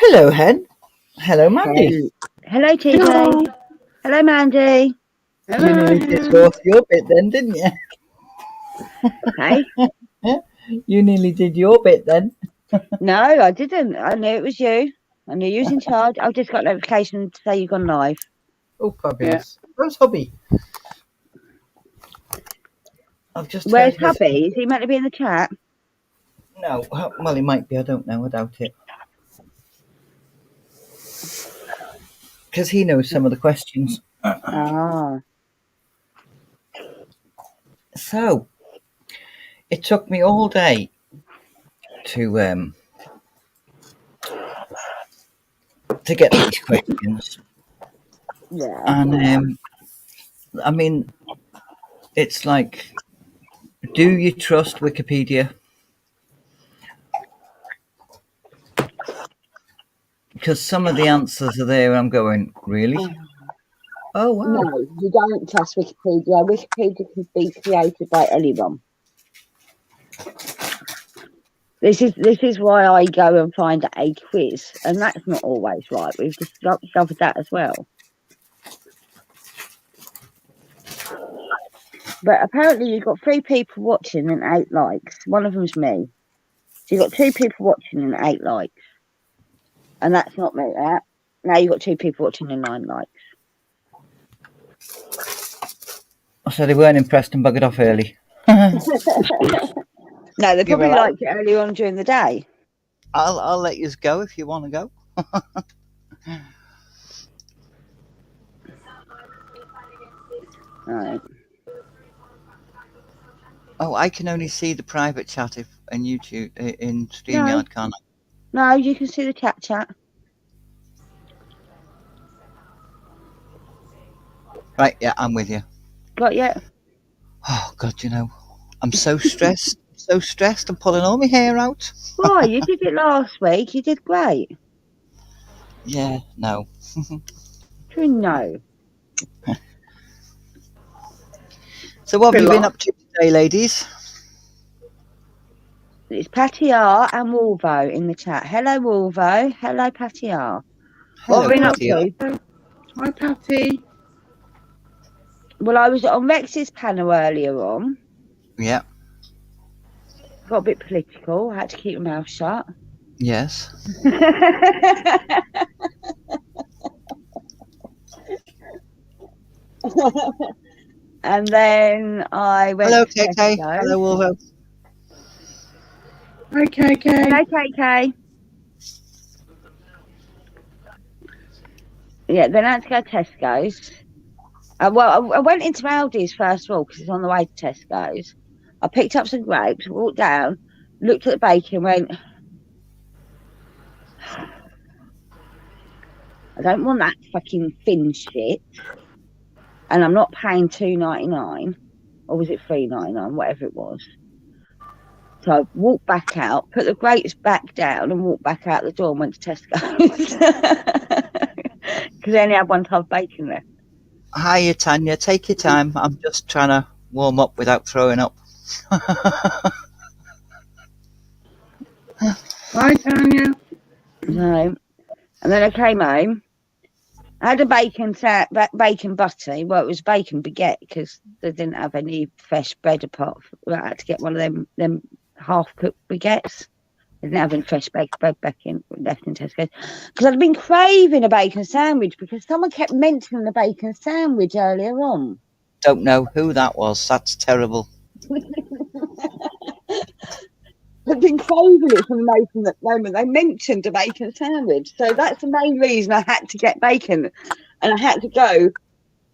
Hello, Hen. Hello, Mandy. Hello, TJ. Hello. Hello, Mandy. You nearly did your bit then, didn't you? Hey? You nearly did your bit then. No, I didn't. I knew it was you. I knew you was in charge. I've just got a notification to say you've gone live. Oh, fabulous. Where's hubby? I've just Where's heard his... hubby? Is he meant to be in the chat? No, well, he might be. I don't know. I doubt it. Because he knows some of the questions. Ah. So, it took me all day to get these questions. Yeah. And, I mean, it's like, do you trust Wikipedia? Because some of the answers are there, I'm going, really? Oh, wow. No, you don't trust Wikipedia. Wikipedia can be created by anyone. This is why I go and find a quiz, and that's not always right. We've discovered that as well. But apparently you've got 3 people watching and 8 likes. One of them's me. So you've got 2 people watching and 8 likes. And that's not me, that. Now you've got 2 people watching and 9 likes. So they weren't impressed and buggered off early. No, they Give probably her that. liked it earlier on during the day. I'll let you go if you want to go. Right. Oh, I can only see the private chat if in YouTube in StreamYard, can't I? No, you can see the chat. Right, yeah, I'm with you. Got you? Oh God, I'm so stressed. So stressed. I'm pulling all my hair out. Why? You did it last week. You did great. Yeah, no. True, no. So what have you been up to today, ladies? It's Patty R and Wolvo in the chat. Hello, Wolvo. Hello, Patty R. What Hello, have we been up Patty. to? Hi, Patty. Well, I was on Rex's panel earlier on. Yeah. Got a bit political. I had to keep my mouth shut. Yes. And then I went Hello, to KK. Tesco. Hello, Wolvo. Hi, KK. Hello, KK. Yeah, then I had to go to Tesco's. Well, I went into Aldi's first of all because it's on the way to Tesco's. I picked up some grapes, walked down, looked at the bacon, went, I don't want that fucking thin shit. And I'm not paying $2.99, or was it $3.99, whatever it was. So I walked back out, put the grapes back down, and walked back out the door and went to Tesco's because they only had one type of bacon left. Hiya, Tanya. Take your time. I'm just trying to warm up without throwing up. Hi, Tanya. So, and then I came home. I had a bacon butty. Well, it was bacon baguette because they didn't have any fresh bread apart from I had to get one of them half-cooked baguettes. They didn't have any fresh bread left in Tesco. Because I'd been craving a bacon sandwich because someone kept mentioning the bacon sandwich earlier on. Don't know who that was. That's terrible. I've been craving it from the moment they mentioned a bacon sandwich. So that's the main reason I had to get bacon. And I had to go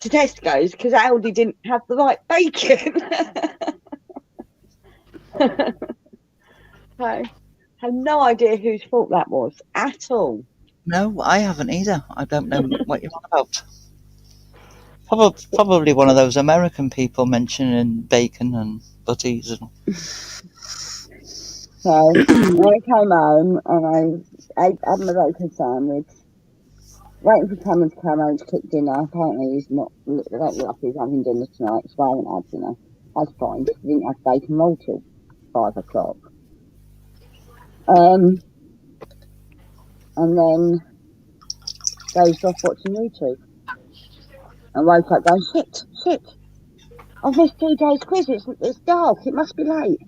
to Tesco's because Aldi didn't have the right bacon. So I have no idea whose fault that was at all. No, I haven't either. I don't know what you're on about. Probably one of those American people mentioning bacon and butties. So when I came home and I had my bacon sandwich, waiting for Cameron to come home to cook dinner. Apparently he's not, I don't look like he's having dinner tonight, so I haven't had dinner. That's fine, because we didn't have bacon roll till 5 o'clock. and then dozed off watching YouTube. And woke up going, shit, I've missed 2 days' quiz. It's dark. It must be late.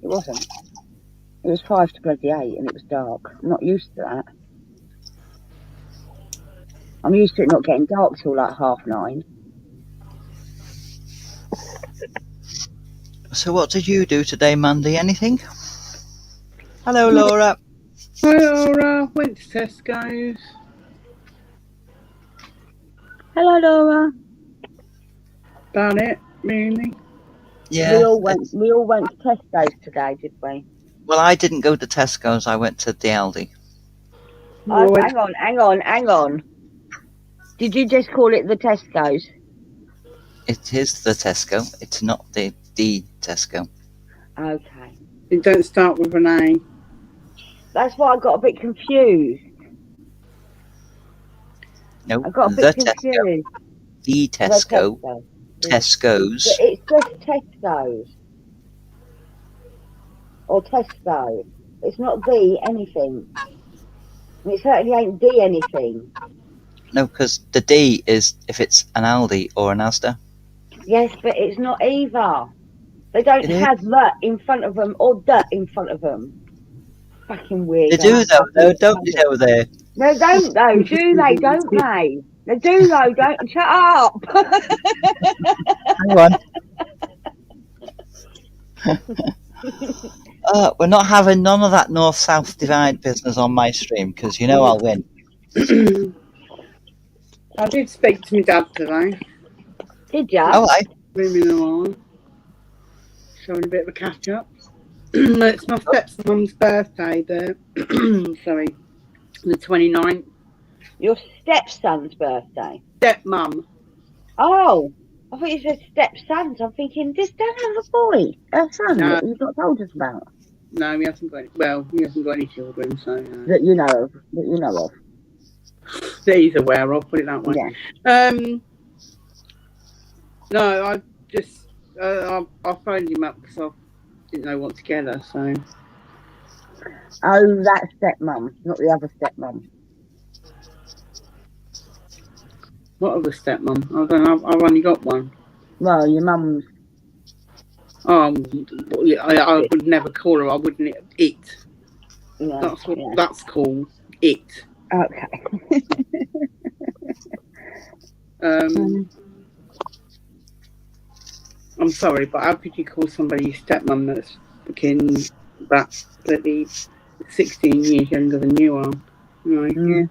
It wasn't. It was 5 to bloody 8 and it was dark. I'm not used to that. I'm used to it not getting dark till like 9:30. So what did you do today, Mandy? Anything? Hello, Laura. Hi, Laura. Went to Tesco's. Hello, Laura. About it, really. Yeah. We all went to Tesco's today, did we? Well, I didn't go to Tesco's. I went to the Aldi. Oh, Well, hang on. Did you just call it the Tesco's? It is the Tesco. It's not the Tesco. Okay. it don't start with an A. That's why I got a bit confused. No, I got a the bit Tesco. confused. The The Tesco. Tesco. Tesco's. But it's just Tesco's. Or Tesco. It's not the anything. And it certainly ain't the anything. No, because the D is if it's an Aldi or an Asda. Yes, but it's not either. They don't It is. have the in front of them or the in front of them. Fucking weird. They do though, don't they? Over there. They don't though, do they? Don't they? They do though, don't. Shut up. Hang on. We're not having none of that north-south divide business on my stream because you know I'll win. I did speak to my dad today. Did ya? Oh, I. Moving along. Showing a bit of a catch up. It's my stepson's birthday, the 29th. Your stepson's birthday. Stepmum. Oh, I thought you said stepsons. I'm thinking, does Dad have a boy? A son No. that you've not told us about? No, he hasn't got any. Well, he hasn't got any children, so That you know of. That you know of. that he's aware of. Put it that way. Yeah. No, I just I phoned him up because I didn't know what to get her. So Oh, that stepmum, not the other stepmum. what other stepmom? I don't know. I've only got one. Well, your mum's. I would never call her. I wouldn't. It. Yeah, That's what. yeah. That's called it. Okay. I'm sorry, but how could you call somebody your stepmom that's fucking that bloody 16 years younger than you are? Right. Mm.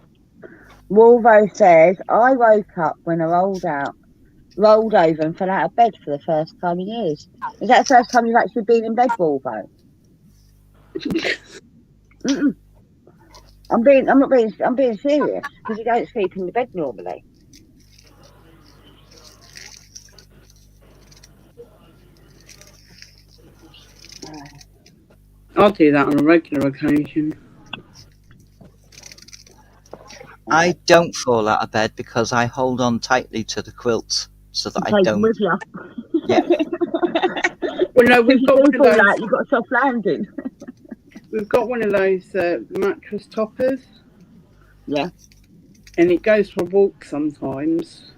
Wolvo says, I woke up when I rolled over and fell out of bed for the first time in years. Is that the first time you've actually been in bed, Wolvo? Mm-mm. I'm being serious because you don't sleep in the bed normally. I'll do that on a regular occasion. I don't fall out of bed because I hold on tightly to the quilts so that I don't. With you. Yeah. Well, no, we've got one of those. You've got a soft landing. We've got one of those mattress toppers. Yeah. And it goes for a walk sometimes.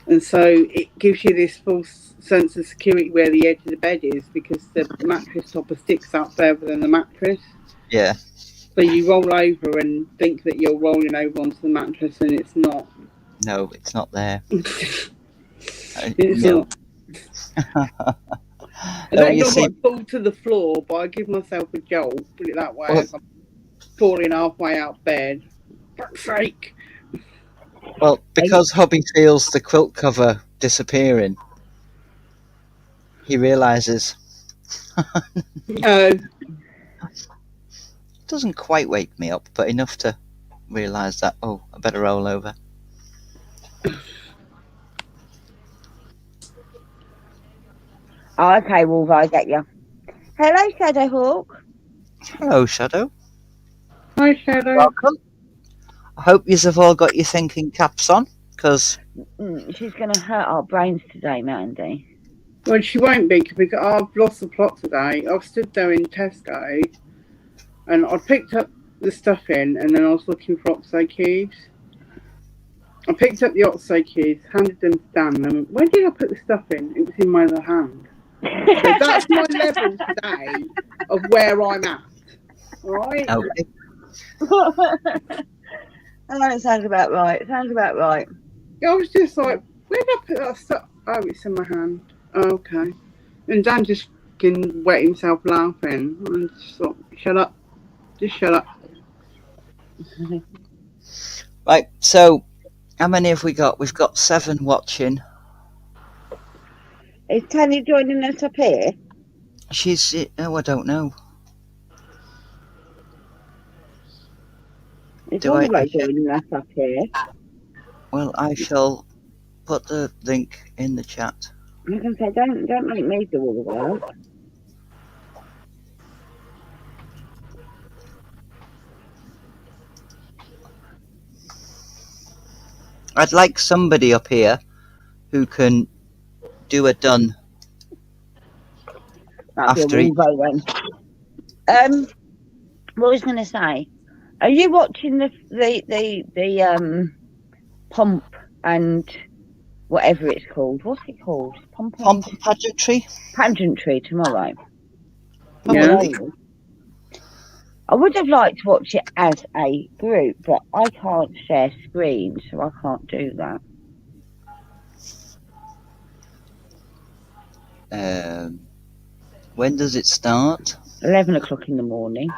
And so it gives you this false sense of security where the edge of the bed is because the mattress topper sticks out further than the mattress. Yeah. So you roll over and think that you're rolling over onto the mattress and it's not. No, it's not there. It's No. not. I No, don't you know see, what fall to the floor, but I give myself a jolt, put it that way, Well- as I'm falling halfway out of bed. Fuck's sake. well, because hubby feels the quilt cover disappearing, he realises Oh, doesn't quite wake me up, but enough to realise that, oh, I better roll over. Oh, okay, Wolvo, I get you. Hello, Shadowhawk. Hello, Shadow. hi, Shadow. Welcome. I hope you have all got your thinking caps on, because She's going to hurt our brains today, Mandy. Well, she won't be because I've lost the plot today. I've stood there in Tesco and I picked up the stuff in, and then I was looking for Oxo cubes. I picked up the Oxo cubes, handed them to Dan, and where did I put the stuff in? It was in my other hand. So that's my level today of where I'm at. All right? Okay. That sounds about right. Sounds about right. I was just like, where did I put that stuff? Oh, it's in my hand. Oh, okay. And Dan just fucking wet himself laughing. And just thought, shut up. Just shut up. Right, so how many have we got? We've got 7 watching. Is Tanya joining us up here? She's, oh, I don't know. Is Do I- Oliver joining us up here? Well, I shall put the link in the chat. I can say, don't make me do all the work. I'd like somebody up here who can do a done. That'd After be a he- Wolvo then. What was I going to say? Are you watching the pomp and whatever it's called? What's it called? Pomp and Pomp and pageantry? pageantry tomorrow. Yeah. Probably. I would have liked to watch it as a group, but I can't share screen, so I can't do that. When does it start? 11 o'clock in the morning.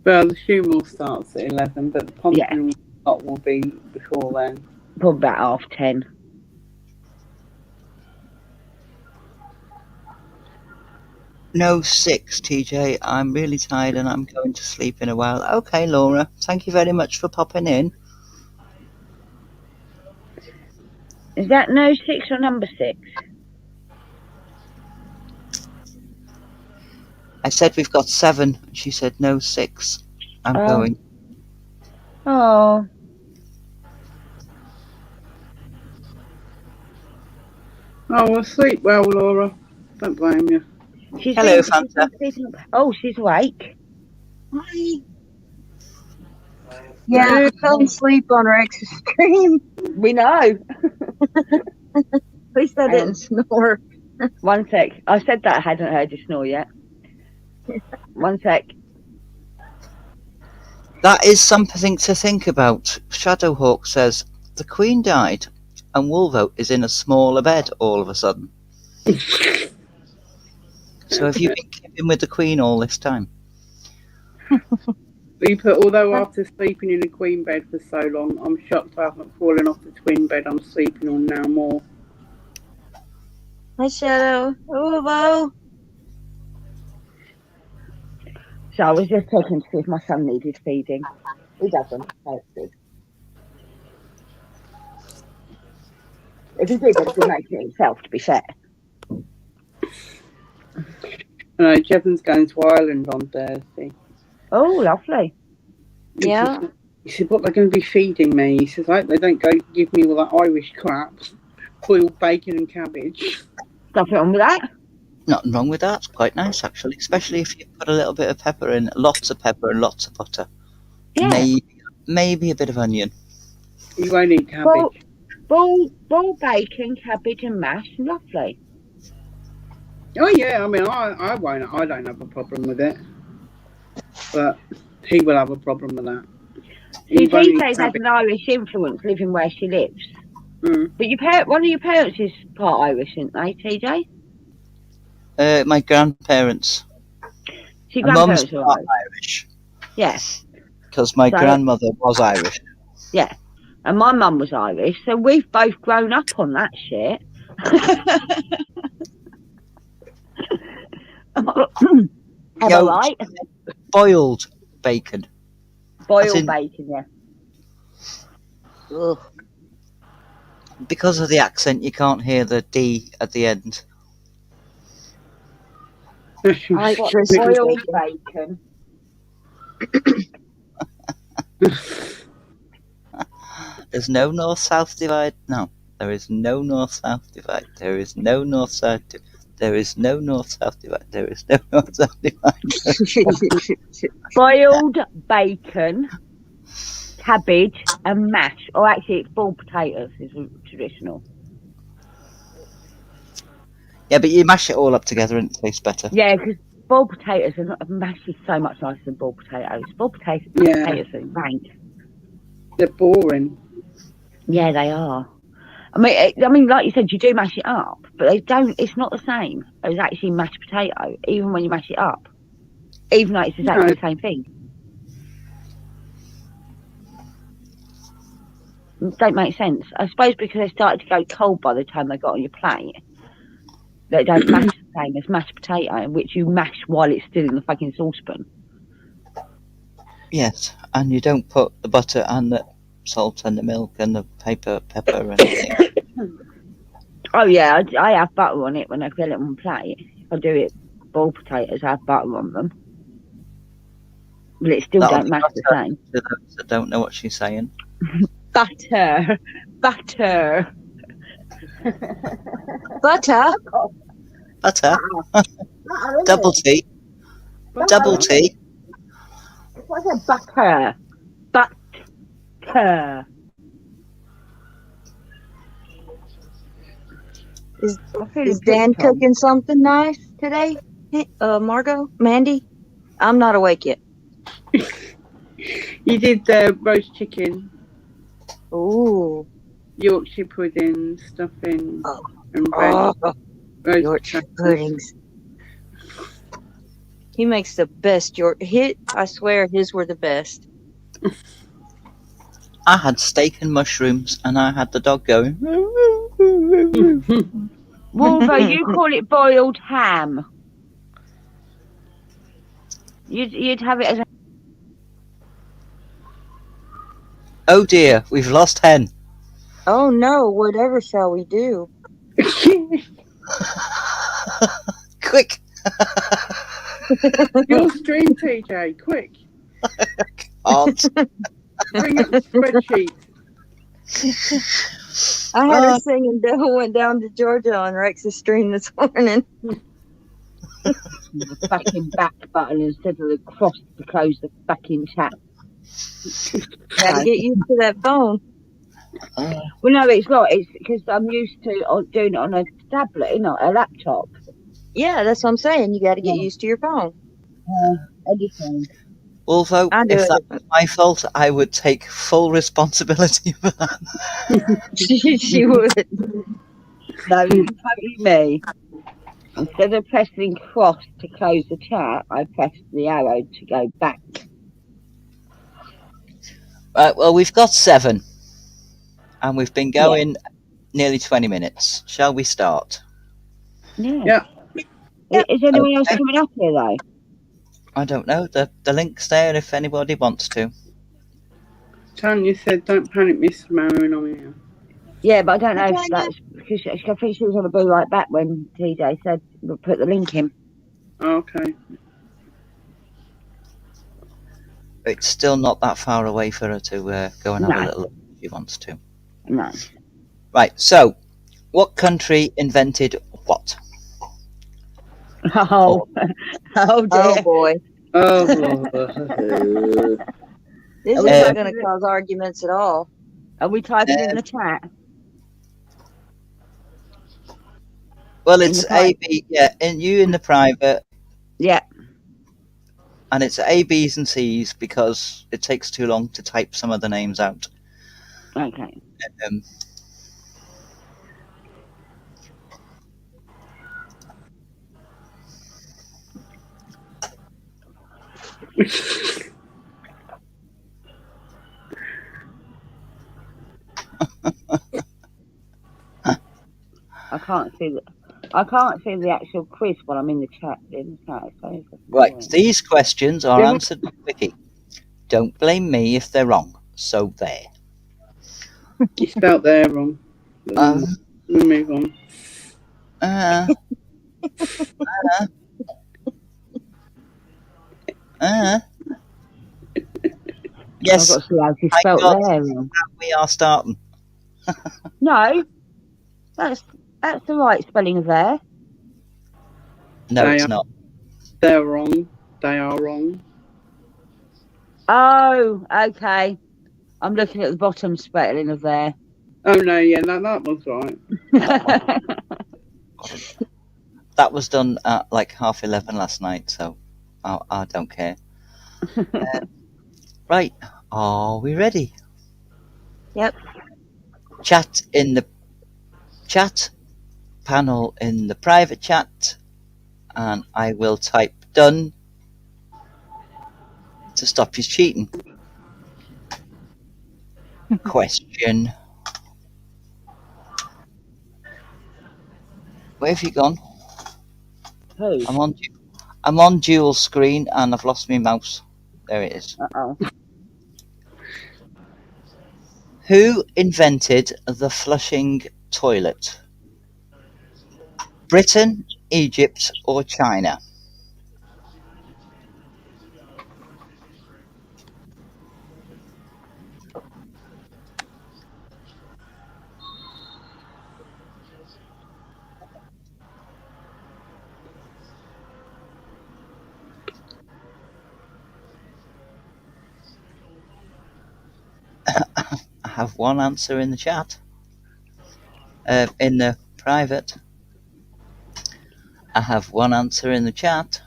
Well, the funeral starts at 11, but the Yeah. pumpkin lot will be before then. Probably about 10:30. No, 6, TJ. I'm really tired and I'm going to sleep in a while. Okay, Laura. Thank you very much for popping in. Is that no 6 or number 6? I said we've got 7. She said no, 6. I'm Oh. going. Oh, Oh, well, sleep well, Laura. Don't blame you. she's Hello, she's Fanta. sleeping. Oh, she's awake. Hi. Yeah, I fell asleep on Rex's stream. We know. At least I didn't snore. One sec. I said that I hadn't heard you snore yet. One sec. That is something to think about. Shadowhawk says the Queen died and Wolvo is in a smaller bed all of a sudden. So have you been keeping with the Queen all this time? Although after sleeping in a queen bed for so long, I'm shocked I haven't fallen off the twin bed I'm sleeping on now more. Hi, Shadow. Oh, wow. So I was just checking to see if my son needed feeding. He doesn't. That's good. If he did, he'd be making it himself, to be fair. Jevon's going to Ireland on Thursday. Oh, lovely. Yeah. He said, what they're going to be feeding me? He says, I hope they don't go give me all that Irish crap. Boiled bacon and cabbage. Nothing wrong with that. Nothing wrong with that. It's quite nice actually, especially if you put a little bit of pepper in, lots of pepper and lots of butter. Yeah. Maybe a bit of onion. You won't eat cabbage. Boiled bacon, cabbage and mash. Lovely. Oh yeah, I mean, I won't. I don't have a problem with it, but he will have a problem with that. See, won't eat TJ has cabbage. an Irish influence living where she lives. Mm. But one of your parents is part Irish, isn't they, TJ? My grandparents. See, My mum's grandparents are part Irish. Irish Yeah, because my So- grandmother was Irish. and my mum was Irish, so we've both grown up on that shit. Am I Yo, right? Boiled bacon. Boiled in- bacon, yeah. Ugh. Because of the accent, you can't hear the D at the end. I What, crispy boiled bacon. bacon. There's no north-south divide. No, there is no north-south divide. There is no north-south. There is no north-south divide. There is no north-south divide. Boiled bacon, cabbage, and mash. Or actually, it's boiled potatoes is traditional. Yeah, but you mash it all up together and it tastes better. Yeah, because boiled potatoes are not mash is so much nicer than boiled potatoes. Boiled potatoes, Yeah. potatoes are rank. They're boring. Yeah, they are. I mean, like you said, you do mash it up, but they don't. It's not the same as actually mashed potato, even when you mash it up. Even though it's exactly the same thing. It don't make sense. I suppose because they started to go cold by the time they got on your plate. They don't mash the same as mashed potato, in which you mash while it's still in the fucking saucepan. Yes, and you don't put the butter and the salt and the milk and the pepper and everything. Oh yeah, I have butter on it when I fill it on plate. If I do it boiled potatoes, I have butter on them. But it still That'll don't be mash the butter. same. For those that don't know what she's saying. Butter. Butter. Butter. Double T. Double T. What's a butter? Butter. Is Dan cooking something nice today? Margot? Mandy? I'm not awake yet. You did the roast chicken, Ooh. Yorkshire pudding, stuffing, Oh. and roast Yorkshire puddings. He makes the best I swear his were the best. I had steak and mushrooms, and I had the dog going. Wolver, you call it boiled ham. You'd have it as a... Oh dear, we've lost Hen. Oh no, whatever shall we do? Quick. Your stream, TJ, quick. Can't. Bring up the spreadsheet. I had her singing Devil Went Down to Georgia on Rex's stream this morning. the fucking back button instead of the cross to close the fucking chat. Gotta get used to that phone. Well, no, it's not. It's because I'm used to doing it on a tablet, not a laptop. Yeah, that's what I'm saying. You gotta get used to your phone. Anything. Although, I do if it. that was my fault, I would take full responsibility for that. She would. No, totally me. Instead of pressing cross to close the chat, I pressed the arrow to go back. Right, well, we've got 7. And we've been going nearly 20 minutes. Shall we start? Yeah. Is anyone else coming up here, though? I don't know. The link's there if anybody wants to. Tanya said, "Don't panic, Miss Marin, I'm here." Yeah, but I don't know if that's because I think she was going to be like that when TJ said we'll put the link in. Oh, okay. It's still not that far away for her to go and have a little look if she wants to. No. Right, so, what country invented what? Oh, oh Oh dear. boy. Oh, This is not going to cause arguments at all. Are we typing in the chat? Well, In it's the private. A, B, yeah, and you in the private, Yeah. and it's A, B's, and C's because it takes too long to type some of the names out. Okay. Um, I can't see the actual quiz while I'm in the chat. right, these questions are Yeah, we- answered by Vicky. Don't blame me if they're wrong. So there. you spelt there wrong. We'll move on. Uh, yes, I've got to see how she I spelled got- there wrong. we are starting. No, that's the right spelling of there. No, They it's are. not. They're wrong. They are wrong. Oh, okay. I'm looking at the bottom spelling of there. Oh no, yeah, that was right. That was done at like 11:30 last night, so I don't care. Right, are we ready? Yep. Chat in the chat, panel in the private chat, and I will type done to stop you cheating. Question. Where have you gone? Who? I'm on dual screen and I've lost my mouse. There it is. Uh-oh. Who invented the flushing toilet? Britain, Egypt, or China? I have one answer in the chat. In the private. I have one answer in the chat.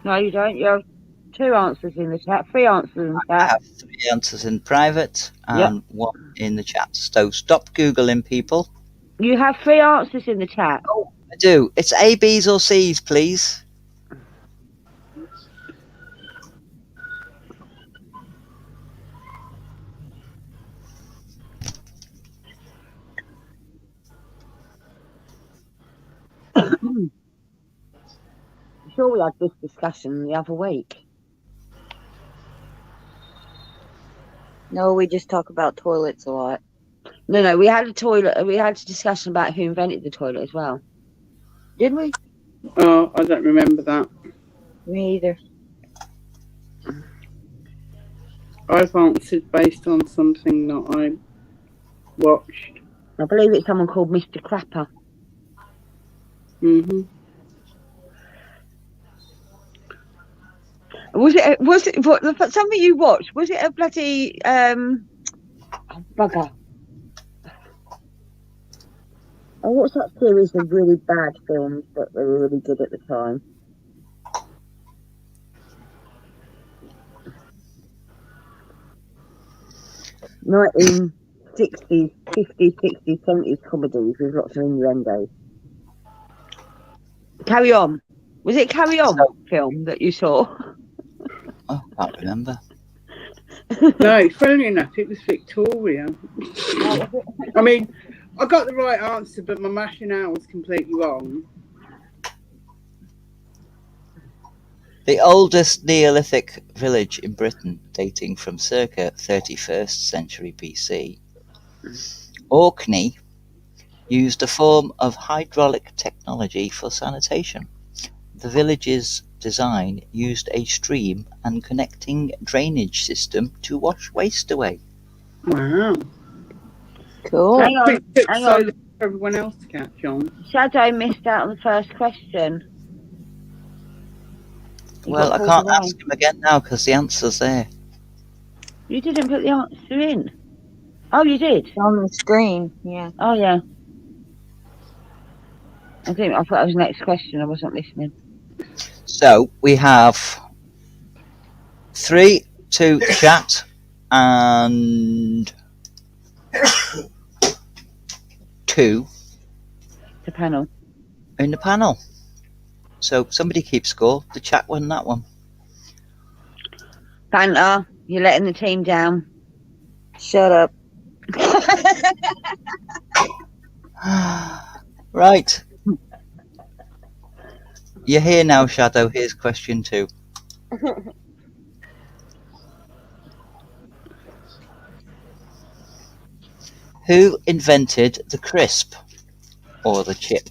No, you don't. You have 2 answers in the chat, 3 answers in the I chat. have 3 answers in private and 1 in the chat. So stop Googling, people. You have 3 answers in the chat. Oh, I do. It's A, B's, or C's, please. Sure, we had this discussion the other week. No, we just talk about toilets a lot. No, we had a discussion about who invented the toilet as well. Did we? Oh, I don't remember that. Me either. I've answered based on something that I watched. I believe it's someone called Mr. Crapper. Mhm. Was it what, something you watched? Was it a bloody oh, bugger? I watched that series of really bad films, but they were really good at the time. '60s, '50s, '60s, '70s comedies with lots of innuendo. Carry On. Was it Carry On film that you saw? Oh, I can't remember. No, funnily enough, it was Victoria. I mean, I got the right answer, but my rationale was completely wrong. The oldest Neolithic village in Britain, dating from circa 31st century BC, Orkney, used a form of hydraulic technology for sanitation. The village's design used a stream and connecting drainage system to wash waste away. Wow. Cool. Hang on, It took hang so on. long for everyone else to catch on. Shadow missed out on the first question. You Well, got I pulled can't away. ask him again now because the answer's there. You didn't put the answer in. Oh, you did. It's on the screen. Yeah. Oh, yeah. I thought that was the next question. I wasn't listening. So we have 3 to chat and 2 The panel. in the panel. So somebody keeps score. The chat won that one. Fanta, you're letting the team down. Shut up. Right. You're here now, Shadow. Here's question 2. Who invented the crisp or the chip?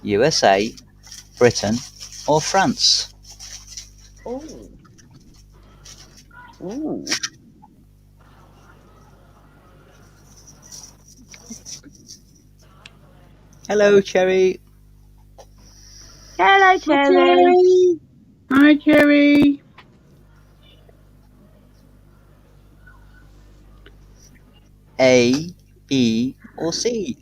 USA, Britain, or France? Oh. Ooh. Hello, Cherry. Hello, Cherry. Hi, Cherry. A, B, or C?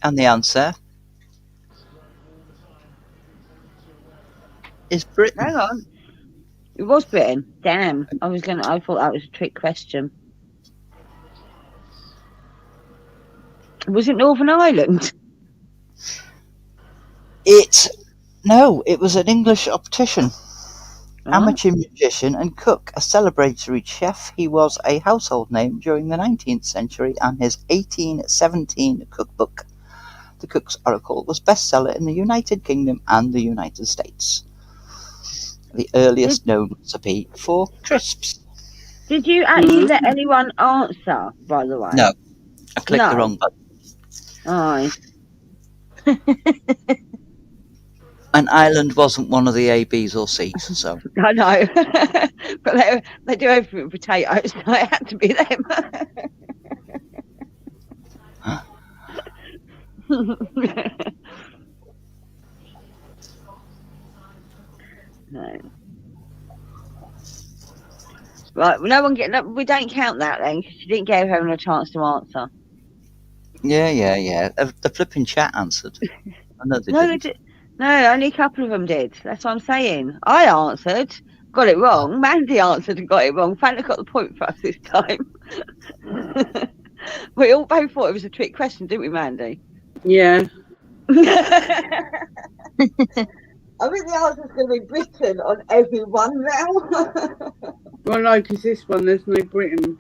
And the answer is Britain. Hang on. It was Britain. Damn. I thought that was a trick question. Was it Northern Ireland? No, it was an English optician, Oh. amateur musician and cook, a celebratory chef. He was a household name during the 19th century, and his 1817 cookbook, The Cook's Oracle, was bestseller in the United Kingdom and the United States. The earliest known recipe for crisps. Did you actually let anyone answer, by the way? No, I clicked No. the wrong button. Aye. And Ireland wasn't one of the A, B's or C's, so I know. But they do everything with potatoes, so it had to be them. No. Right, we don't count that then, because you didn't give everyone a chance to answer. yeah. The flipping chat answered. I know they No, didn't. they did. No, only a couple of them did. That's what I'm saying. I answered, got it wrong. Mandy answered and got it wrong. Fanta got the point for us this time. We all both thought it was a trick question, didn't we, Mandy? Yeah. I think the answer's going to be Britain on every one now. Well, no, because this one, there's no Britain.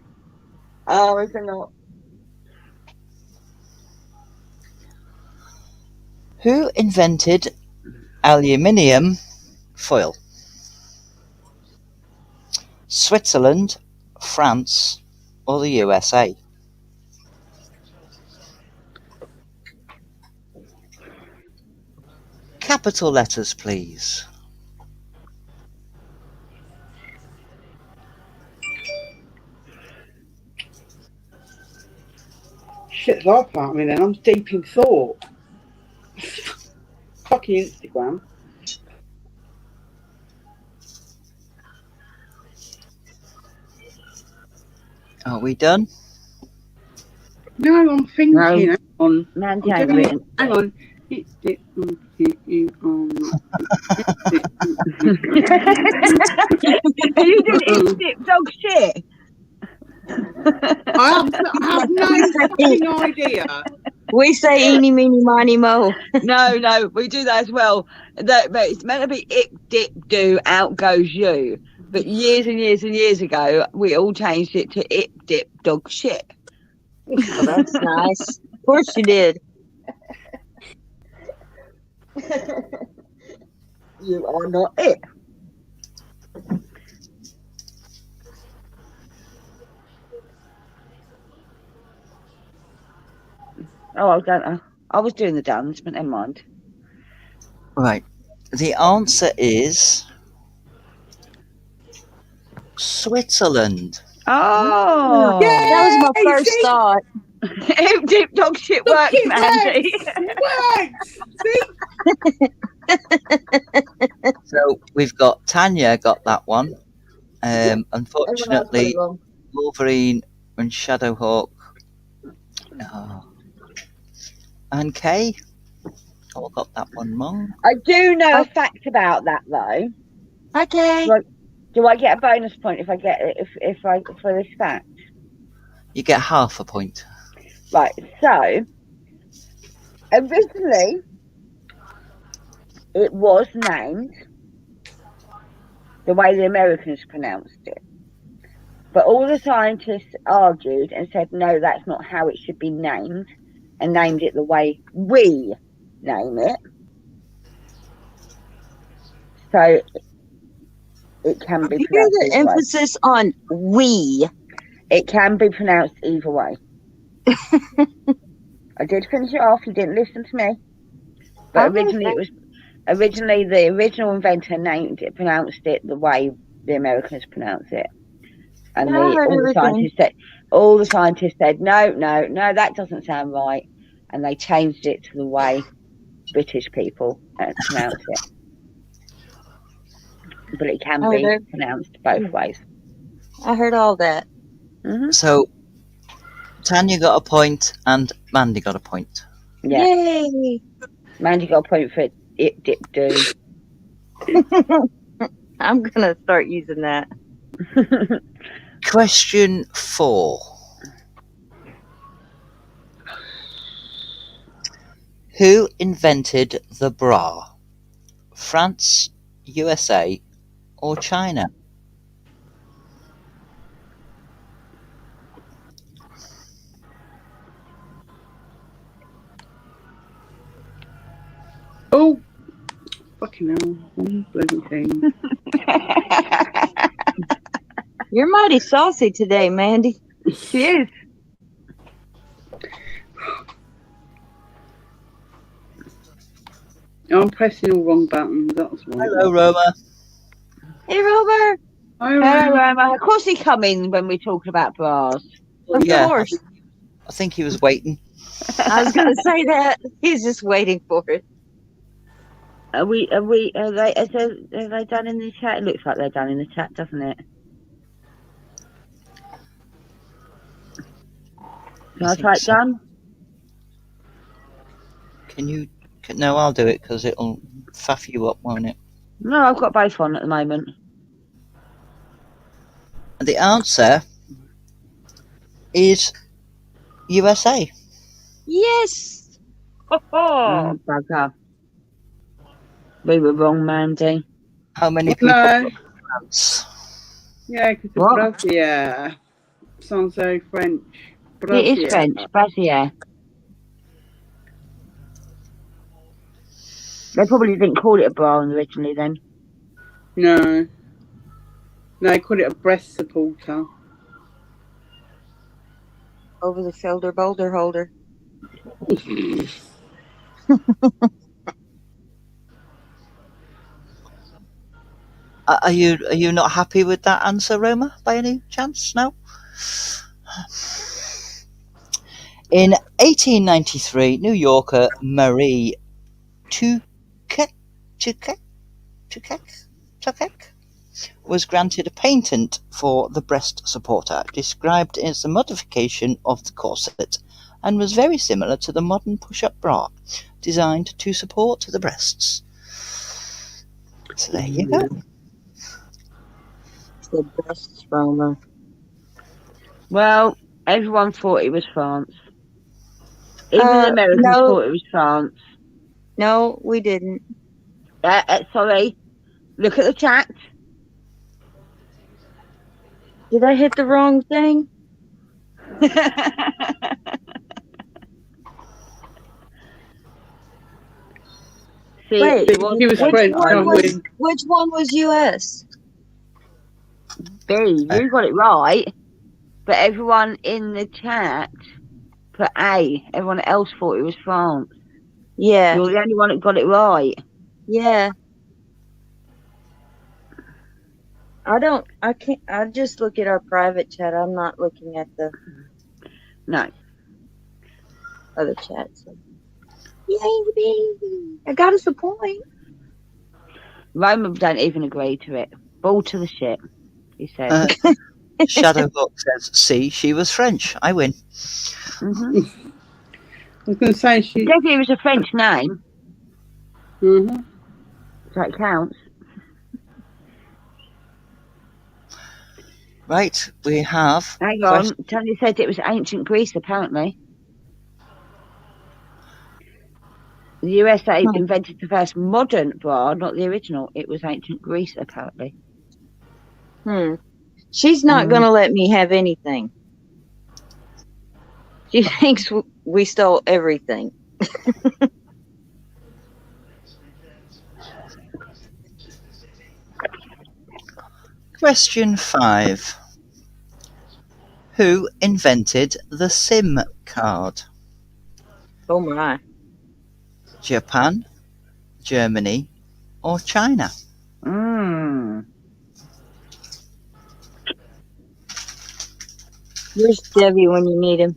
Oh, is it not? Who invented aluminium foil? Switzerland, France, or the USA? Capital letters, please. Shit's off at me then. I'm deep in thought. Fucking Instagram. Are we done? No, I'm thinking. No. Hang on. Mandy I'm ain't doing Britain. it. Hang on. You did it, dog shit. I have no fucking idea. We say eeny, meeny, miny, mo. No, we do that as well. But it's meant to be ip, dip, do, out goes you. But years and years and years ago, we all changed it to ip, dip, dog shit. Oh, that's nice. Of course you did. You are not it. Oh, I don't know. I was doing the dance, but never mind. Right. The answer is Switzerland. Oh, That was my first see? thought. ip, dip, dog shit works, It Mandy. works. See? So we've got Tanya got that one. Unfortunately, Wolverine and Shadowhawk and Kay all got that one wrong. I do know a fact about that though. Okay. Do I get a bonus point if I get it for this fact? You get half a point. Right. So originally it was named the way the Americans pronounced it, but all the scientists argued and said no, that's not how it should be named, and named it the way we name it. So it can be Hear pronounced the either way. emphasis on we. It can be pronounced either way. I did finish it off. You didn't listen to me. But originally the original inventor pronounced it the way the Americans pronounce it, and Yeah, I heard all the scientists said no, that doesn't sound right, and they changed it to the way British people pronounce it. But it can be pronounced both ways. I heard all that. Mm-hmm. So Tanya got a point and Mandy got a point. Yeah. Yay! Mandy got a point for it dip do. I'm gonna start using that. Question 4. Who invented the bra? France, USA, or China? Oh, fucking hell. Bloody thing. You're mighty saucy today, Mandy. She is. I'm pressing all wrong buttons. That's why. Hello, Roma. Hey, Robert. Hello, Hello, of course he come in when we're talking about bras. Of Yeah. course. I think he was waiting. I was gonna say that. He's just waiting for it. Are they done in the chat? It looks like they're done in the chat, doesn't it? Can I think type so. done? Can you? No, I'll do it because it'll faff you up, won't it? No, I've got both on at the moment. And the answer is USA. Yes. Oh, bugger. We were wrong, Mandy. How many people? No. France? Yeah, because the What? brassiere sounds very French. It is Brassiere. French, brassiere. They probably didn't call it a bra originally then. No. No, they call it a breast supporter. Over the shoulder boulder holder. Are you not happy with that answer, Roma, by any chance? No? In 1893, New Yorker Marie Tukek was granted a patent for the breast supporter, described as a modification of the corset, and was very similar to the modern push-up bra, designed to support the breasts. So there you go. The breasts, Roma. Well, everyone thought it was France. Even the Americans no. thought it was France. No, we didn't. Sorry. Look at the chat. Did I hit the wrong thing? See, Wait, He was French, can't we? Which one was US? B, you got it right. But everyone in the chat put A. Everyone else thought it was France. Yeah. You're the only one that got it right. Yeah. I can't, I just look at our private chat. I'm not looking at the No. other chat. So. Yay, baby. I got us a point. Roma don't even agree to it. Ball to the ship, he said. Shadowhawk says, see, she was French. I win. Mm-hmm. I was going to say she. Definitely it was a French name, Mm-hmm. so it counts. Right, we have... Hang on. Tony said it was ancient Greece, apparently. The USA invented the first modern bra, not the original. It was ancient Greece, apparently. She's not going to let me have anything. She thinks we stole everything. Question 5. Who invented the SIM card? Oh my. Japan, Germany, or China? Where's Debbie when you need him?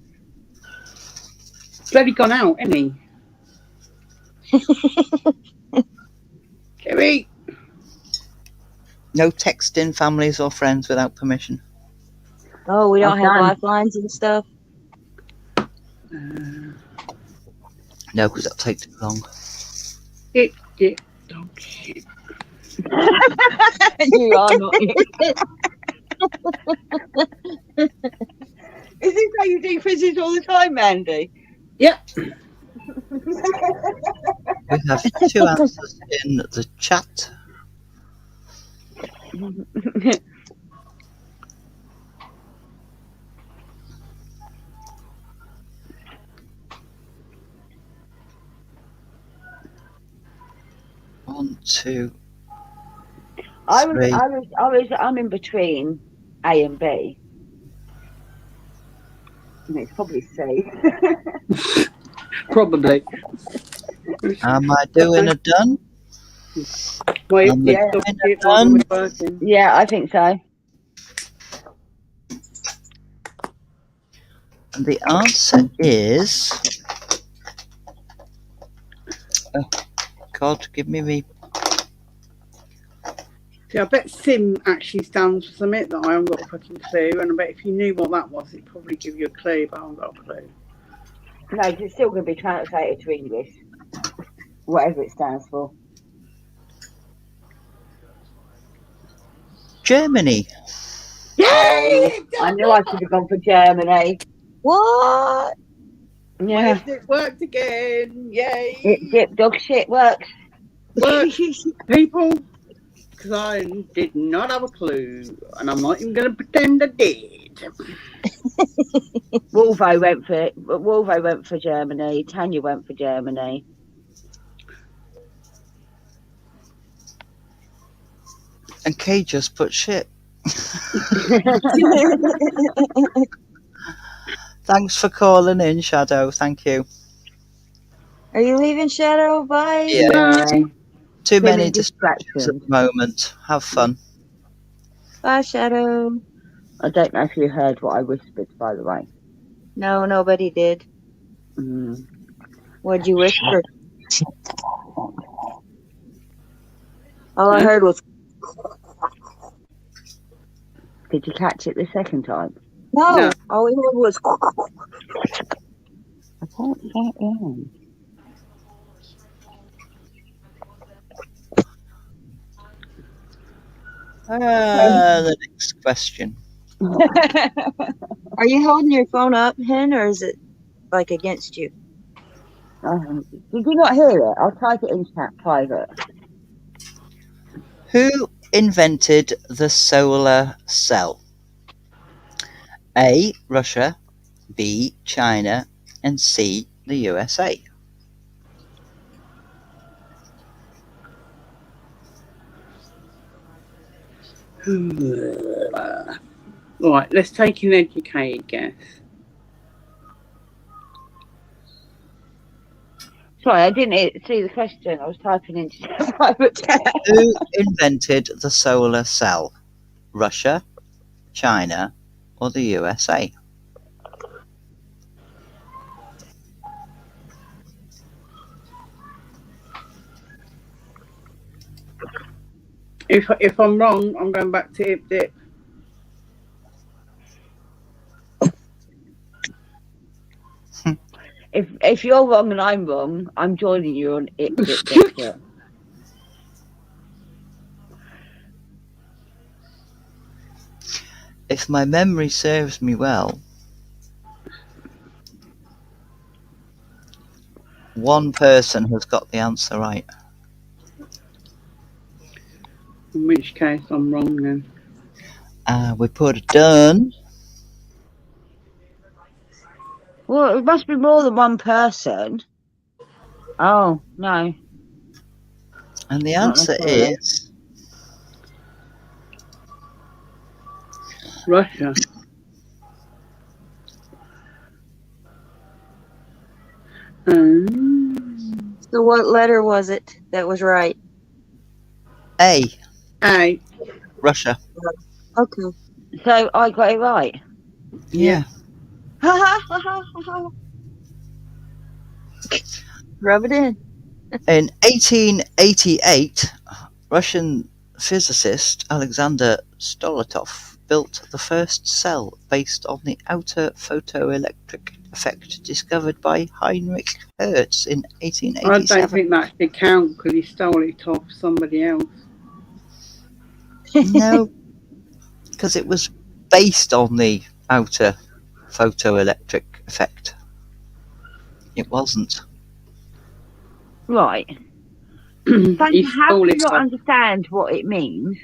Bloody gone out, isn't he? Kerry! No texting families or friends without permission. Oh, we don't I'm have done. lifelines and stuff. No, because that'll take too long. Dog shit. You are not. Is this how you do quizzes all the time, Mandy? Yep. We have 2 answers in the chat. One, two, three. I'm in between A and B. And it's probably C. Probably. Am I doing a done? Wait, I'm yeah, doing a it's all done. working. Yeah, I think so. And the answer is... Oh, God, give me... See, I bet Sim actually stands for something that I haven't got a fucking clue, and I bet if you knew what that was, it'd probably give you a clue, but I haven't got a clue. No, it's still going to be translated to English. Whatever it stands for. Germany. Yay! I knew I should have gone for Germany. What? Yeah. It worked again! Yay! Dip dog shit works. Work, people! Because I did not have a clue, and I'm not even going to pretend I did. Wolvo went for Germany. Tanya went for Germany. And Kay just put shit. Thanks for calling in, Shadow. Thank you. Are you leaving, Shadow? Bye. Yeah. Too many distractions distractions at the moment. Have fun. Bye, Shadow. I don't know if you heard what I whispered, by the way. No, nobody did. What'd you whisper? All I heard was... Did you catch it the second time? No. All we heard was... I can't get in. The next question. Are you holding your phone up, Hen, or is it like against you? Did you not hear it? I'll type it in chat private. Who invented the solar cell? A. Russia, B. China, and C. the USA. Right, let's take an educated guess. Sorry, I didn't see the question. I was typing into chat private. Who invented the solar cell? Russia, China, or the USA? If I'm wrong, I'm going back to Ip Dip. If you're wrong and I'm wrong, I'm joining you on Ip Dip Dip Dip. If my memory serves me well, one person has got the answer right. In which case, I'm wrong then. We put it done. Well, it must be more than one person. Oh, no. And the answer is Russia. So what letter was it that was right? A. A. Russia. Okay. So I got it right. Yeah. Ha ha ha ha ha. Rub it in. In 1888, Russian physicist Alexander Stoletov built the first cell based on the outer photoelectric effect discovered by Heinrich Hertz in I don't 1887. think that should count because he stole it off somebody else. No, because it was based on the outer photoelectric effect. It wasn't. Right. He Thank you. How stole do it you not off. understand what it means?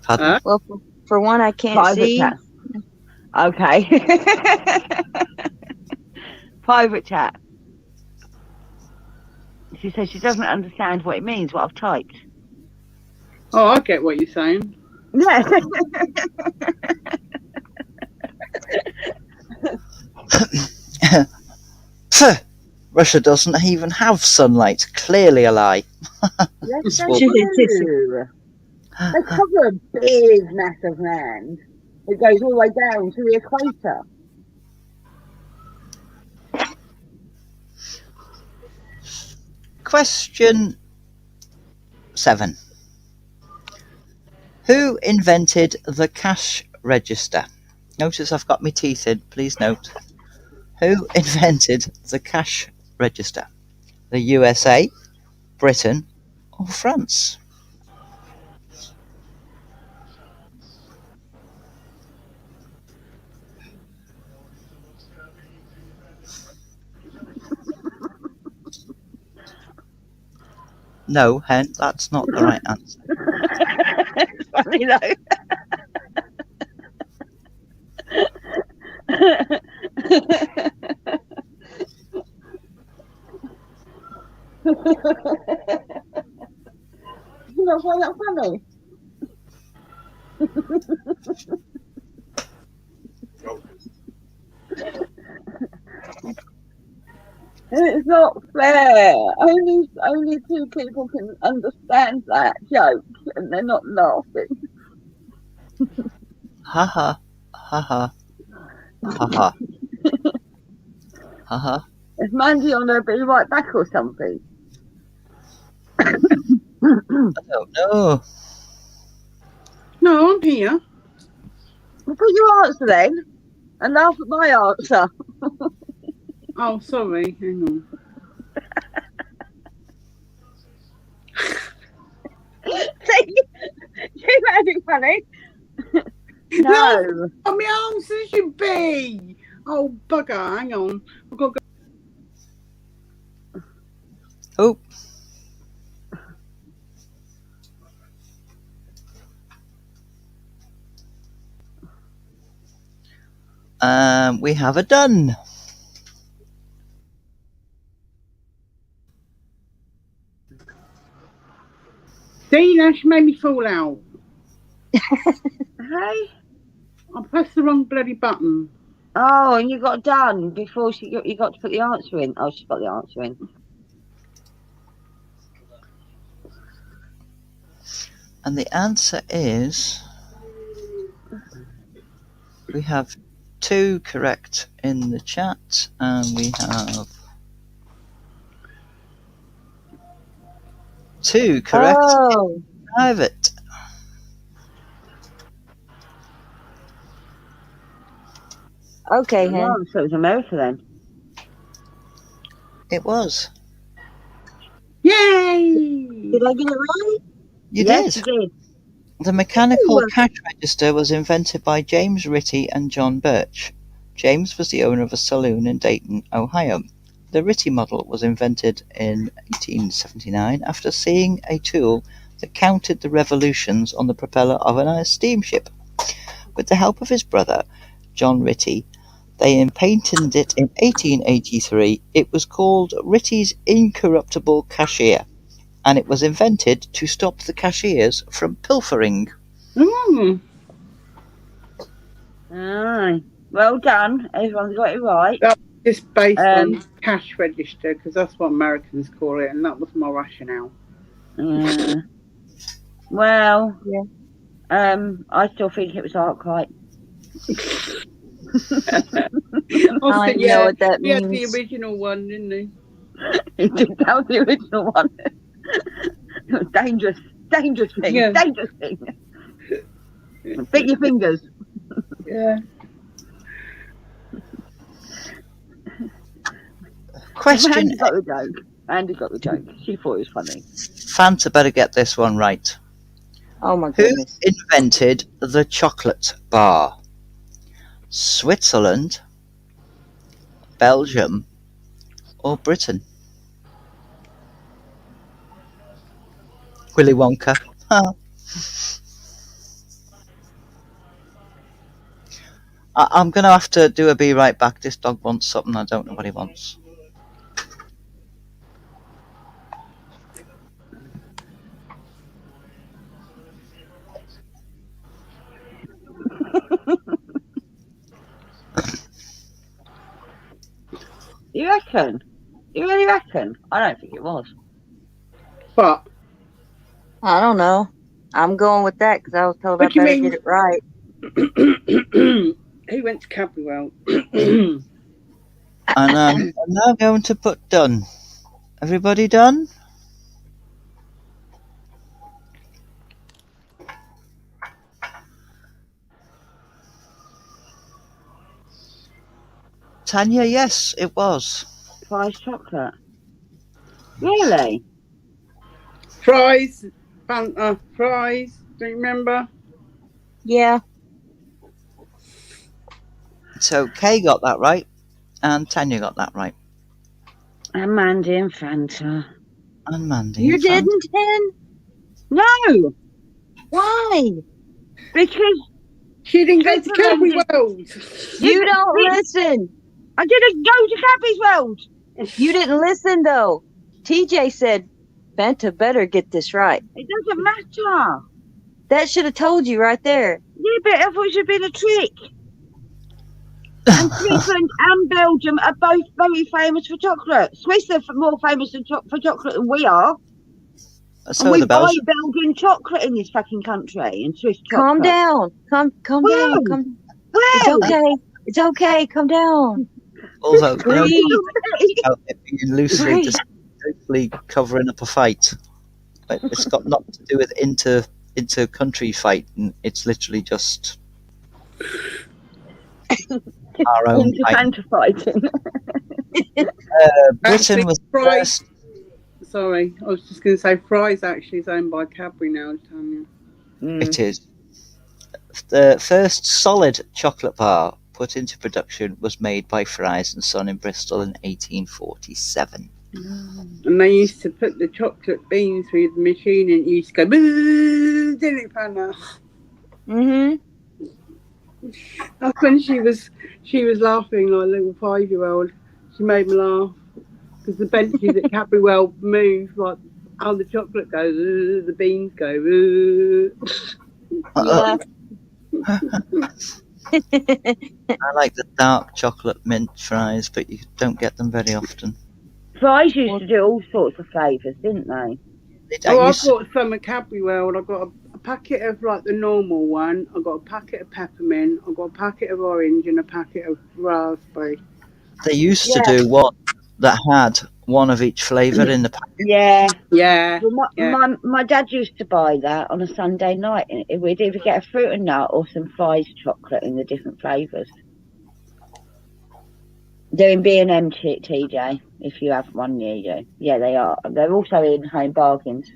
Pardon? Well, for one, I can't Private see. chat. Okay. Private chat. She says she doesn't understand what it means, what I've typed. Oh, I get what you're saying. Yeah. Pfft, Russia doesn't even have sunlight. Clearly a lie. Yes, This they woman. do. They cover a big, massive land. It goes all the way down to the equator. Question 7. Who invented the cash register? Notice I've got my teeth in, please note. Who invented the cash register? The USA, Britain, or France? No, Hen, that's not the right answer. It's funny though. You don't find that funny? It's not fair. Only two people can understand that joke, and they're not laughing. Ha ha, ha ha, ha ha, ha ha. Is Mandy on her be right back or something? I don't know. No, I'm here. Well, put your answer then, and laugh at my answer. Oh, sorry. Hang on. See, you found it funny. No. Oh, my answer should be. Oh, bugger. Hang on. I've got to go. Oh. We have a done. See, now she made me fall out. Hey? I pressed the wrong bloody button. Oh, and you got done before you got to put the answer in. Oh, she got the answer in. And the answer is, we have 2 correct in the chat, and we have 2 correct in private. Okay, Hen. Oh, so it was America then. It was. Yay! Did I get it right? You Yes, did. you did. The mechanical Ooh. cash register was invented by James Ritty and John Birch. James was the owner of a saloon in Dayton, Ohio. The Ritty model was invented in 1879 after seeing a tool that counted the revolutions on the propeller of an steamship. With the help of his brother, John Ritty, they patented it in 1883. It was called Ritty's Incorruptible Cashier, and it was invented to stop the cashiers from pilfering. Mm. Aye. Well done. Everyone's got it right. Just based on cash register, because that's what Americans call it, and that was my rationale. Well, Yeah. I still think it was Arclight. I know what that he had the means. original one, didn't he? He did that was the original one. It was dangerous thing, Yeah. dangerous thing. Bit your fingers. Yeah. Question Andy got the joke. Andy got the joke. She thought it was funny. Fanta better get this one right. Oh my Who goodness. invented the chocolate bar? Switzerland, Belgium, or Britain? Willy Wonka. I'm going to have to do a be right back. This dog wants something. I don't know what he wants. You reckon? You really reckon? I don't think it was. But I don't know. I'm going with that because I was told I What do you better mean? get it right. he went to Camberwell. And I'm now going to put done. Everybody done? Tanya, yes, it was. Fries chocolate. Really? Fries, Fanta, fries. Do you remember? Yeah. So Kay got that right, and Tanya got that right, And Mandy and Fanta. and Mandy. You and Fanta. didn't, Hen? No! Why? Because She didn't go to Switzerland Camberwell. You don't listen. I didn't go to Cappy's World! You didn't listen, though. TJ said, Fanta better get this right. It doesn't matter. That should have told you right there. Yeah, but I thought it should have been a trick. And Switzerland and Belgium are both very famous for chocolate. Swiss are more famous for chocolate than we are. So and we the buy Belgian. Belgian chocolate in this fucking country, and Swiss chocolate. Calm down. Calm Whoa. down. It's Well, okay. It's okay. Calm down. Although, you know, Breathe. about it being loosely Right. just loosely covering up a fight. Like, it's got nothing to do with inter-country fighting. It's literally just our own into fight. Fanta fighting. Britain Actually, was fries. first. Sorry, I was just going to say fries actually is owned by Cadbury now, Tanya. It is. The first solid chocolate bar put into production was made by Fries and Son in Bristol in 1847. And they used to put the chocolate beans through the machine and it used to go, boo, didn't it, Fanta? Mm-hmm. That's when she was laughing like a little 5-year-old. She made me laugh because the benches at Camberwell move like how the chocolate goes, the beans go. Yeah. I like the dark chocolate mint fries, but you don't get them very often. Fries used to do all sorts of flavours, didn't they? I I used to- bought some at Camberwell and I got a packet of like the normal one. I got a packet of peppermint. I got a packet of orange and a packet of raspberry. They used to do one that had one of each flavour in the packet. Yeah. Yeah. Well, my dad used to buy that on a Sunday night. And we'd either get a fruit and nut or some Fries chocolate in the different flavours. They're in B&M, TJ, if you have one near you. Yeah, they are. They're also in Home Bargains.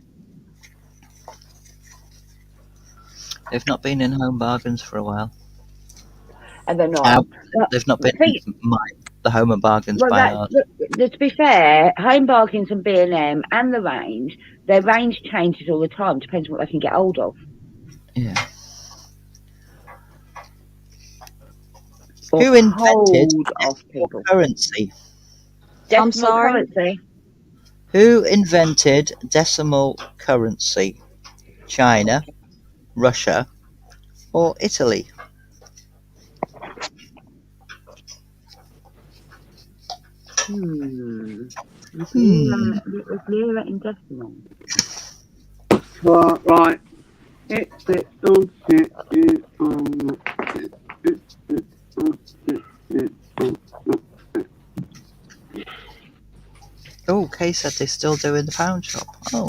They've not been in Home Bargains for a while. And they're not. They've not been Think- in the Home and Bargains Well, by ours. to be fair, Home Bargains and B&M and the range, their range changes all the time. Depends what they can get hold of. Yeah. Or Who invented hold of people. currency? Decimal sorry? currency. Who invented decimal currency? China, Russia, or Italy? It's nearer in decimal. Right. It's on. Oh, Kay said they still do in the pound shop. Oh.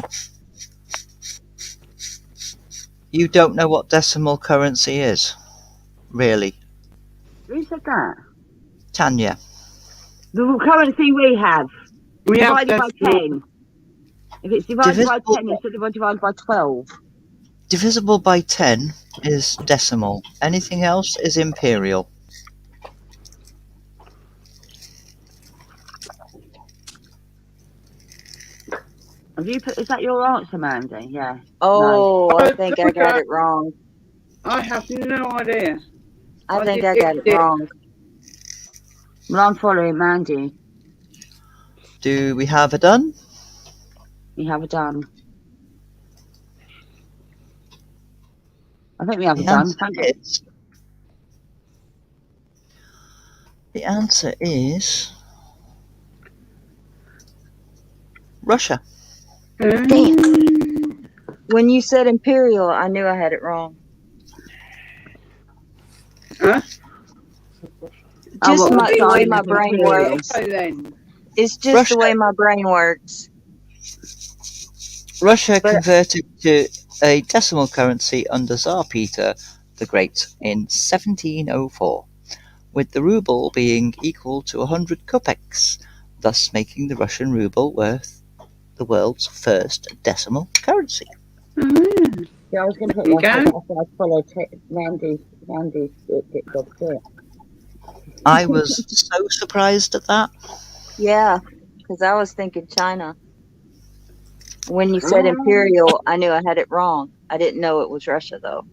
You don't know what decimal currency is? Really? Who said that? Tanya. The currency we have. We have Divided by decimal. 10. If it's divided by Divisible 10 instead of divided by 12. Divisible by 10 is decimal. Anything else is imperial. Is that your answer, Mandy? Yeah. Oh, I Oh, think I got it wrong. I have no idea. I think I got it wrong. Well, I'm following Mandy. Do we have a done? We have a done. I think we have a The done. answer Thank you. is. The answer is Russia. Damn. When you said imperial, I knew I had it wrong. Huh? Just well, the way my it's brain imperial. works. So then, It's just Russia. the way my brain works. Russia But- converted to a decimal currency under Tsar Peter the Great in 1704, with the ruble being equal to 100 kopecks, thus making the Russian ruble worth the world's first decimal currency. Yeah, I was going to put There you that go. after I follow Mandy's job too. I was so surprised at that. Yeah, because I was thinking China. When you said imperial, I knew I had it wrong. I didn't know it was Russia, though.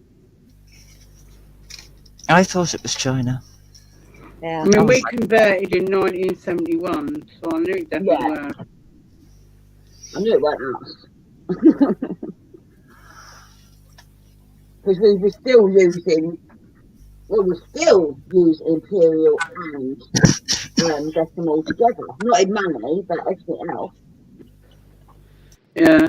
I thought it was China. Yeah. I mean, we converted in 1971, so I knew it definitely were. I knew it wasn't us. Because we were still using, imperial and decimal together. Not in money, but everything else. Yeah.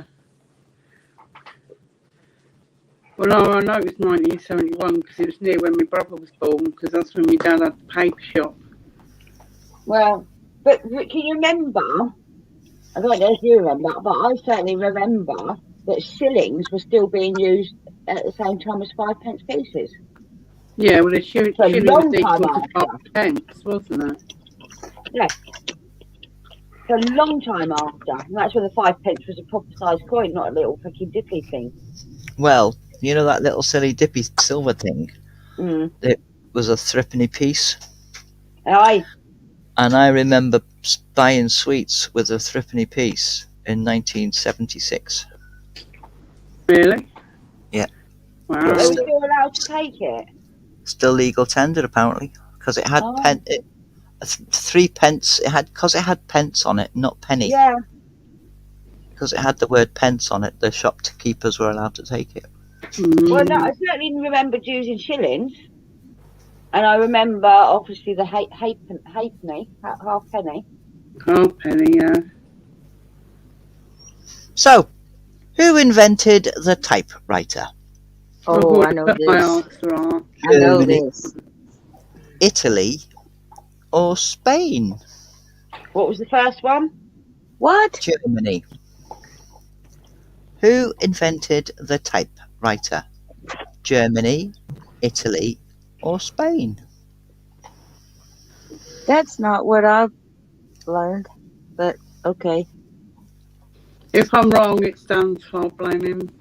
Well, no, I know it was 1971 because it was near when my brother was born, because that's when my dad had the paper shop. Well, but can you remember? I don't know if you remember, but I certainly remember that shillings were still being used at the same time as 5p pieces. Yeah, well, the shilling a was long equal time to after. 5p, wasn't it? For a long time after. And that's when the 5p was a proper sized coin, not a little fucking dippy thing. Well, you know that little silly dippy silver thing? Mm. It was a threepenny piece. Aye. And I remember buying sweets with a threepenny piece in 1976. Really? Yeah. Wow. Are we still allowed to take it? Still legal tender, apparently, because it had 3 pence. It had pence on it, not penny. Yeah. Because it had the word pence on it. The shopkeepers were allowed to take it. Well, no, I certainly remembered using shillings. And I remember, obviously, the halfpenny. Halfpenny, yeah. So, who invented the typewriter? Oh, I know My this. answer are I know Germany, this. Italy, or Spain? What was the first one? What? Germany. Who invented the typewriter? Germany, Italy, or Spain? That's not what I've learned, but okay. If I'm wrong, it stands for blaming.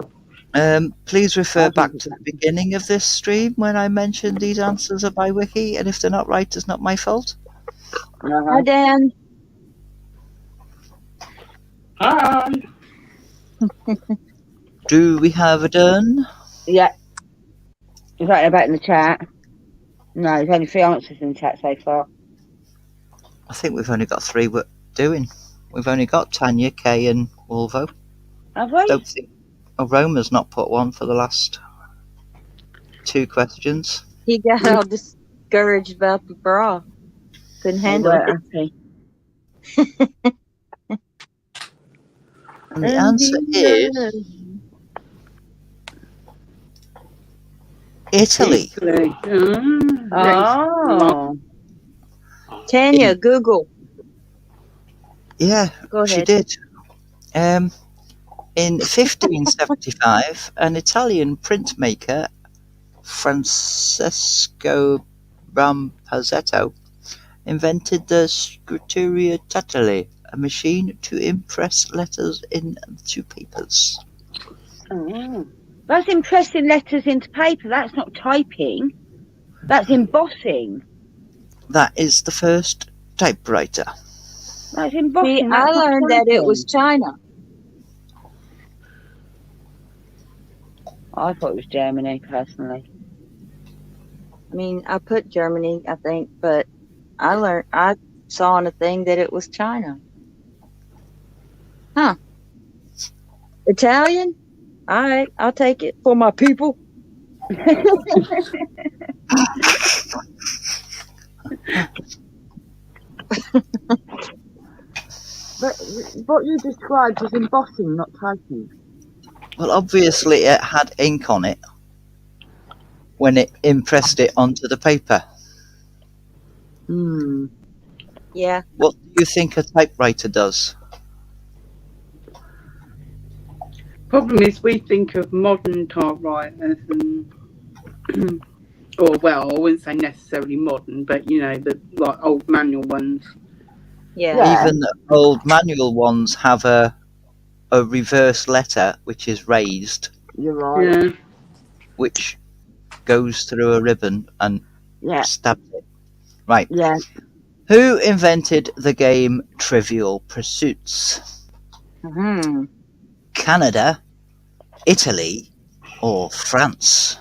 Please refer back to the beginning of this stream when I mentioned these answers are by Wiki, and if they're not right, it's not my fault. Hi, Dan. Hi. Do we have a done? Yeah. Is that about in the chat? No, there's only 3 answers in the chat so far. I think we've only got 3 we're doing. We've only got Tanya, Kay, and Wolvo. Have we? Don't think. Oh, Roma's not put one for the last 2 questions. He got all discouraged about the bra. Couldn't handle it. Okay. And the answer is Italy. Italy. Oh. Tanya, Google. Yeah, Go she ahead. did. In 1575, an Italian printmaker, Francesco Rampazzetto, invented the Scrittura Tattile, a machine to impress letters into papers. Oh. That's impressing letters into paper. That's not typing. That's embossing. That is the first typewriter. That's embossing. See, I That's not learned that it was typing. China. I thought it was Germany, personally. I mean, I put Germany, I think, but I saw on a thing that it was China. Huh. Italian? All right, I'll take it for my people. But what you described was embossing, not typing. Well, obviously it had ink on it when it impressed it onto the paper. Hmm. Yeah. What do you think a typewriter does? Problem is, we think of modern typewriters and, or well, I wouldn't say necessarily modern, but you know, the like old manual ones. Yeah. Yeah. Even the old manual ones have a reverse letter which is raised, You're right. Yeah. which goes through a ribbon and Yeah. stabs it. Right. Yeah. Who invented the game Trivial Pursuits? Hmm. Canada, Italy, or France?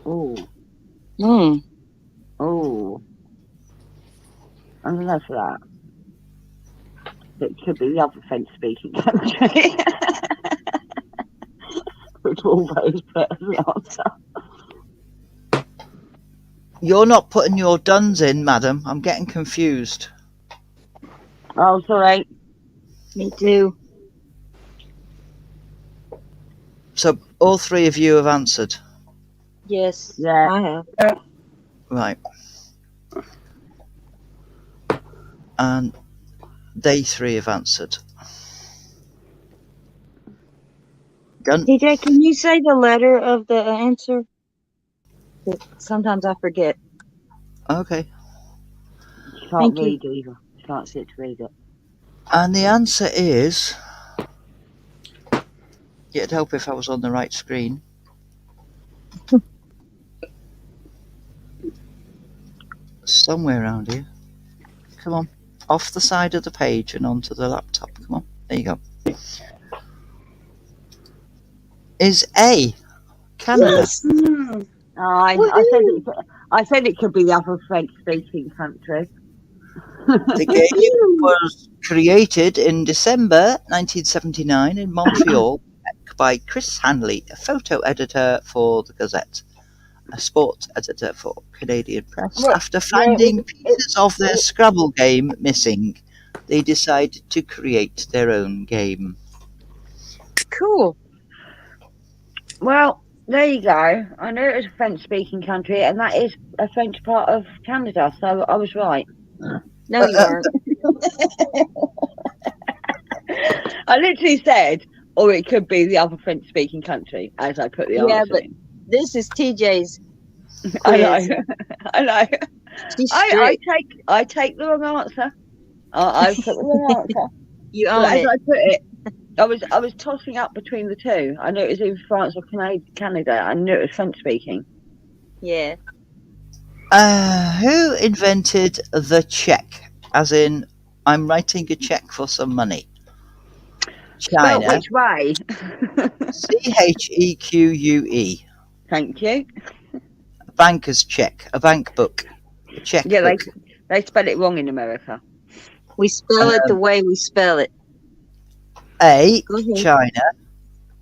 Oh. Hmm. Oh. I'm going to go for that. It could be the other French-speaking country. Which always put as the answer. You're not putting your duns in, madam. I'm getting confused. Oh, sorry. Me too. So all three of you have answered. Yes. Yeah. I have. Right. And they three have answered. Done. TJ, can you say the letter of the answer? Sometimes I forget. Okay. Can't Thank you. read either. Can't sit to read it. And the answer is... It'd help if I was on the right screen. Somewhere around here. Come on. Off the side of the page and onto the laptop. Come on. There you go. Is A. Canada. Yes. Hmm. I said it could be the other French-speaking country. The game was created in December 1979 in Montreal by Chris Hanley, a photo editor for the Gazette, a sports editor for Canadian Press. Well, After finding pieces of their Scrabble game missing, they decided to create their own game. Cool. Well, there you go. I knew it was a French-speaking country, and that is a French part of Canada, so I was right. No, you weren't. I literally said, or it could be the other French-speaking country, as I put the Yeah, answer but in. This is TJ's. I know. quiz. I know. She's I strict. take the wrong answer. I put the wrong answer. You But own as it. I put it, I was tossing up between the two. I knew it was either France or Canada. I knew it was French speaking. Yeah. Who invented the check? As in, I'm writing a check for some money. Spelled China. which way? CHEQUE. Thank you. A banker's check. A bank book. A check Yeah, book. they spell it wrong in America. We spell it the way we spell it. A. Go ahead. China.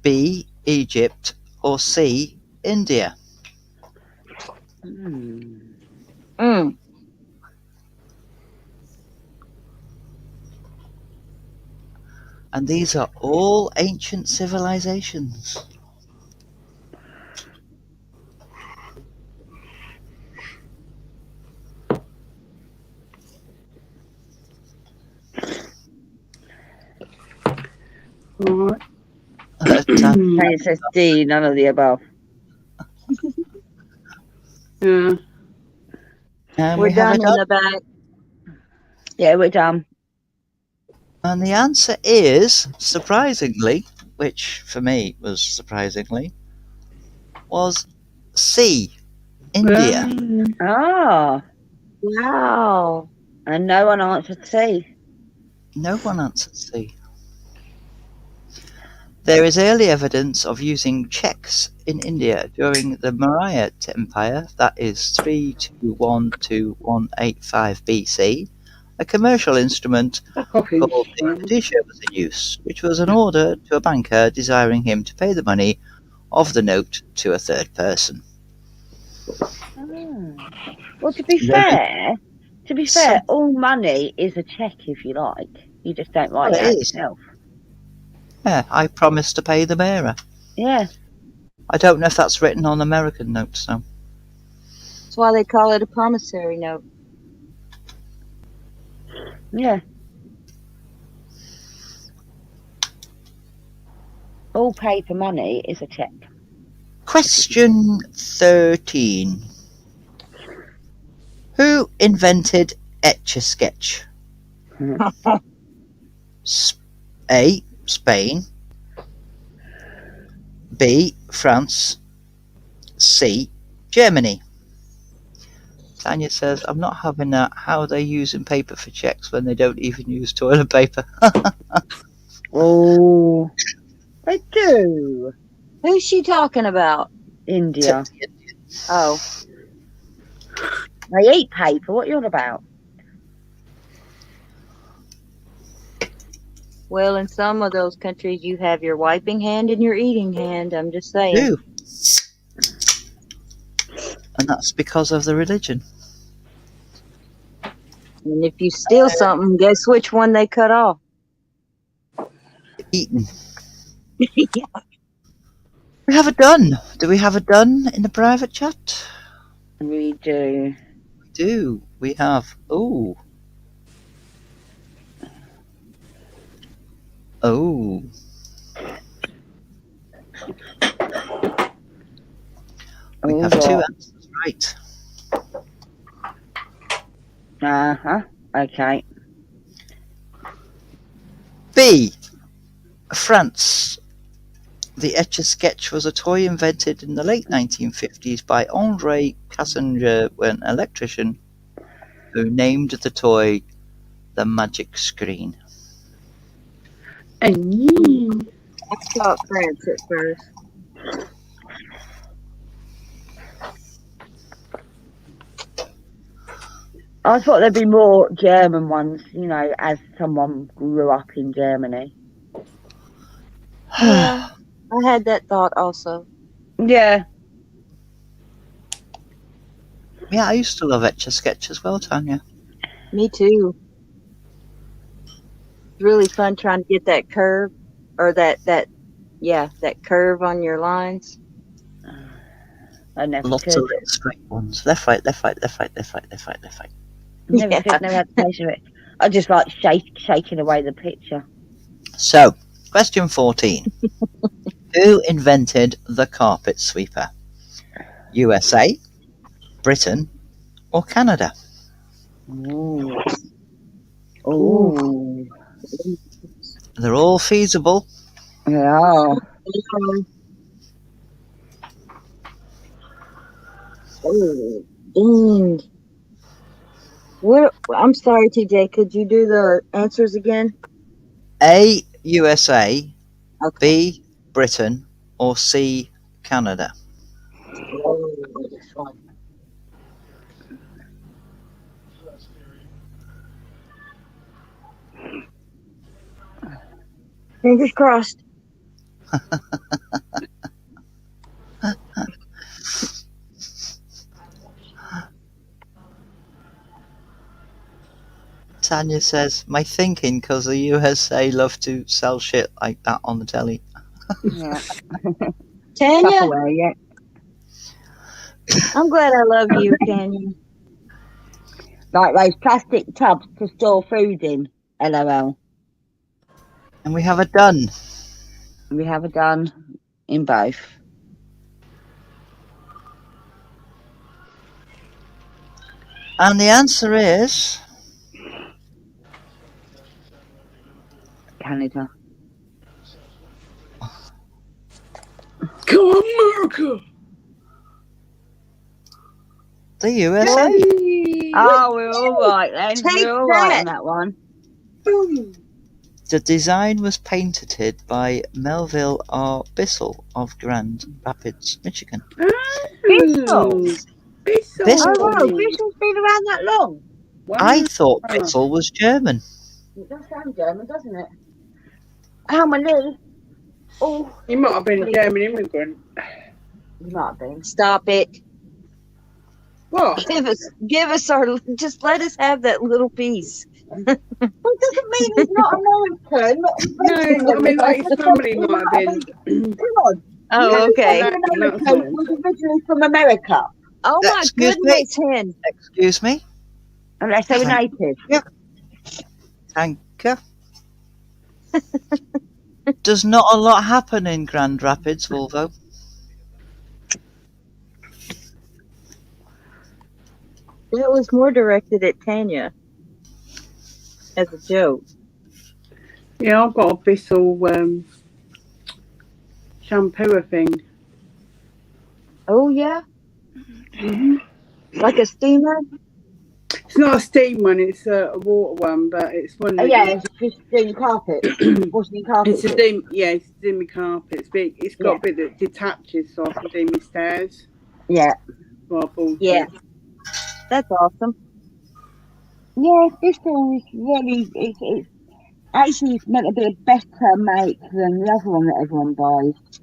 B. Egypt. Or C. India. Mm. And these are all ancient civilizations. Right. And it says D, none of the above. Yeah. And We're we have done a in done. the back. Yeah, we're done. And the answer is, surprisingly, which for me was surprisingly, was C, India. Ah, Wow. and no one answered C. No one answered C. There is early evidence of using checks in India during the Maurya Empire, that is 321 to 185 BC. A commercial instrument Coffee. called the Kadisha was in use, which was an order to a banker desiring him to pay the money of the note to a third person. Well, to be Then fair, all money is a check if you like. You just don't write Well, it it out is. yourself. Yeah, I promise to pay the bearer. Yeah, I don't know if that's written on American notes, though. That's why they call it a promissory note. yeah. All paper money is a check. Question 13. Who invented Etch-a-Sketch? A. Spain. B. France. C. Germany. Tanya says, I'm not having that. How are they using paper for checks when they don't even use toilet paper? Oh, they do. Who's she talking about? India. Oh, They eat paper. What you on about? well, in some of those countries, you have your wiping hand and your eating hand. I'm just saying. Do. And that's because of the religion. And if you steal something, guess which one they cut off? Eaten. We have a done. Do we have a done in the private chat? We do. We do. We have. Oh. Oh. We Oh, have two God. answers right. Uh-huh. Okay. B. France. The Etch-a-Sketch was a toy invented in the late 1950s by André Cassinger, an electrician, who named the toy the Magic Screen. And I thought France at first. I thought there'd be more German ones, you know, as someone grew up in Germany. Yeah, I had that thought also. Yeah. Yeah, I used to love Etch-a-Sketch as well, Tanya. Me too. It's really fun trying to get that curve or that curve on your lines. I never Lots could. of little straight ones. Left, right, left, right, left, right, left, right, left, right, left, right. Never Yeah. could, never had to measure it. I just like shaking away the picture. So, question 14. Who invented the carpet sweeper? USA, Britain, or Canada? Ooh. Ooh. They're all feasible. Yeah. Oh, dang. What? I'm sorry, TJ. Could you do the answers again? A, USA, Okay. B, Britain, or C, Canada? Oh, this one. Fingers crossed. Tanya says, my thinking, because the USA love to sell shit like that on the telly. Yeah. Tanya, Tupperware, yeah. I'm glad I love you, Tanya. Like those plastic tubs to store food in. LOL. And we have a done. We have a done in both. And the answer is Canada. Come on, America! the USA. Yay! Oh, we're all right then. Take We're all right that. on that one. Boom. The design was painted by Melville R. Bissell of Grand Rapids, Michigan. Bissell? Bissell. Bissell. Oh, wow. Bissell's been around that long. Wow. I thought Bissell was German. It does sound German, doesn't it? Harmony. Oh, He might have been a German immigrant. you might have been. Stop it. What? Give us our, just let us have that little piece. Well, it doesn't mean he's not American. No, I mean, like, his family might have been. Come on. Oh, okay. No, American that's all. was originally from America. Oh my Excuse me? goodness, Hen. Excuse me? Unless they were native. Thank you. Does not a lot happen in Grand Rapids, Volvo? That was more directed at Tanya as a joke. Yeah, I've got a Bissell shampoo thing. Oh, yeah? Mm-hmm. Like a steamer? It's not a steam one, it's a water one, but it's one that. Yeah, it's just steam carpet. Washing carpet. It's a steam, yeah, it's steamy carpet. It's got a bit that detaches so I can do my stairs. Yeah. Marble. Yeah. That's awesome. Yeah, Bissell is really, it's actually meant to be a better make than the other one that everyone buys.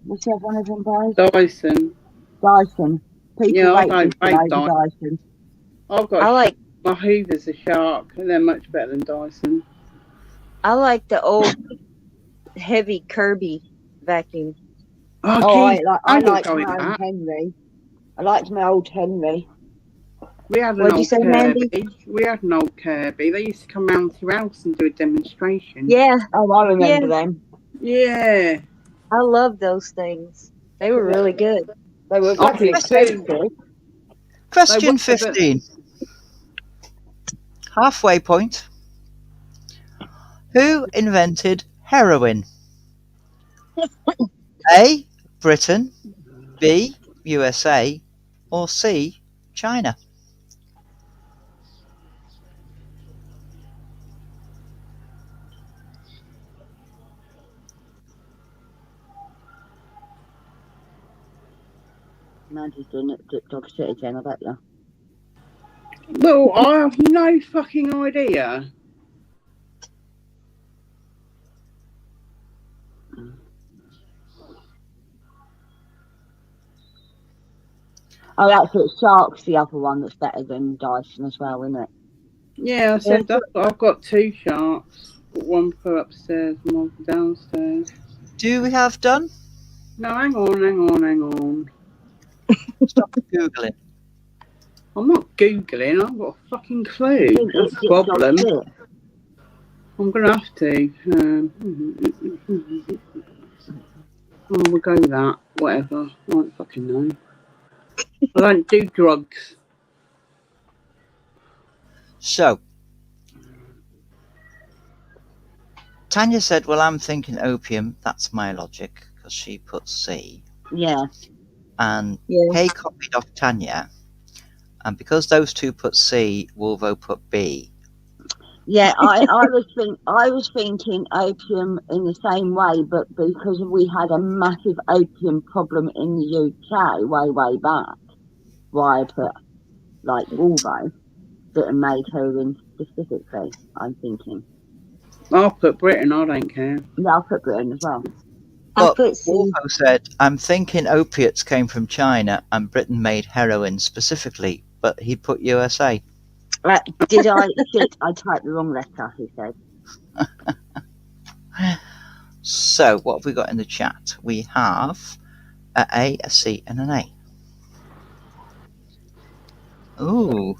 What's the other one everyone buys? Dyson. Dyson. People Yeah, I rate like Bissell over Dyson. Dyson. I've got I like my Hoover's a shark, and they're much better than Dyson. the old heavy Kirby vacuum. Oh, geez, I I'm not like going my old back. Henry. I liked my old Henry. We had an What'd you old say, Mandy? Kirby. We had an old Kirby. They used to come round to your house and do a demonstration. Yeah, Oh, I remember them. Yeah. I love those things. They were really good. They were I bloody think so. expensive. Question what's the- 15. Halfway point. Who invented heroin? A. Britain, B. USA, or C. China? Mandy's doing it dog shit again, I bet you. Well, I have no fucking idea. Oh, that's it. Shark's the other one that's better than Dyson as well, isn't it? Yeah, I said that. I've got two sharks. Got one for upstairs and one for downstairs. Do we have done? No, hang on. Stop Googling. I'm not Googling. I've got a fucking clue. It's That's the dog problem. shit. I'm going to have to. We'll go with that. Whatever. I don't fucking know. I don't do drugs. So, Tanya said, well, I'm thinking opium. That's my logic, because she put C. Yeah. And Yeah. Kay copied off Tanya. And because those two put C, Wolvo put B. Yeah, I was thinking opium in the same way, but because we had a massive opium problem in the UK way back, why I put like Wolvo that made heroin specifically, I'm thinking. I'll put Britain. I don't care. Yeah, I'll put Britain as well. I But put C. Wolvo said, I'm thinking opiates came from China and Britain made heroin specifically, but he put USA. Did I? Shit, I typed the wrong letter, he said. So, what have we got in the chat? We have a C, and an A. Ooh.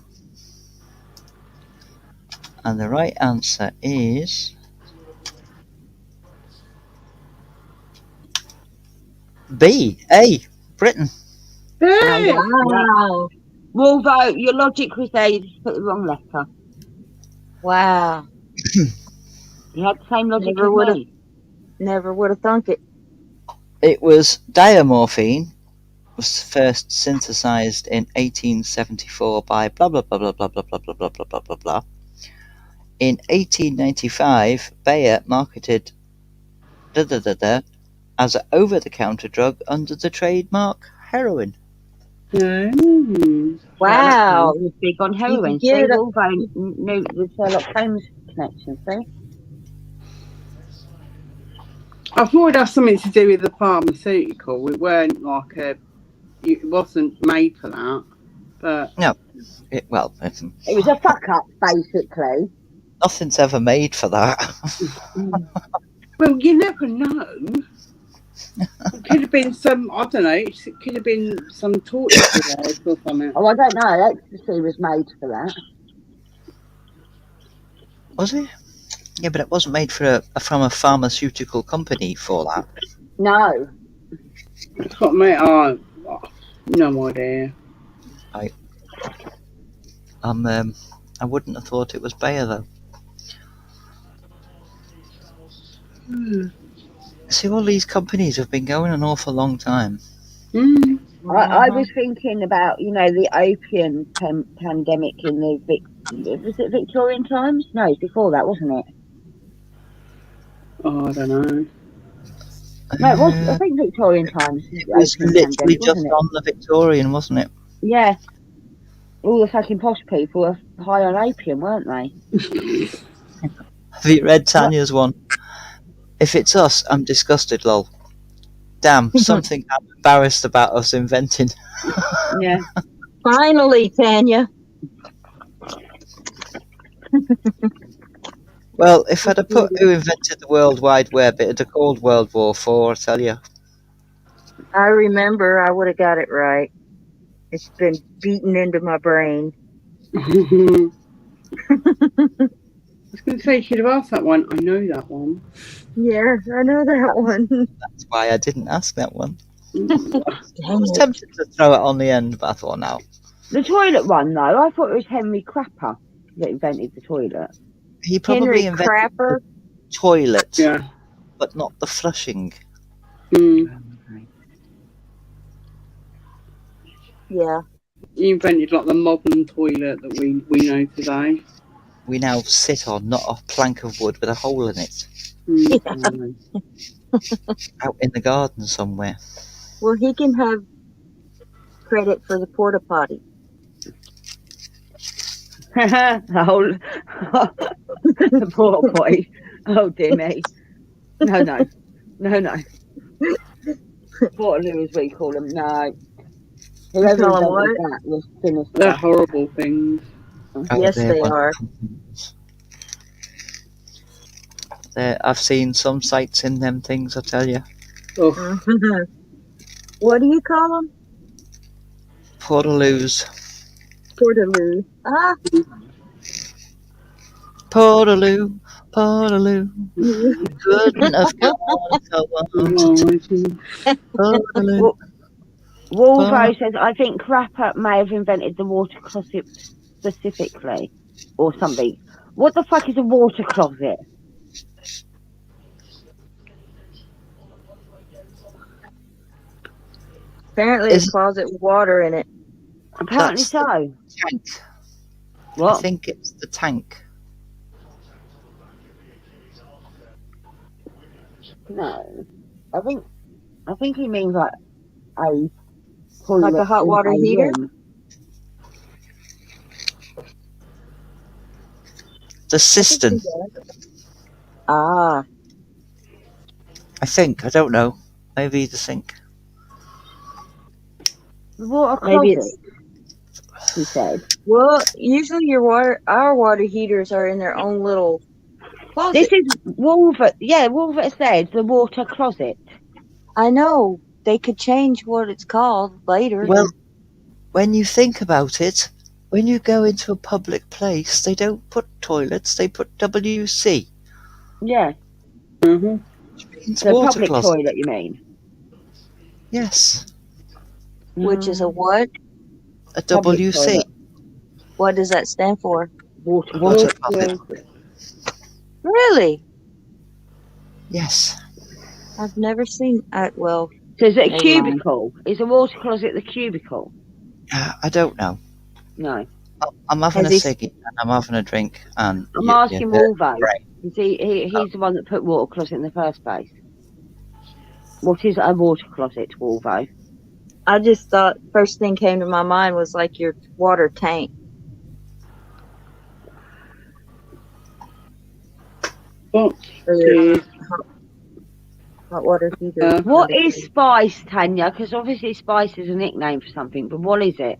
And the right answer is B, A, Britain. Hey! Wow. Well, though, your logic was there, you just put the wrong letter. Wow. You had the same logic Never as would've- me. Never would have thunk it. It was diamorphine, was first synthesized in 1874 by blah blah blah blah blah blah blah blah blah blah blah blah blah. In 1895, Bayer marketed as an over-the-counter drug under the trademark heroin. Wow. He was big on heroin. get See, it up. Wolvo knew the Sherlock Holmes connection, see? I thought it had something to do with the pharmaceutical. It weren't like it wasn't made for that. But It was a fuck up, basically. nothing's ever made for that. well, you never know. It could have been some, I don't know, it could have been some torture device or something. Oh, I don't know. Ecstasy was made for that. Was it? Yeah, but it wasn't made from a pharmaceutical company for that. No. That's what mate. Oh, no idea. I wouldn't have thought it was Bayer though. See, all these companies have been going an awful long time. Mm. I was thinking about, the opium pandemic in the was it Victorian times? No, before that, wasn't it? Oh, I don't know. No, it was. I think Victorian times. It was opium literally pandemic, just wasn't it? on the Victorian, wasn't it? Yeah. All the fucking posh people were high on opium, weren't they? Have you read Tanya's one? If it's us, I'm disgusted, lol. Damn, something I'm embarrassed about us inventing. Yeah. Finally, Tanya. Well, if I'd have put who invented the World Wide Web, it'd have called World War IV, I tell you. I remember I would have got it right. It's been beaten into my brain. I was going to say, you should have asked that one. I know that one. Yeah, I know that one. That's why I didn't ask that one. I Dang was it. tempted to throw it on the end, but I thought, no. The toilet one, though, I thought it was Henry Crapper that invented the toilet. He probably Henry invented Crapper. the toilet, Yeah. but not the flushing. Mm. Yeah. He invented like the modern toilet that we know today. We now sit on, not a plank of wood with a hole in it, Mm. out in the garden somewhere. Well, he can have credit for the porta potty. The poor boy. Oh, dear me. No. Waterloo, as we call them. No. Whoever call 'em invented what? that was finished. They're horrible things. Out Yes, there they by are. companies. I've seen some sights in them things, I tell you. Oh, What do you call them? Portaloos. Portaloo. Ah. Portaloo. Couldn't have gone so Portaloo. Wolvo says, I think Crapper may have invented the water closet specifically, or something. What the fuck is a water closet? Apparently, Is- a closet with water in it. Apparently That's so. Tank. I What? think it's the tank. No. I think he means like a Like a hot water heater? The cistern, Ah. I think. I don't know. Maybe the sink. The water Maybe closet. it's she said. Well, usually our water heaters are in their own little closet. This is Wolver. Yeah, Wolver said the water closet. I know they could change what it's called later. Well, when you think about it, when you go into a public place, they don't put toilets, they put WC. Yeah, Mhm. It's the water public closet. toilet. You mean? Yes, Which is a what? a Public WC. toilet. What does that stand for? Water. Water Water closet. Really? Yes. I've never seen. Well, So is it a Never mind. cubicle? Is a water closet the cubicle? I don't know. No. I'm having Has a he- ciggy and I'm having a drink, and I'm asking Wolvo. right. He's the one that put water closet in the first place. What is a water closet, Wolvo? I just thought first thing came to my mind was like your water tank. What Or your is hot water heater. What is spice, Tanya? Because obviously spice is a nickname for something, but what is it?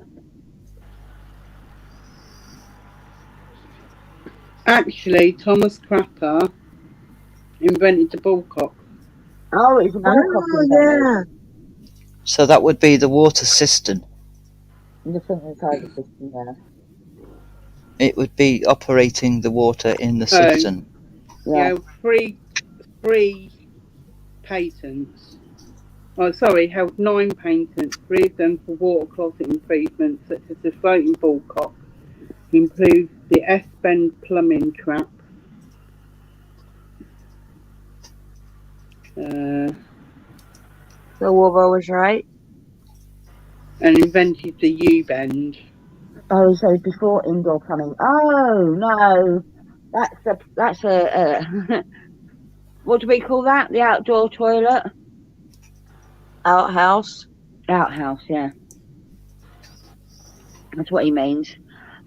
actually Thomas Crapper invented the bullcock. Oh, it's a Oh, yeah. So that would be the water cistern. The thing inside the system there. It would be operating the water in the Oh. cistern. Yeah. You know, three patents. Oh, sorry, held 9 patents, 3 of them for water closet improvements, such as the floating bullcock, improved the S-bend plumbing trap. So Wolvo was right. And invented the U-bend. Oh, so before indoor plumbing. Oh no, that's a what do we call that? The outdoor toilet, Outhouse. outhouse. Yeah, that's what he means.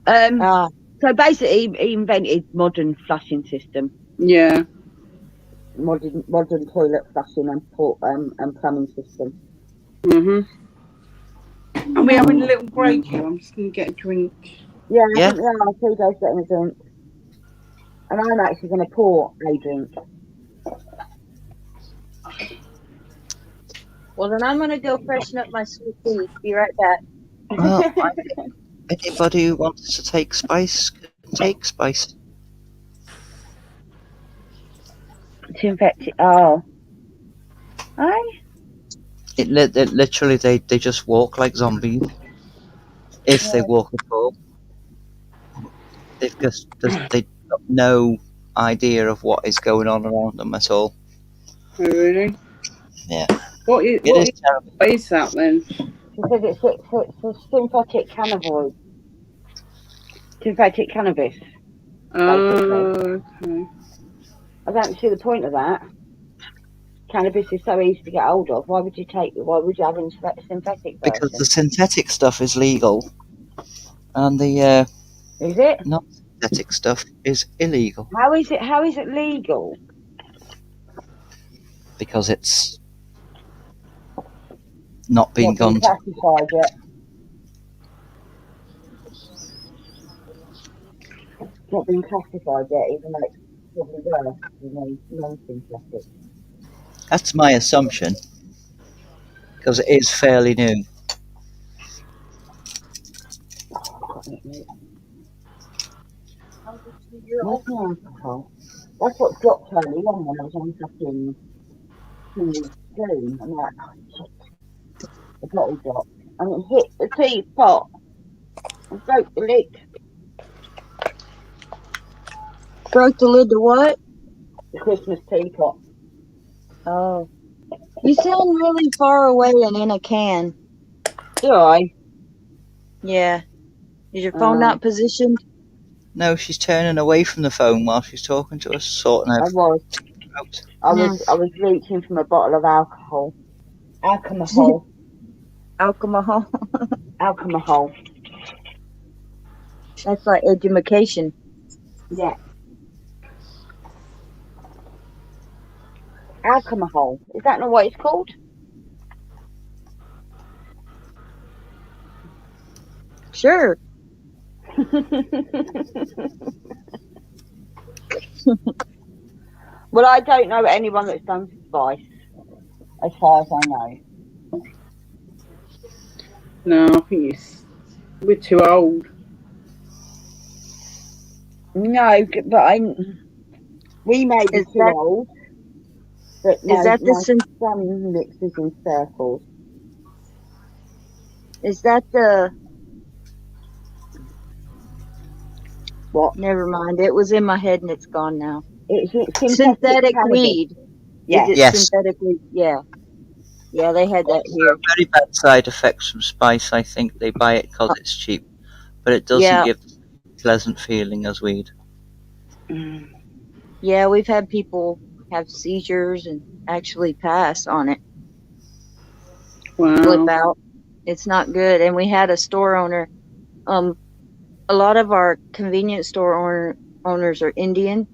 Ah, So basically, he invented modern flushing system, Yeah. modern toilet flushing and plumbing system. Mhm. And we're having a little break here. I'm just going to get a drink. Yeah, Yeah. I think we are. Two guys getting a drink, and I'm actually going to pour a drink. well then I'm gonna go freshen up my sweet tea. Be right back. Well, anybody who wants to take spice can take spice. To infect it. Oh, aye. It literally they just walk like zombies. If they walk at all, they've they got no idea of what is going on around them at all. Oh, really? Yeah. What is Terrible. what is that then? She says it's a synthetic cannabinoid. Synthetic cannabis. Oh, okay. I don't see the point of that. Cannabis is so easy to get hold of. Why would you have a synthetic Because the version? synthetic stuff is legal, and the Is it? non-synthetic stuff is illegal How is it legal? because it's not been Not been gone to. classified yet. Not been classified yet, even though it's probably worse than non-synthetic. That's my assumption, because it is fairly new. Where's my alcohol? That's what dropped early on when I was on fucking Zoom. I'm like, oh, shit. The bottle dropped. And it hit the teapot. And broke the lid. Broke the lid to what? The Christmas teapot. Oh. You sound really far away and in a can. Do I? Yeah. Is your phone not positioned? No, she's turning away from the phone while she's talking to us, sorting I out. was. I was reaching from a bottle of alcohol. Alcohol. Alcohol. Alcohol. That's like education. Yeah. Alcohol. Is that not what it's called? Sure. Well, I don't know anyone that's done spice, as far as I know. No, I think we're too old. No, but we may be Is too that old. But is that the syn- son mixes in circles. is that the What? never mind. It was in my head and it's gone now. It's Synthetic cannabis. weed. Yeah. Is it Yes. synthetic weed? Yeah. Yeah, they had that Also, here. very bad side effects from spice. I think they buy it because it's cheap, but it doesn't Yeah. give a pleasant feeling as weed. Yeah, we've had people have seizures and actually pass on it. Flip Wow. out. It's not good. And we had a store owner. A lot of our convenience store owners are Indian,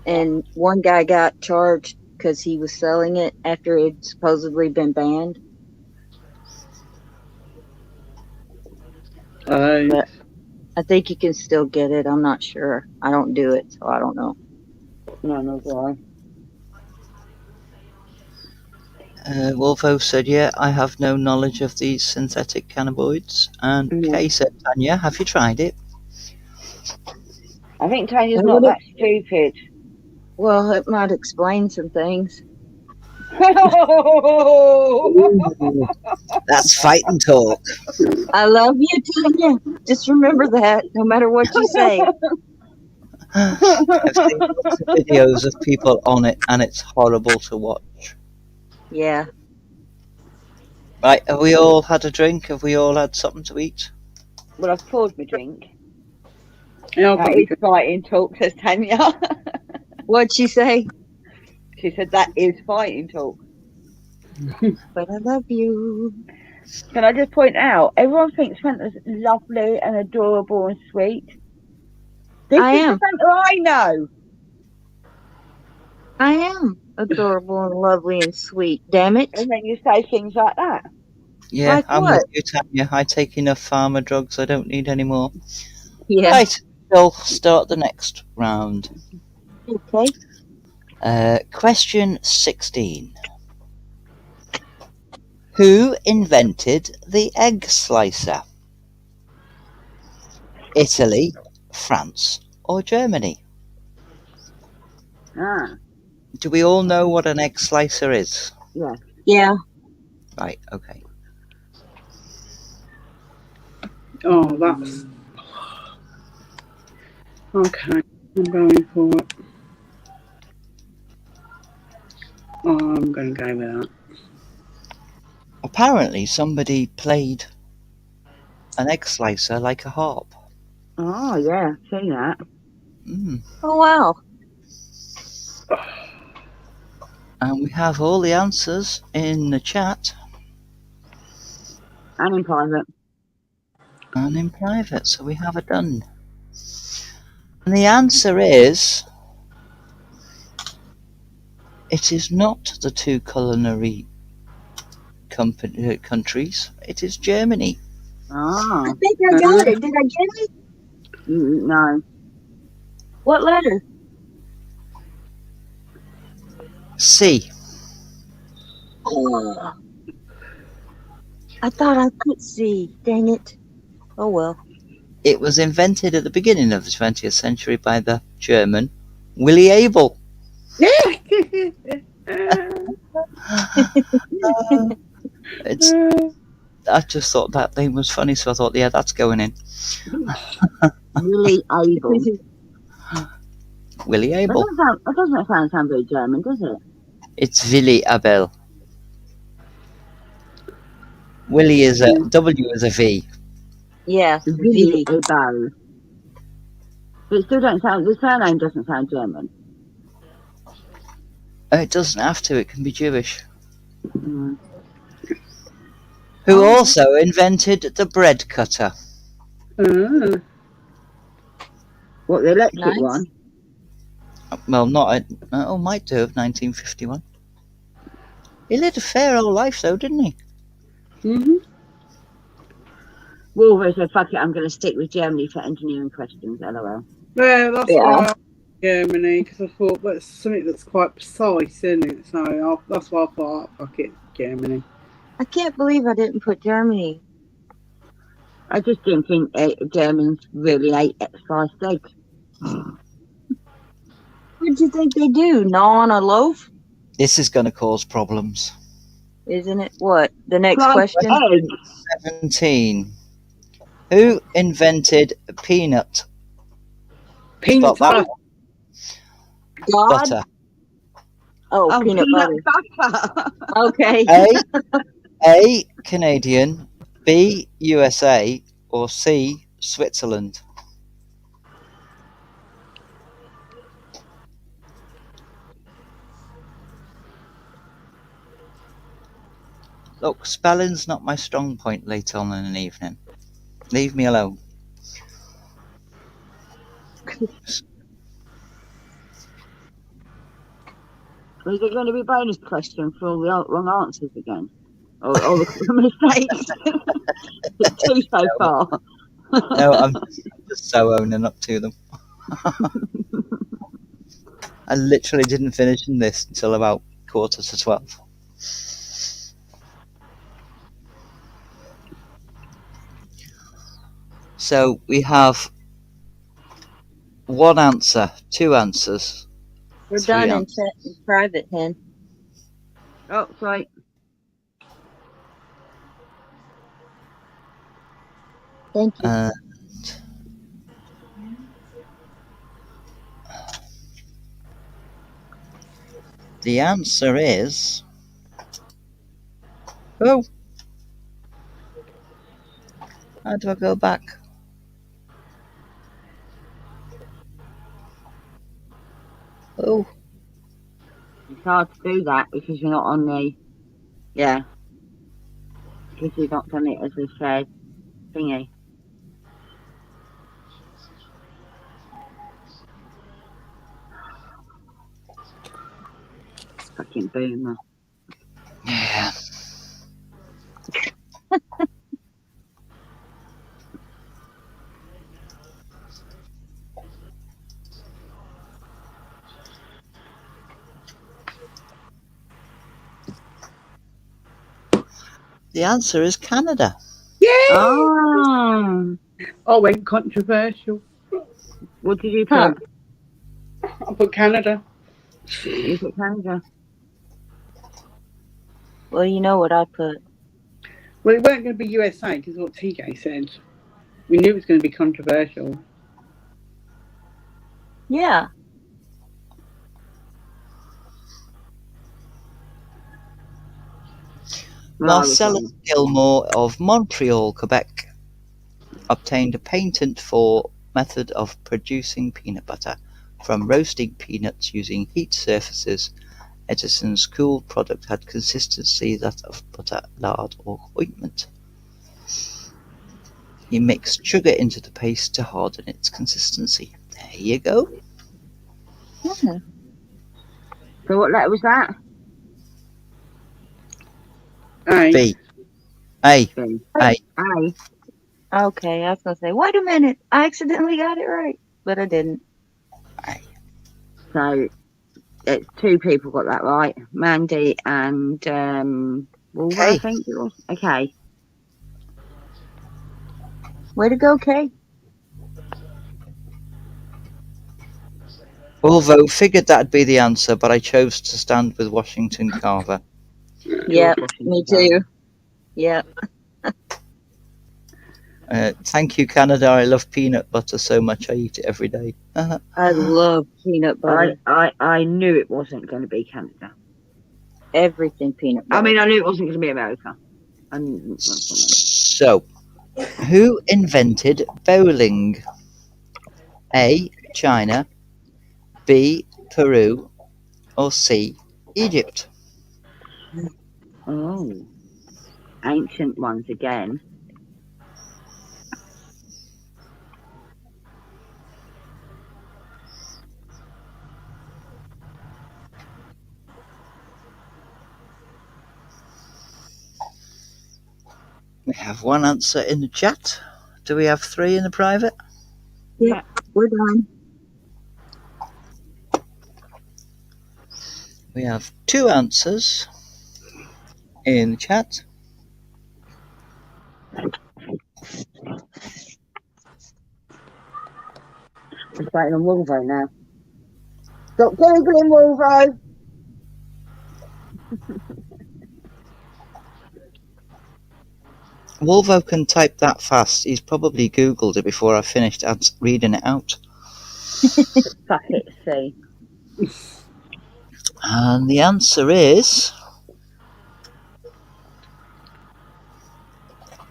and one guy got charged because he was selling it after it had supposedly been banned. But I think you can still get it. I'm not sure. I don't do it, so I don't know. No, no, do Wolfo said, "Yeah, I have no knowledge of these synthetic cannabinoids." And Mhm. Kay said, "Tanya, have you tried it?" I think Tanya's I not would've- that stupid. Well, it might explain some things. That's fighting talk. I love you, Tanya. Just remember that, no matter what you say. I've seen lots of videos of people on it, and it's horrible to watch. Yeah. Right, have we all had a drink? Have we all had something to eat? Well, I've poured my drink. Yeah, I've got That is fighting talk, says Tanya. What'd she say? She said that is fighting talk. But I love you. Can I just point out, everyone thinks Fanta's lovely and adorable and sweet. This I is am. the Fanta I know. I am adorable and lovely and sweet. Damn it. And then you say things like that. Yeah, Like I'm what? with you, Tanya. I take enough pharma drugs. I don't need any more. Yeah. Right, we'll start the next round. Okay. Question 16. Who invented the egg slicer? Italy, France, or Germany? Ah, Do we all know what an egg slicer is? Yeah. Right, okay. Oh, that's okay. I'm going for it. Oh, I'm going to go with that. Apparently somebody played an egg slicer like a harp. oh yeah, seen that. Oh, wow. And we have all the answers in the chat And in private. and in private, so we have it done. And the answer is, it is not the two culinary countries, it is Germany. Ah, I think I got it. Did I get it? no. What letter? C. Oh. I thought I could see. Dang it. Oh, well. It was invented at the beginning of the 20th century by the German Willy Abel. I just thought that name was funny, so I thought, yeah, that's going in. Really able. Willy Abel. That doesn't sound very German, does it? It's Willy Abel. Willy is a W is a V. Yeah. Really able. It still don't sound. The surname doesn't sound German. It doesn't have to. It can be Jewish. Mm. Who also invented the bread cutter? Ah, What, the electric Nice. one? Well, not. Might do of 1951. He lived a fair old life, though, didn't he? mhm. Wolver said, fuck it, I'm going to stick with Germany for engineering questions, lol. Yeah, that's Yeah. why I asked Germany, because I thought that's something that's quite precise, isn't it? So that's why I thought, fuck it, Germany. I can't believe I didn't put Germany. I just didn't think Germans really ate sliced eggs. What do you think they do? Gnaw on a loaf? This is going to cause problems. Isn't it? What? The next Sliced question? eggs? 17. Who invented peanut? Peanut Stop that butter. God. butter. Oh, peanut butter. butter. Okay. A. Canadian. B. USA. Or C. Switzerland. Look, spelling's not my strong point late on in an evening. Leave me alone. Is it going to be a bonus question for all the wrong answers again? Or all the mistakes? 2 so far. No, I'm just so owning up to them. I literally didn't finish this until about 11:45. So we have one answer, 2 answers. We're 3 done in answers. private, Hen. Oh, sorry. Thank you. And the answer is... Oh! How do I go back? Oh, It's hard to do that because you're not on the... Yeah. Because you've not done it as a shared thingy. Fucking boomer. yeah. The answer is Canada. Yay! Oh. I went controversial. What did you Huh. put? I put Canada. You put Canada. Well, you know what I put. Well, it weren't going to be USA because what TJ said. We knew it was going to be controversial. Yeah. Marcellus Gilmore of Montreal, Quebec, obtained a patent for method of producing peanut butter from roasting peanuts using heat surfaces. Edison's cooled product had consistency that of butter, lard, or ointment. He mixed sugar into the paste to harden its consistency. There you go. Yeah. So what letter was that? A. B. A. B. A. A. Okay, I was gonna say, wait a minute, I accidentally got it right, but I didn't. A. So it's 2 people got that right. Mandy and Wolver, I Okay. think it was. Okay. Way to go, Kay. Volvo figured that'd be the answer, but I chose to stand with Washington Carver. Yep, George me Washington. too. Yep. Thank you, Canada. I love peanut butter so much I eat it every day. I love peanut butter. I knew it wasn't going to be Canada. Everything peanut butter. I mean, I knew it wasn't going to be America. And So, who invented bowling? A. China. B. Peru. Or C. Egypt? oh, ancient ones again. We have one answer in the chat. Do we have 3 in the private? Yeah, we're done. We have 2 answers in the chat. I'm waiting on Wolvo now. Stop googling Wolvo. Wolvo can type that fast. He's probably Googled it before I finished reading it out. Fuck it, see. And the answer is,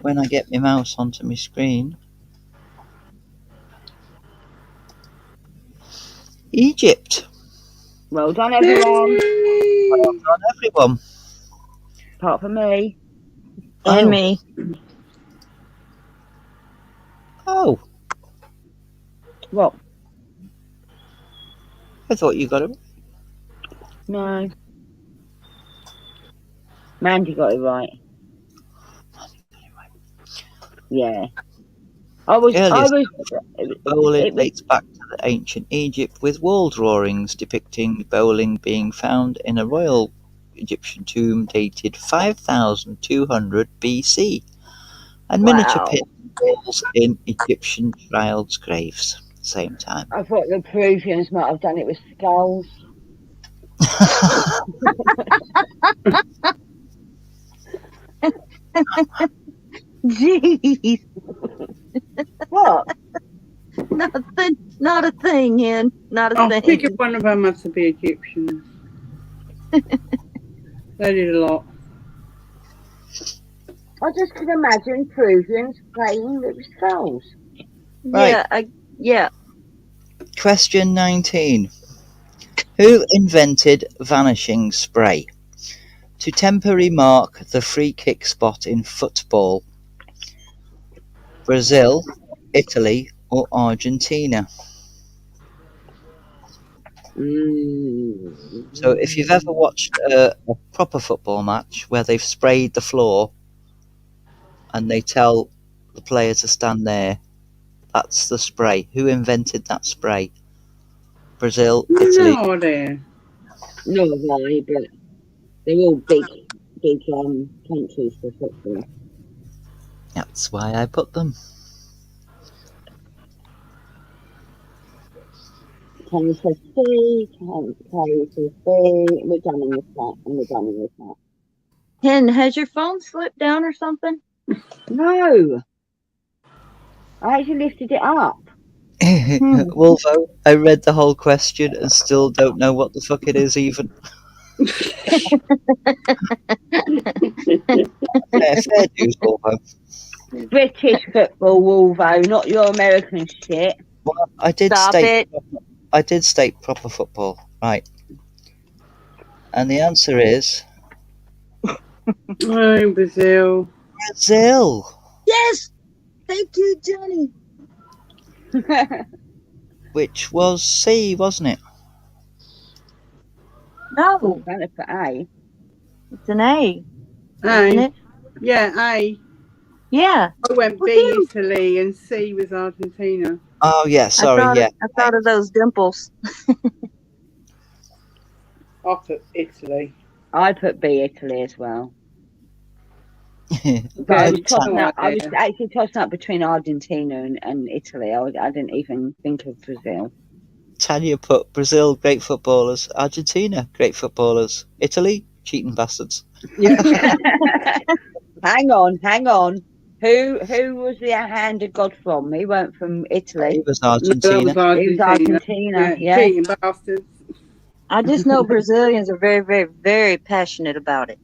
when I get my mouse onto my screen, Egypt. Well done, everyone. Well done, everyone. Apart from me. And Oh. me. Oh, What? I thought you got it. No. Mandy got it right. Yeah. Bowling It was- dates back to the ancient Egypt, with wall drawings depicting bowling being found in a royal Egyptian tomb dated 5200 BC, and miniature Wow. pin balls in Egyptian child's graves. Same time. I thought the Peruvians might have done it with skulls. Jeez. What? Not a thing, Hen. Not a I thing. figured one of them had to be Egyptians. They did a lot. I just could imagine Peruvians playing with skulls. Right. Yeah. Question 19. Who invented vanishing spray? To temporarily mark the free kick spot in football. Brazil, Italy, or Argentina? So if you've ever watched a proper football match where they've sprayed the floor and they tell the player to stand there, that's the spray. Who invented that spray? Brazil, Italy. No idea. No, why, but they're all big countries for football. That's why I put them. Can you say C? Can you say B? We're done in this part, and we're done in this part. Hen, has your phone slipped down or something? No! I actually lifted it up. Wolvo, I read the whole question and still don't know what the fuck it is even. Fair dues, Wolvo. British football, Wolvo, not your American shit. Well, I did state proper football, right? And the answer is Oh, Brazil. Brazil, Yes. Thank you, Johnny. which was C, wasn't it? No, Better for A. it's an A, isn't A. it? Yeah, A. Yeah. I went B, Woohoo. Italy, and C was Argentina. Oh yeah, sorry, I thought of those dimples. I put Italy. I put B, Italy as well. yeah. But I was, Good tossing time. up, I was actually tossing up between Argentina and Italy. I didn't even think of Brazil. Tanya put Brazil, great footballers. Argentina, great footballers. Italy, cheating bastards. Hang on. Who was the hand of God from? He weren't from Italy. It was No, Argentina. that was He was Argentina. Argentina. Yeah. Cheating bastards. I just know Brazilians are very, very, very passionate about it.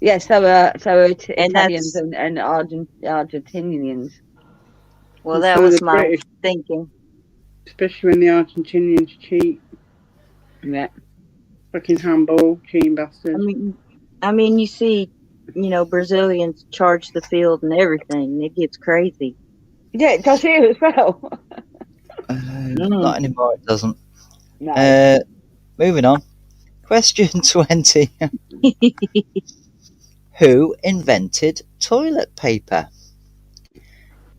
Yeah. So And Italians that's- and Argentinians. Well, And that so was the my British, thinking. especially when the Argentinians cheat. Yeah. Fucking handball, cheating bastards. I mean, you see, Brazilians charge the field and everything. It gets crazy. Yeah, it does here as well. Not anymore, it doesn't. No. Moving on. Question 20. Who invented toilet paper?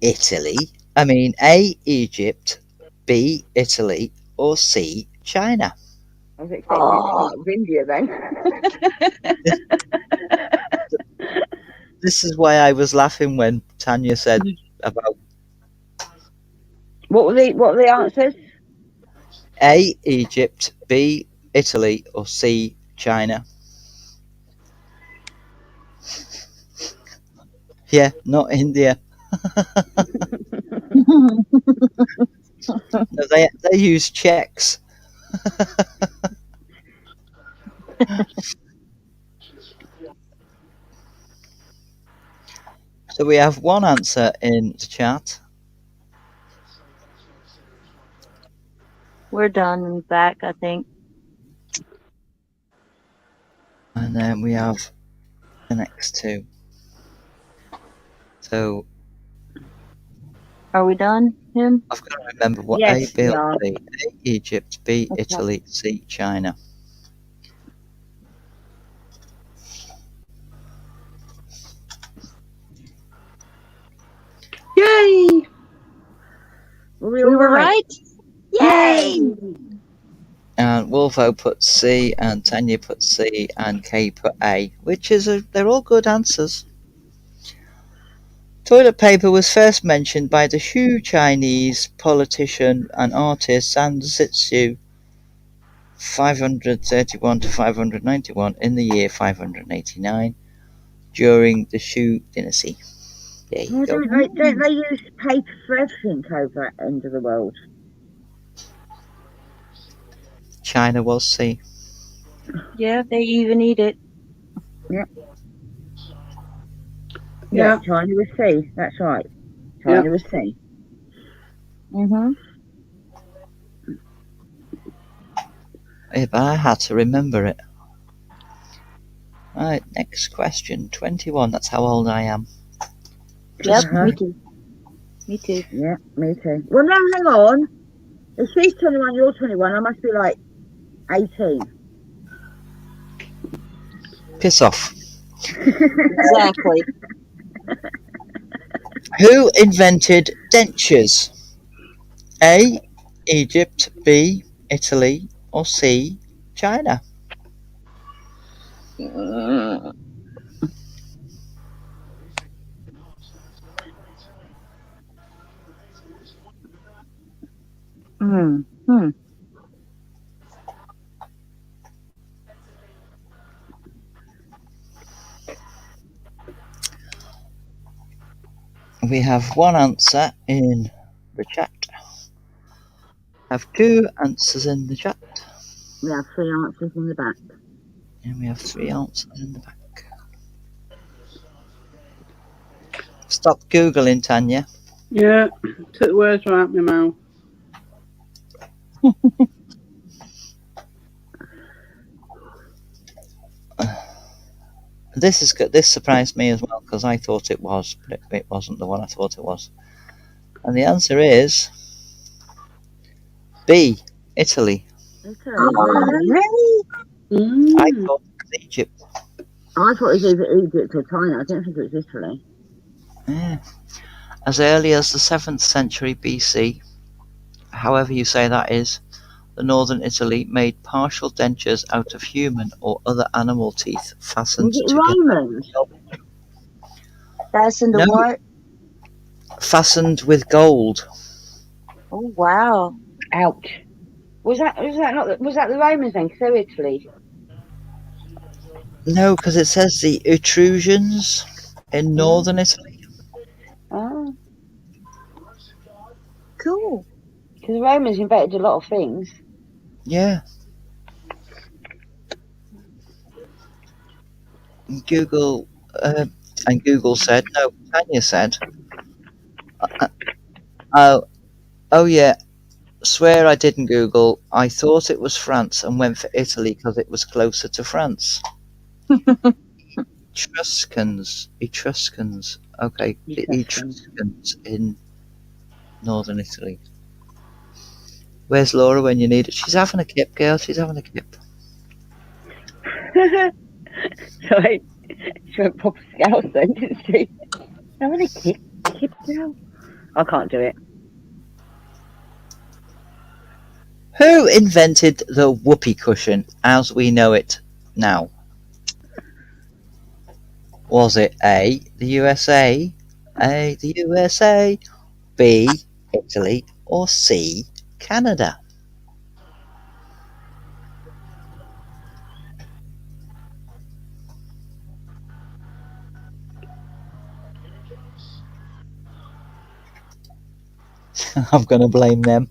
A, Egypt, B, Italy, or C, China? I was expecting it to start with India then. This is why I was laughing when Tanya said about What were the answers? A, Egypt, B, Italy, or C, China. Yeah, not India. No, they use checks. So we have one answer in the chat. We're done and back, I think. And then we have the next two. So Are we done, Him? I've got to remember what Yes, A, B, we or are. C. A, Egypt, B, Okay. Italy, C, China. Yay! Were We were right. Yay! And Wolfo put C, and Tanya put C, and Kay put A, which is they're all good answers. Toilet paper was first mentioned by the Hu Chinese politician and artist San Zitsu 531 to 591 in the year 589 during the Shu dynasty. There you Well, go. don't they use paper for everything over that end of the world? China was C. Yeah, they even eat it. Yeah. China was C. That's right. China was C. Mm-hmm. Yeah, but I had to remember it. Right, next question. 21, that's how old I am. Yep, Uh-huh. me too. Me too. Yeah, me too. Well, no, hang on. If she's 21, you're 21, I must be like 18. Piss off. Exactly. Who invented dentures? A, Egypt, B, Italy, or C, China? We have one answer in the chat. Have two answers in the chat. We have 3 answers in the back. And we have 3 answers in the back. Stop Googling, Tanya. Yeah. Took the words right out my mouth. This surprised me as well because I thought it was, but it wasn't the one I thought it was. And the answer is B, Italy. Really? I thought it was Egypt. I thought it was either Egypt or China. I didn't think it was Italy. Yeah. As early as the 7th century BC, however you say that is, the northern Italy made partial dentures out of human or other animal teeth fastened Was it together. Romans? Fastened to No. what? Fastened with gold. Oh, wow. Ouch. Was that the Romans then? So Italy. No, because it says the Etruscans in northern Italy. Oh, Cool. because the Romans invented a lot of things. Yeah. And Google said, no, Tanya said, oh yeah, swear I didn't Google. I thought it was France and went for Italy because it was closer to France. Etruscans. Okay, the Etruscans in northern Italy. Where's Laura when you need it? She's having a kip, girl. She's having a kip. Sorry. She went proper scouse then, didn't she? How many kids now? I can't do it. Who invented the whoopee cushion as we know it now? Was it A, the USA, the USA, B, Italy, or C, Canada? I'm going to blame them.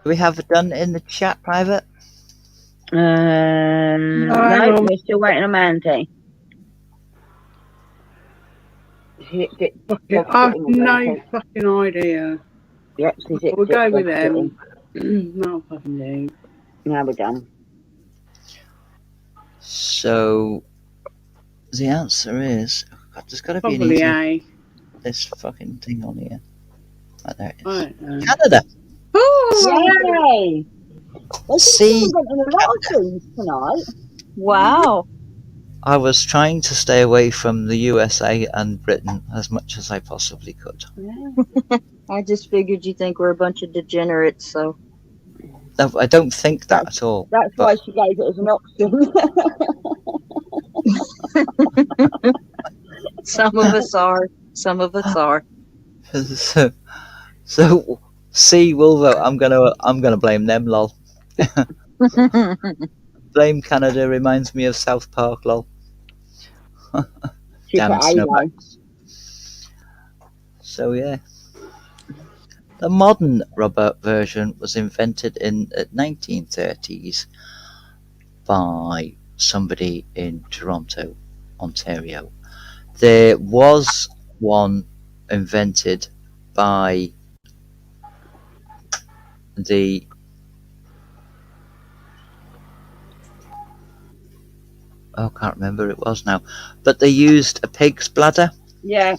Do we have it done in the chat private? hang No, on. we're still waiting on Mandy. Yeah, I've no fucking idea. Yep, We'll go with them. No fucking do. Now we're done. So the answer is, God, there's got to be an Probably easy A. this fucking thing on here. Oh, there it I is. don't know. Canada. Oh! Yay! See, a lot of things tonight. Wow. I was trying to stay away from the USA and Britain as much as I possibly could. I just figured you think we're a bunch of degenerates, so No, I don't think that at all. That's But- why she gave it as an option. some of us are. Some of us are. so C will vote. I'm gonna blame them. Lol. Blame Canada reminds me of South Park. Lol. She Damn put A snowball. So yeah. The modern rubber version was invented in the 1930s by somebody in Toronto, Ontario. There was one invented by the I can't remember who it was now, but they used a pig's bladder. Yeah.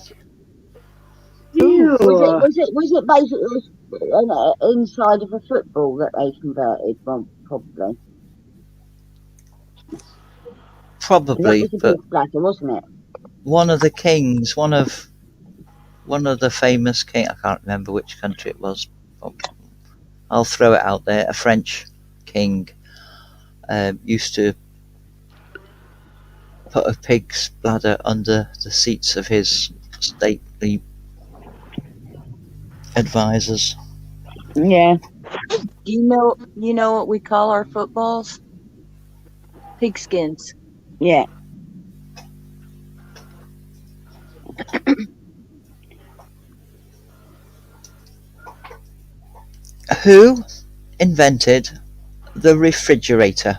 Ew. Was it basically inside of a football that they converted from? Probably. Probably, That was a but big bladder, wasn't it? one of the kings, one of the famous king, I can't remember which country it was. I'll throw it out there. A French king used to put a pig's bladder under the seats of his stately advisors. Yeah. Do you know what we call our footballs? Pigskins. Yeah. Who invented the refrigerator?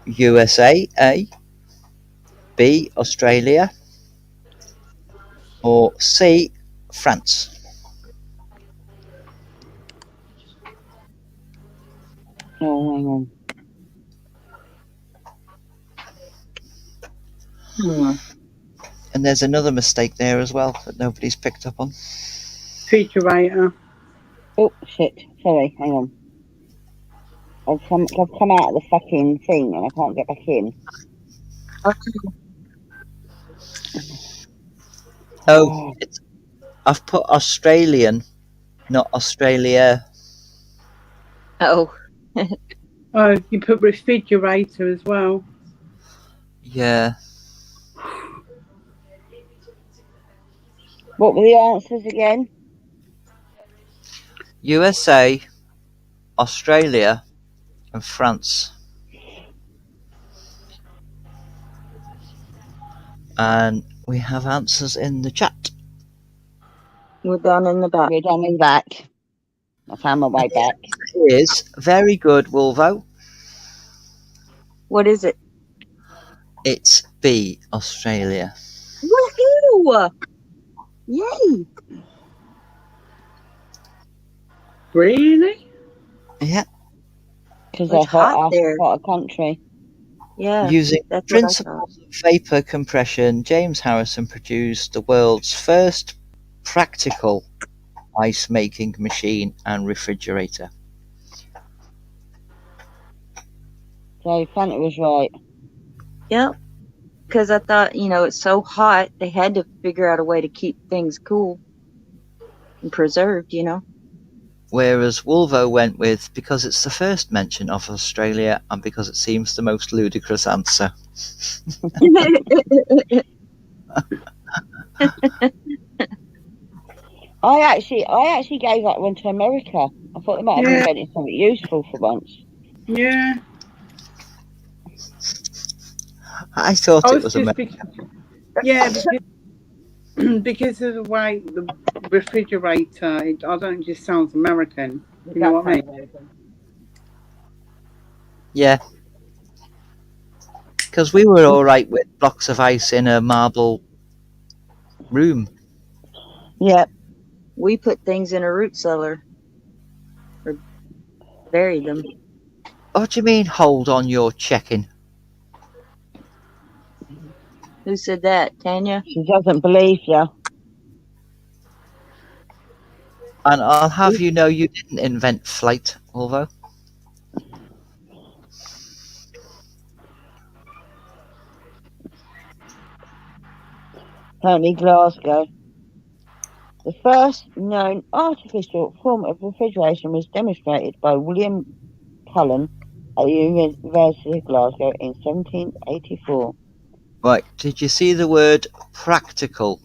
USA, A, B, Australia, or C, France? Oh, hang on. And there's another mistake there as well that nobody's picked up on. Refrigerator. Oh shit! Sorry, hang on. I've come out of the fucking thing and I can't get back in. Oh, I've put Australian, not Australia. Oh, Oh, you put refrigerator as well. Yeah. What were the answers again? USA, Australia, and France. And we have answers in the chat. we're down in the back. We're down in the back. I found my way back. It is very good, Wolvo. What is it? It's B, Australia. Woohoo! Yay! Really? Yeah. Because It's they're hot there. hot country. Yeah, Using that's what I thought. principles of vapor compression, James Harrison produced the world's first practical ice making machine and refrigerator. So Fanta was right. Yep. Because I thought, it's so hot, they had to figure out a way to keep things cool and preserved, Whereas Wolvo went with because it's the first mention of Australia and because it seems the most ludicrous answer. I actually gave that one to America. I thought they might have Yeah. invented something useful for once. Yeah. I thought I it was was just American. because of the way the refrigerator, I don't know, it just sounds American. You know what I mean? Yeah. Because we were all right with blocks of ice in a marble room. Yeah. We put things in a root cellar or buried them. What do you mean, hold on, you're checking? Who said that, Tanya? She doesn't believe you. And I'll have you know you didn't invent flight, Wolvo. Tony Glasgow. The first known artificial form of refrigeration was demonstrated by William Cullen at the University of Glasgow in 1784. Right, did you see the word practical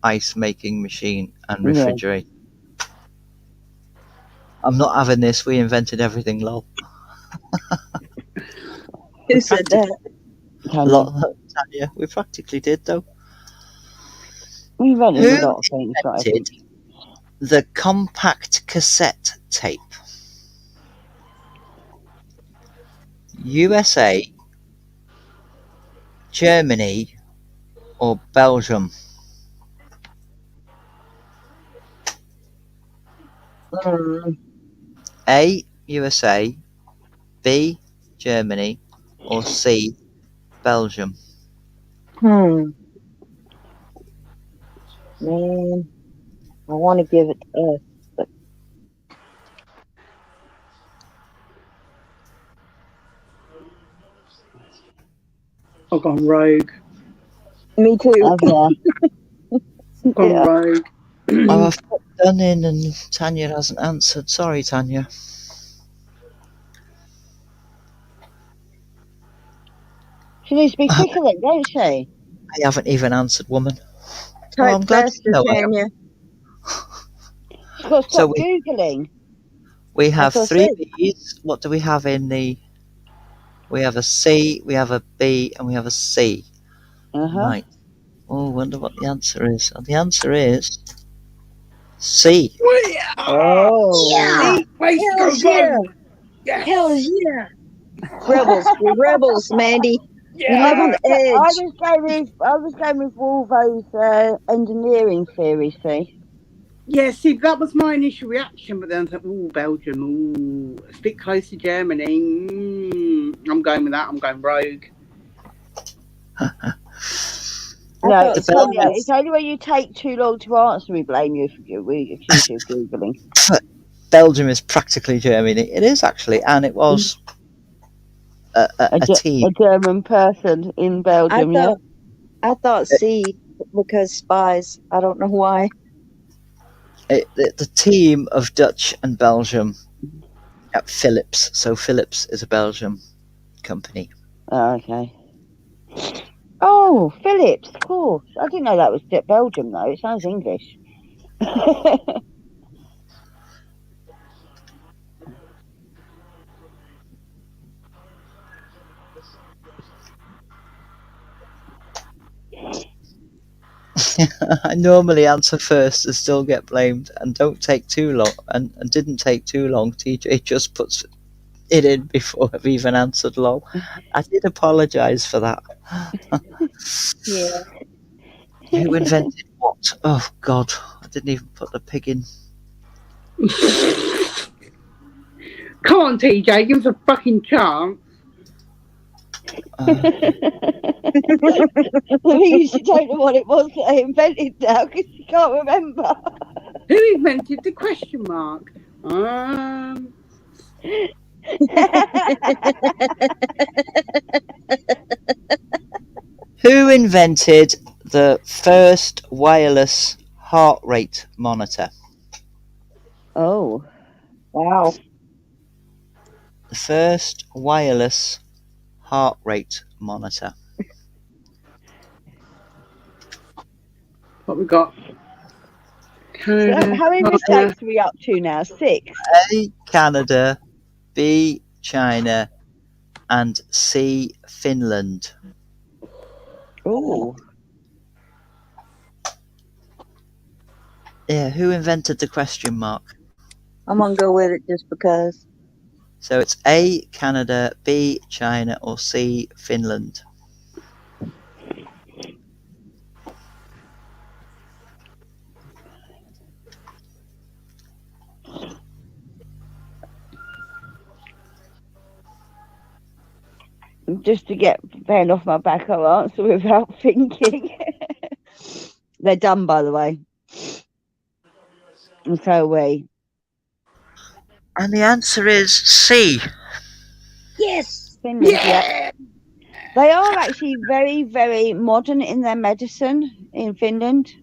ice making machine and Yeah. refrigerator? I'm not having this, we invented everything, lol. Who said that? Tanya, we practically did though. We invented Who a lot of things. Not everything. Invented the compact cassette tape? USA, Germany, or Belgium? A, USA, B, Germany, or C, Belgium? Man, I want to give it to us, but I've gone rogue. me too. Oh, yeah. I've gone Yeah. rogue. I've put done in and Tanya hasn't answered. Sorry, Tanya. She needs to be quicker then, don't she? I haven't even answered, woman. Type I'm glad faster, you know I am. Tanya. She's got to So stop Googling. We have That's what I 3 B's. What do we have in the... We have a C, we have a B, and we have a C. Uh-huh. Right. Oh, wonder what the answer is. And the answer is... C. Oh. Yeah. Race Hells goes yeah. on. Yes. Hells yeah. Rebels. We're rebels, Mandy. We live on the I edge. was going with Wolvo's engineering theory, see? Yeah, see, that was my initial reaction, but then I was like, ooh, Belgium, ooh, it's a bit close to Germany. I'm going with that. I'm going rogue. No, The Belgians- it's only when you take too long to answer we blame you for we accuse you of Googling. Belgium is practically Germany. It is actually, and it was a team. A German person in Belgium, yeah? I thought C because spies. I don't know why. The team of Dutch and Belgium at Philips. So Philips is a Belgium company. Oh, okay. Oh, Philips, of course. I didn't know that was Belgium, though. It sounds English. I normally answer first and still get blamed, and don't take too long, and didn't take too long. TJ just puts it in before I've even answered lol. I did apologise for that. Yeah. Who invented what? Oh God, I didn't even put the pig in. Come on, TJ, give us a fucking chance. I think you don't know what it was that I invented now because you can't remember. Who invented the question mark? Who invented the first wireless heart rate monitor? Oh, Wow. The first wireless heart rate monitor. What we got? so Canada. how many China. mistakes are we up to now? 6. A. Canada, B. China, and C. Finland. Oh, Yeah, who invented the question mark? I'm gonna go with it just because. So it's A. Canada, B. China, or C. Finland. just to get Ben off my back, I'll answer without thinking. They're done, by the way. And so are we. And the answer is C. Yes. Finland, yeah. They are actually very, very modern in their medicine in Finland.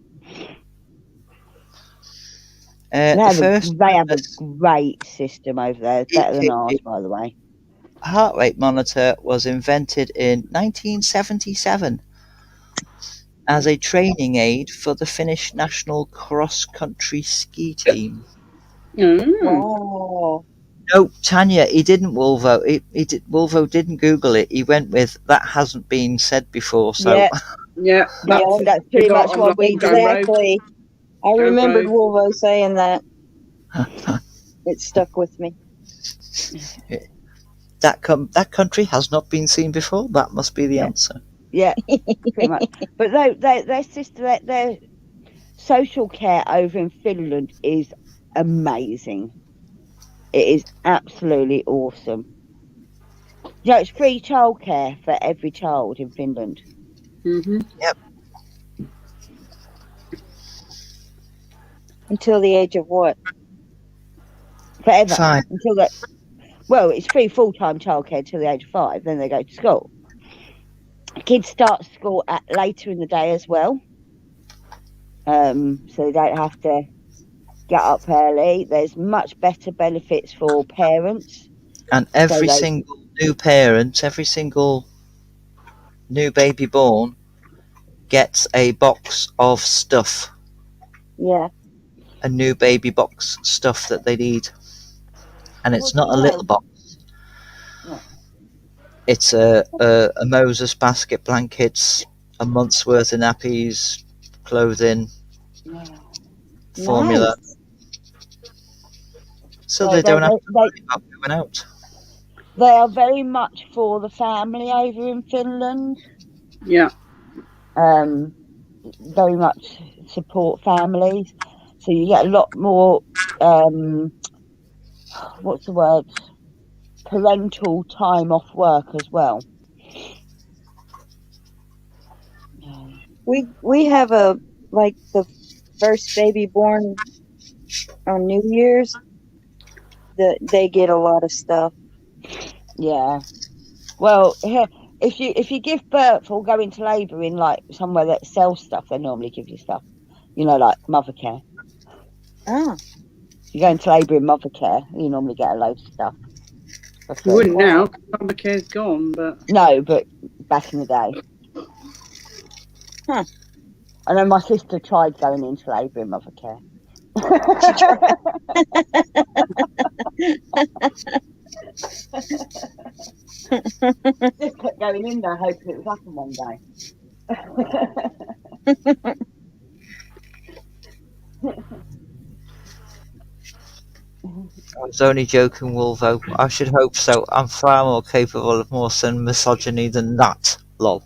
They The have, first they have a great system over there. It's better than ours, by the way. heart rate monitor was invented in 1977 as a training aid for the Finnish national cross-country ski team. Wow. No, Tanya, he didn't, Wolvo. Wolvo didn't Google it. He went with that hasn't been said before. So Yeah. Yeah, That's pretty got much on what the we Go do. Road. Exactly. I Go remembered Road. Wolvo saying that. It stuck with me. that country has not been seen before. That must be the answer. Yeah, pretty much. But their social care over in Finland is amazing. It is absolutely awesome. Yeah, it's free childcare for every child in Finland. Mm-hmm. Until the age of what? Forever. Fine. Until that. Well, it's free full-time childcare until the age of 5. Then they go to school. Kids start school later in the day as well. So they don't have to get up early. There's much better benefits for parents. And every single new parent, every single new baby born gets a box of stuff. Yeah. A new baby box stuff that they need. And it's Well, not a little box. No. It's a Moses basket, blankets, a month's worth of nappies, clothing, formula. Nice. So they don't have to worry about going out. They are very much for the family over in Finland. Yeah. Very much support families. So you get a lot more, what's the word? Parental time off work as well. We have the first baby born on New Year's. They get a lot of stuff. Yeah. Well, if you give birth or go into labour in like somewhere that sells stuff, they normally give you stuff. You know, like Mothercare. Ah. You go into labour in Mothercare, you normally get a load of stuff. You wouldn't now, because Mothercare's gone, but... No, but back in the day. Huh. I know my sister tried going into labour in Mothercare. Just kept going in there hoping it would happen one day. I was only joking, Wolvo. I should hope so. I'm far more capable of more misogyny than that. Lol.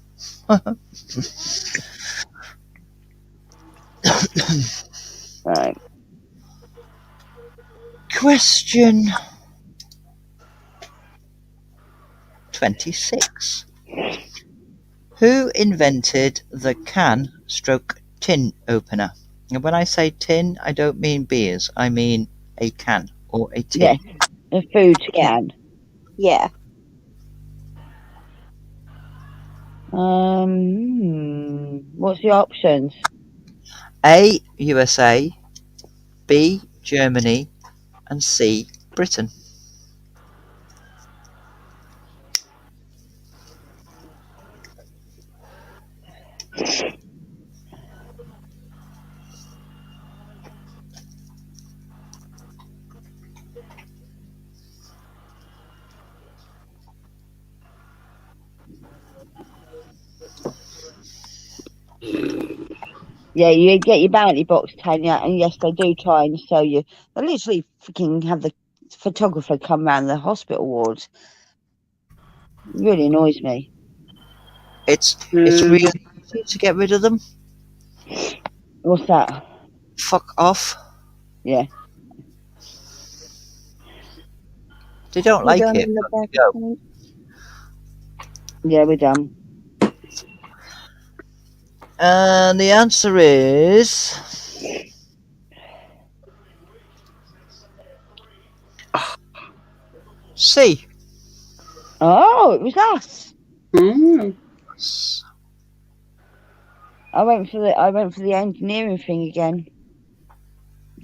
Right. Question 26. Who invented the can/tin opener? And when I say tin, I don't mean beers. I mean a can or a tin. Yeah, a food can. Yeah. What's the options? A. USA, B. Germany, and C. Britain. Yeah, you get your bounty box, Tanya, and yes, they do try and sell you. They literally freaking have the photographer come round the hospital wards. Really annoys me. It's Mm. really easy to get rid of them. What's that? Fuck off. Yeah. They don't We're like done it. in the But back. they go. of the- Yeah, we're done. And the answer is C. Oh, it was us. Oh. I went for the engineering thing again.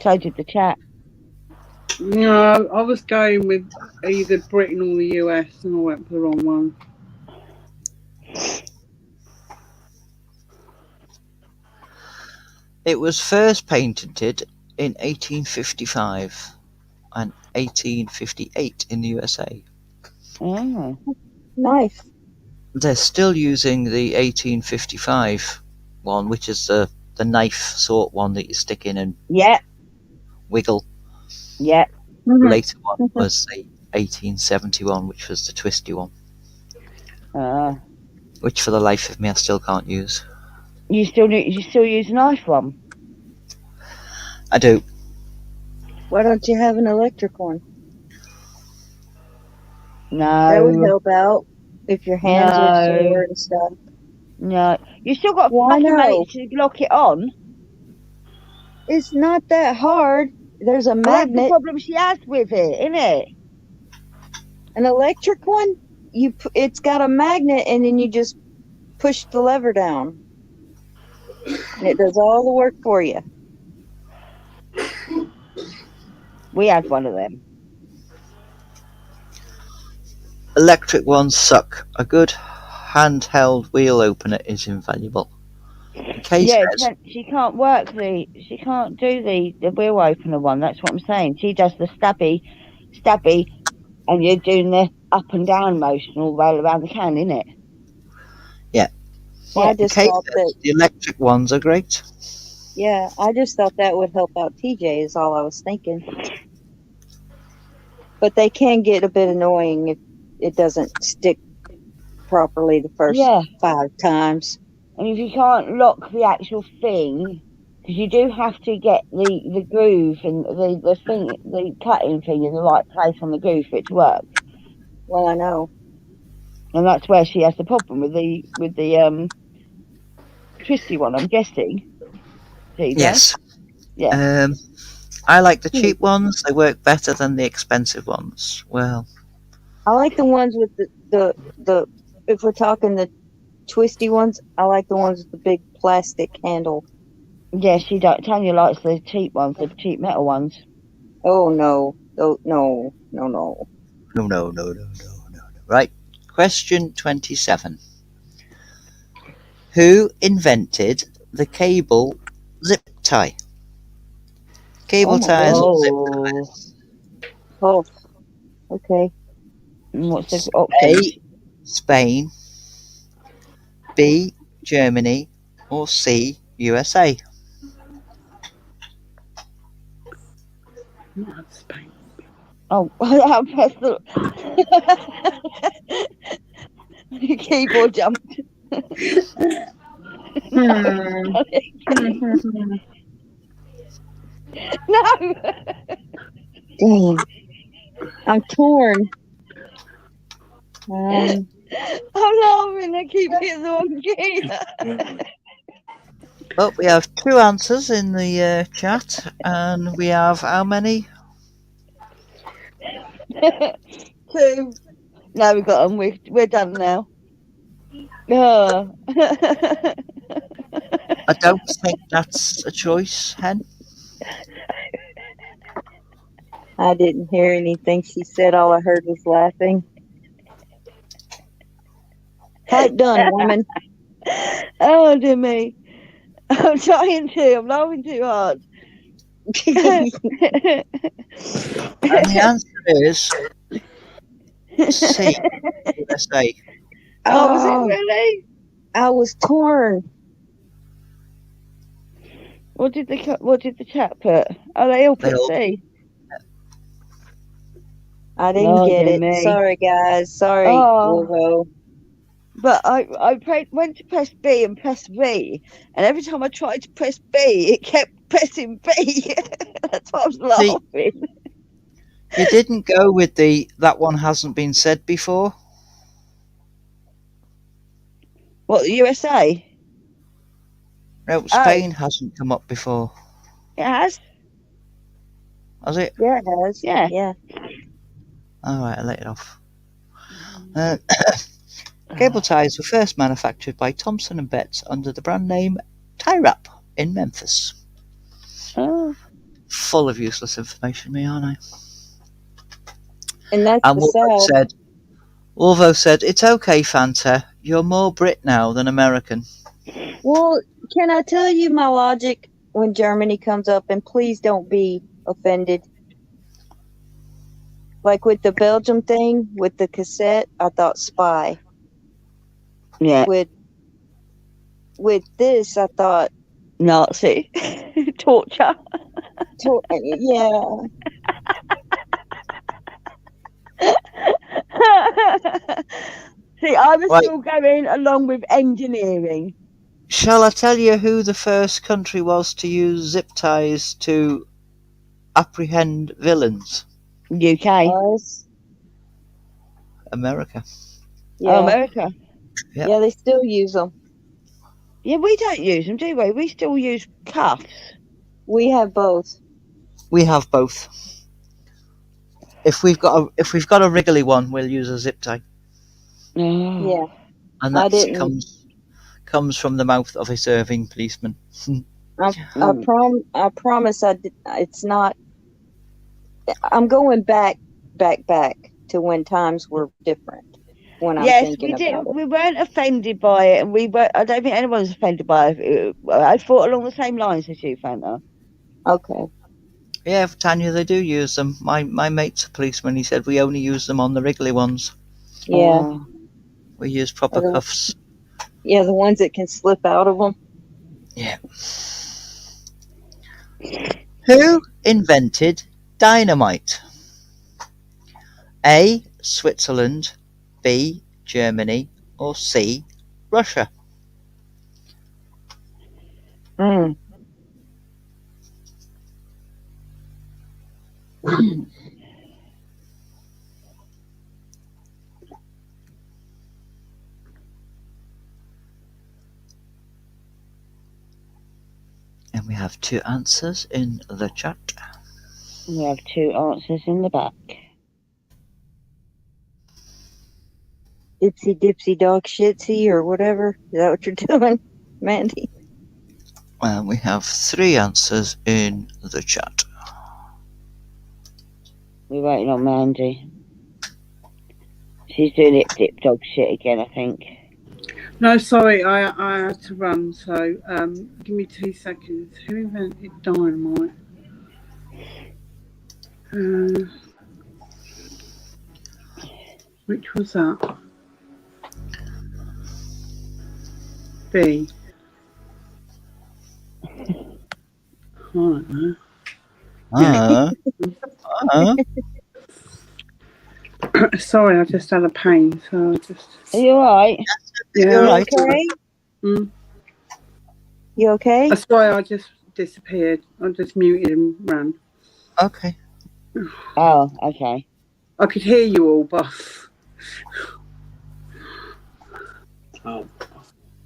So did the chat. No, I was going with either Britain or the US, and I went for the wrong one. It was first patented in 1855 and 1858 in the USA. Oh. Nice. They're still using the 1855 one, which is the knife sort one that you stick in and Yeah, wiggle. yeah. The later one was the 1871, which was the twisty one, which for the life of me I still can't use. You still use a knife one? I do. Why don't you have an electric one? That would No, help out if your hands are No. sore and stuff. no. You still got to Why fucking no? manage to lock it on. It's not that hard. There's a Well, that's the magnet. problem she has with it, isn't it? An electric one, it's got a magnet, and then you just push the lever down, and it does all the work for you. We had one of them. Electric ones suck. A good handheld wheel opener is invaluable. The case Yeah, says she can't do the wheel opener one. That's what I'm saying. She does the stabby, and you're doing the up and down motion all the way around the can, innit? Yeah. Well, I the just case thought says that. the electric ones are great. Yeah, I just thought that would help out TJ. Is all I was thinking. But they can get a bit annoying if it doesn't stick properly the first Yeah. 5 times. And if you can't lock the actual thing, because you do have to get the groove and the cutting thing in the right place on the groove for it to work. Well, I know. And that's where she has the problem with the twisty one, I'm guessing. TJ? Yes. Yeah. I like the cheap ones. They work better than the expensive ones. Well, I like the ones with the if we're talking the twisty ones, I like the ones with the big plastic handle. Yeah, she don't. Tanya likes the cheap ones, the cheap metal ones. Oh no. Oh no. No no. no. Right. Question 27. Who invented the cable zip tie? Cable Oh my ties or zip God. ties? Oh. Okay. And what's the option? A. Spain, B. Germany, or C. USA? Not Spain. Oh, I pressed the the keyboard jumped. No. Dang. I'm torn. I'm laughing. I keep hitting the wrong key. Well, we have 2 answers in the chat, and we have how many? 2. No, we got them. We're done now. Oh. I don't think that's a choice, Hen. I didn't hear anything she said. All I heard was laughing. Pipe done, woman. Oh, dear me. I'm trying to. I'm laughing too hard. And the answer is C, USA. Oh, was Oh. it really? I was torn. What did the chat put? Oh, they all put They all- C. I didn't Oh, get dear it. me. Sorry, guys. Sorry, Oh. Wolvo. But I went to press B and press V, and every time I tried to press B, it kept pressing B. That's why I was laughing. You didn't go with that one hasn't been said before. What, the USA? No, Spain hasn't come up before, It has? has it? Yeah, it has. Yeah. Yeah. All right, I let it off. Cable ties were first manufactured by Thompson and Betts under the brand name Tie Wrap in Memphis. Oh. Full of useless information, me, aren't I? And that's And the South. Wolvo said, "It's okay, Fanta. You're more Brit now than American." Well, can I tell you my logic when Germany comes up? And please don't be offended. Like with the Belgium thing, with the cassette, I thought spy. Yeah. With this, I thought, Nazi. Torture. yeah. See, I was Right. still going along with engineering. Shall I tell you who the first country was to use zip ties to apprehend villains? UK. Us. America. Yeah. Oh, America. Yep. Yeah, they still use them. Yeah, we don't use them, do we? We still use cuffs. We have both. We have both. If we've got a wriggly one, we'll use a zip tie, Oh. Yeah. and I that didn't- comes from the mouth of a serving policeman. I promise it's not. I'm going back to when times were different. When I'm Yes, thinking we didn't. about it. We weren't offended by it, and we were. I don't think anyone was offended by it. I thought along the same lines as you, Fanta. Okay. Yeah, Tanya, they do use them. My mate's a policeman. He said we only use them on the wriggly ones. Yeah. Oh. We use proper Okay. cuffs. Yeah, the ones that can slip out of them. Yeah. Who invented dynamite? A. Switzerland, B. Germany, or C. Russia? Mm. And we have two answers in the chat. We have two answers in the back. Ipsy dipsy dog shitsy or whatever. Is that what you're doing, Mandy? And we have three answers in the chat. We're waiting on Mandy. She's doing it dip dog shit again, I think. No, sorry, I had to run, so give me 2 seconds. Who invented dynamite? Which was that? B. I don't know. Sorry, I just had a pain, so I just. Are you alright? Yeah, You're right. Okay. Mm. You okay? That's why I just disappeared. I just muted and ran. Okay. Oh, okay. I could hear you all, but. Yeah,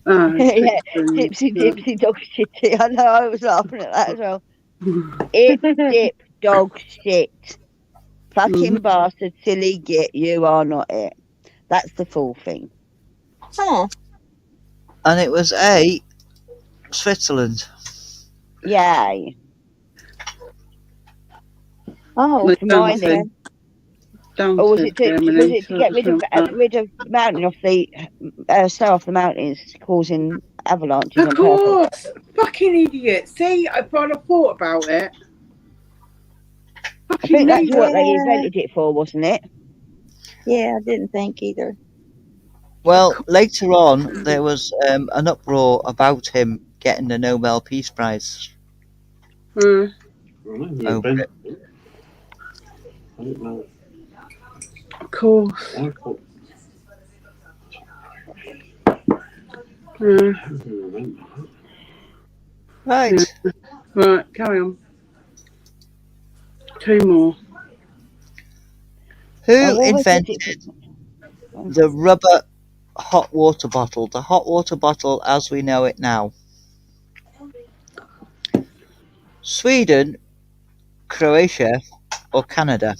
excellent. dipsy dog shitty. I know, I was laughing at that as well. Dip dog shit. Fucking bastard, silly git, you are not it. That's the full thing. Huh. And it was A, Switzerland. Yay. Oh, Like Mine down to, then. down Or was to it to Germany. get rid of the mountain off the snow off the mountains, causing avalanches Of on purpose? course! Fucking idiot. See, I thought about it. I Fucking think that's what they Yeah. invented it for, wasn't it? Yeah, I didn't think either. Well, later on, there was an uproar about him getting the Nobel Peace Prize over it. Of course. Right. Right, carry on. 2 more. Who Oh, what was it? invented the rubber hot water bottle? The hot water bottle as we know it now. Sweden, Croatia, or Canada?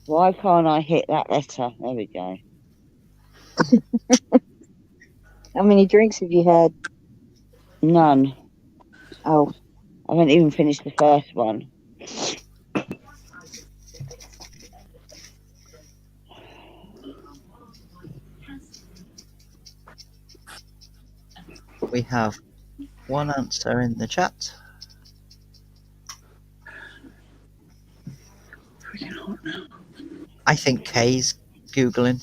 Why can't I hit that letter? There we go. How many drinks have you had? None. Oh, I haven't even finished the first one. We have one answer in the chat. Freaking hot now. I think Kay's Googling.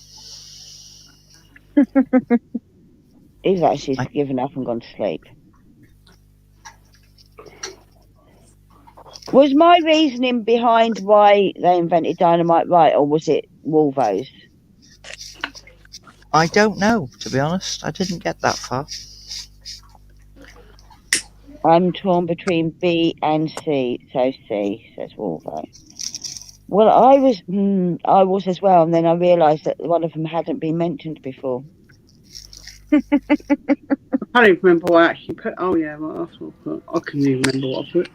He's actually I- given up and gone to sleep. Was my reasoning behind why they invented dynamite right, or was it Wolvo's? I don't know, to be honest. I didn't get that far. I'm torn between B and C, so C, says Wolvo. Well, I was as well, and then I realised that one of them hadn't been mentioned before. I can't even remember what I actually put. Oh, yeah, well, that's what I put. I couldn't even remember what I put.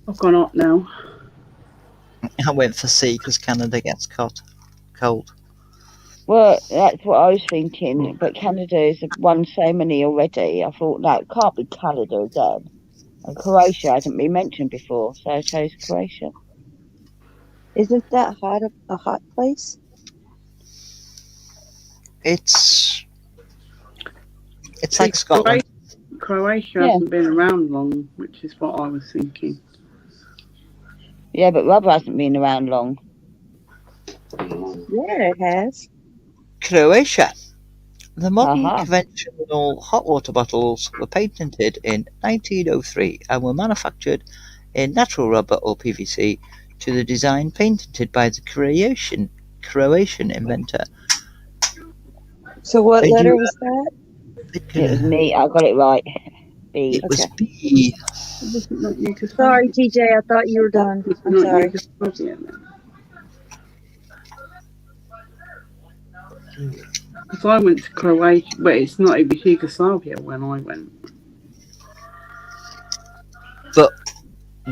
I've gone up now. I went for C because Canada gets cold. Well, that's what I was thinking, but Canada's won so many already. I thought, no, it can't be Canada again. And Croatia hasn't been mentioned before, so I chose Croatia. isn't that a hot place? It's like Scotland. Croatia Yeah. hasn't been around long, which is what I was thinking. Yeah, but rubber hasn't been around long. Yeah, it has. Croatia. The modern Aha. conventional hot water bottles were patented in 1903 and were manufactured in natural rubber or PVC to the design patented by the Croatian inventor. So what They letter do- was that? It was me. I got it right. B. It was Okay. B. Sorry, TJ. I thought you were done. I'm sorry. Because I went to Croatia, but it's not, it was Yugoslavia when I went.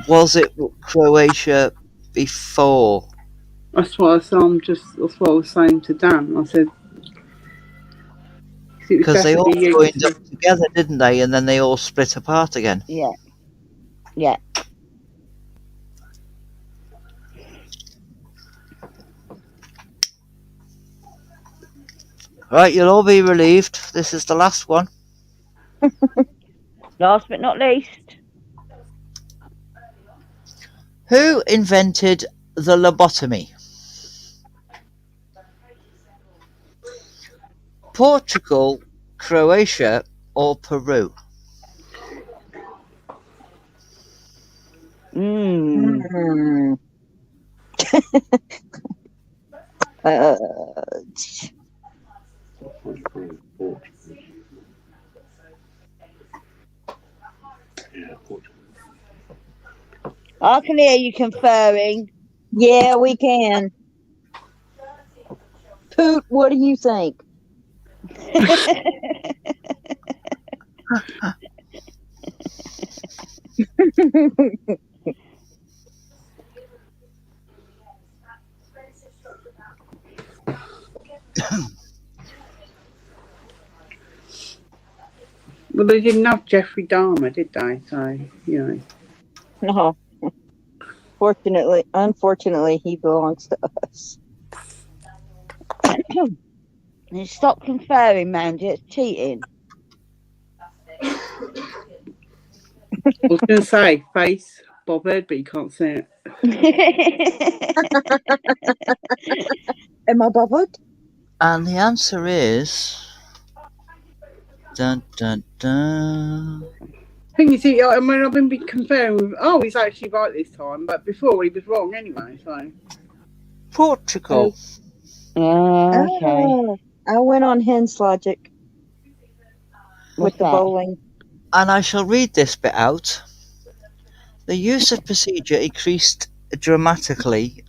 Was it Croatia before? That's what that's what I was saying to Dan. I said, Because they all definitely joined up together, didn't they? And then they all split apart again. Yeah. Yeah. Right, you'll all be relieved. This is the last one. Last but not least. Who invented the lobotomy? Portugal, Croatia, or Peru? Mm. I can hear you conferring. Yeah, we can. Poot, what do you think? Well, they didn't have Jeffrey Dahmer, did they? So, you know. No, unfortunately, he belongs to us. And stop conferring, Mandy. It's cheating. I was going to say face bothered, but you can't say it. Am I bothered? And the answer is. Dun dun dun. Thing is, I mean, I've been comparing with. Oh, he's actually right this time, but before he was wrong anyway. So Portugal. Oh, okay. Oh, I went on Hen's logic What's with the that? bowling. And I shall read this bit out. The use of procedure increased dramatically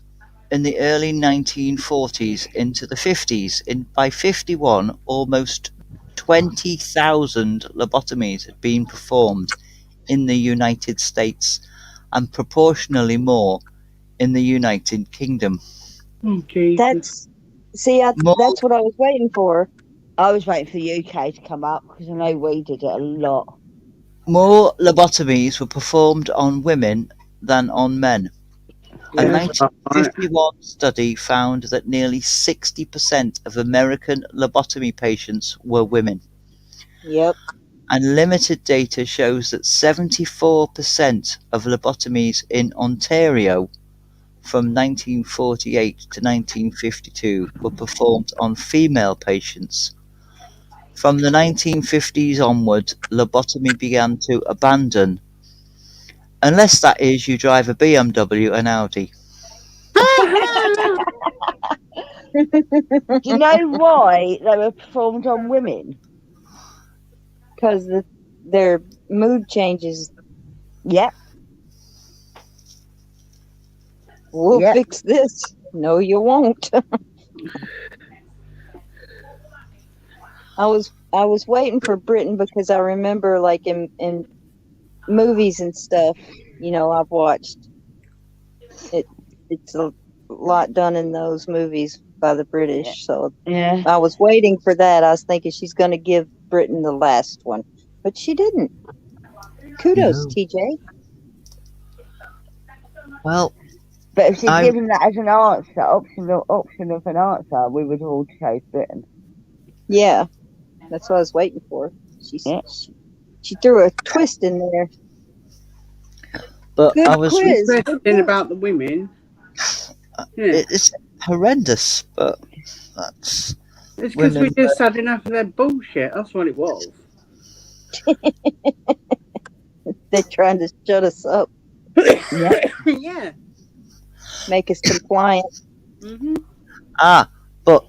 in the early 1940s into the 50s. By 51, almost 20,000 lobotomies had been performed in the United States and proportionally more in the United Kingdom. oh, Jesus. That's what I was waiting for. I was waiting for the UK to come up because I know we did it a lot. More lobotomies were performed on women than on men. A Yeah, that's right. 1951 study found that nearly 60% of American lobotomy patients were women. Yep. And limited data shows that 74% of lobotomies in Ontario from 1948 to 1952 were performed on female patients. From the 1950s onward, lobotomy began to abandon, unless that is you drive a BMW and Audi. Do you know why they were performed on women? Because their mood changes. Yep. We'll Yep. fix this. No, you won't. I was waiting for Britain because I remember, like, in movies and stuff, I've watched it. It's a lot done in those movies by the British. So Yeah. I was waiting for that. I was thinking she's going to give Britain the last one, but she didn't. Kudos, No. TJ. Well, But if she'd I- given that as an answer, option of an answer, we would all chose Britain. Yeah, that's what I was waiting for. Yeah. She threw a twist in there. but Good I was. quiz. Interesting about the women. Yeah. It's horrendous, but that's. It's because we women, just had enough of their bullshit. That's what it was. They're trying to shut us up, Yeah. Yeah. make us compliant. Mm-hmm. But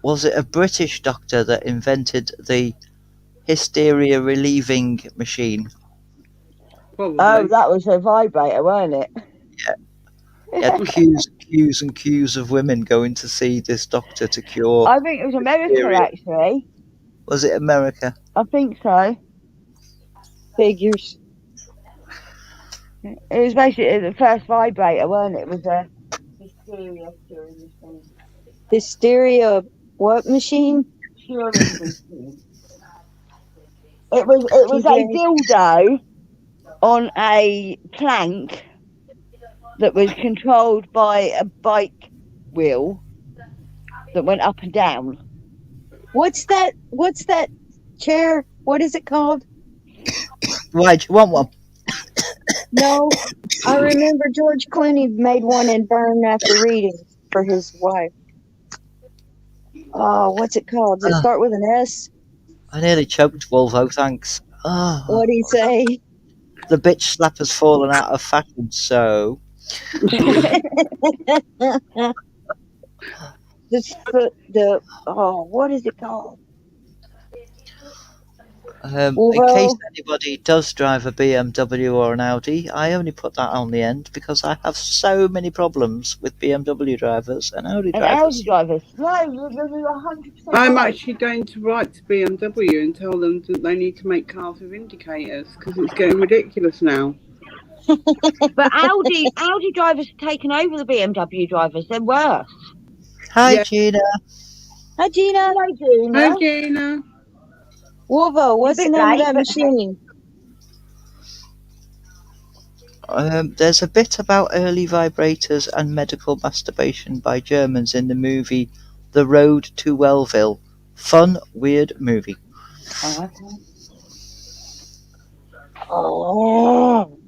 was it a British doctor that invented the hysteria relieving machine? Probably. Oh, that was a vibrator, weren't it? He had queues and queues of women going to see this doctor to cure. I think it was America, Hysteria. actually. Was it America? I think so. Figures. It was basically the first vibrator, weren't it? It was a hysteria curing machine. Hysteria what machine? Curing machine. It was a dildo on a plank that was controlled by a bike wheel that went up and down. What's that chair? What is it called? Why do you want one? No, I remember George Clooney made one in Burn After Reading for his wife. Oh, what's it called? Does it start with an S? I nearly choked, Volvo, thanks. Oh, What'd he say? the bitch slapper's fallen out of fashion, so. What is it called? In Uvo? case anybody does drive a BMW or an Audi, I only put that on the end because I have so many problems with BMW drivers and Audi And Audi drivers. drivers. No, you're 100% I'm right. actually going to write to BMW and tell them that they need to make cars with indicators because it's getting ridiculous now. But Audi drivers have taken over the BMW drivers. They're worse. Hi, Yeah. Gina. Hi, Gina. Hello, Gina. Hi, Gina. Wolvo, what's the bit name of late, that but- machine? There's a bit about early vibrators and medical masturbation by Germans in the movie The Road to Wellville. Fun, weird movie. Oh, Oh.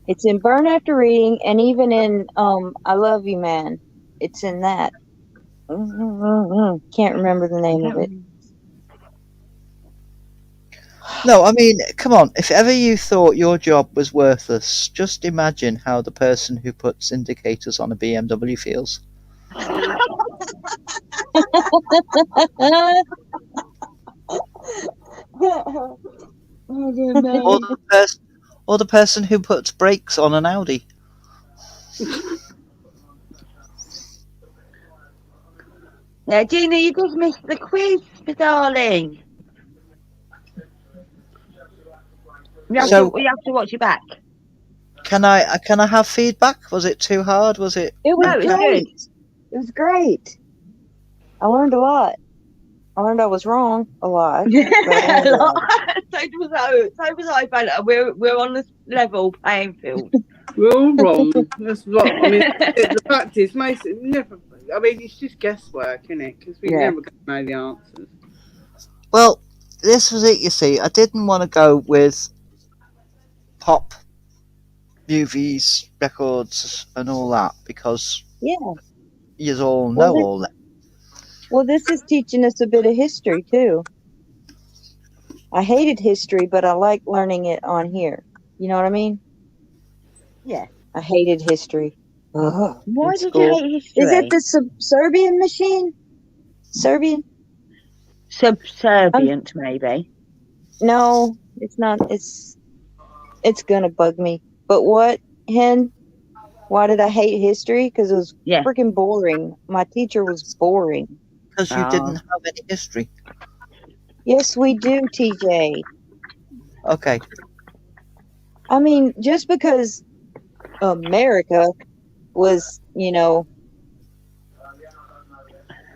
It's in Burn After Reading, and even in I Love You, Man. It's in that. Can't remember the name of it. No, I mean, come on. If ever you thought your job was worthless, just imagine how the person who puts indicators on a BMW feels. Or the person who puts brakes on an Audi. Now, Gina, you just missed the quiz, darling. You have, So- to, you have to watch it back. Can I have feedback? Was it too hard? Was it? It was No, it's great. It was great. I learned a lot. I learned I was wrong a lot. but I learned a lot. so was I, Bella. We're on this level playing field. We're all wrong. That's what I mean. The fact is, never. I mean, it's just guesswork, isn't it? Because we Yeah. never gonna know the answers. Well, this was it. You see, I didn't want to go with pop, movies, records, and all that because Yeah. you all know Well, all that. Well, this is teaching us a bit of history too. I hated history, but I like learning it on here. You know what I mean? Yeah. I hated history. Ugh, Why in did school. you hate history? Is it the Serbian machine? Serbian? Subservient, maybe? No, it's not. It's gonna bug me. But what, Hen? Why did I hate history? Because it was Yeah. freaking boring. My teacher was boring. Because you didn't have any history. Yes, we do, TJ. Okay. I mean, just because America was,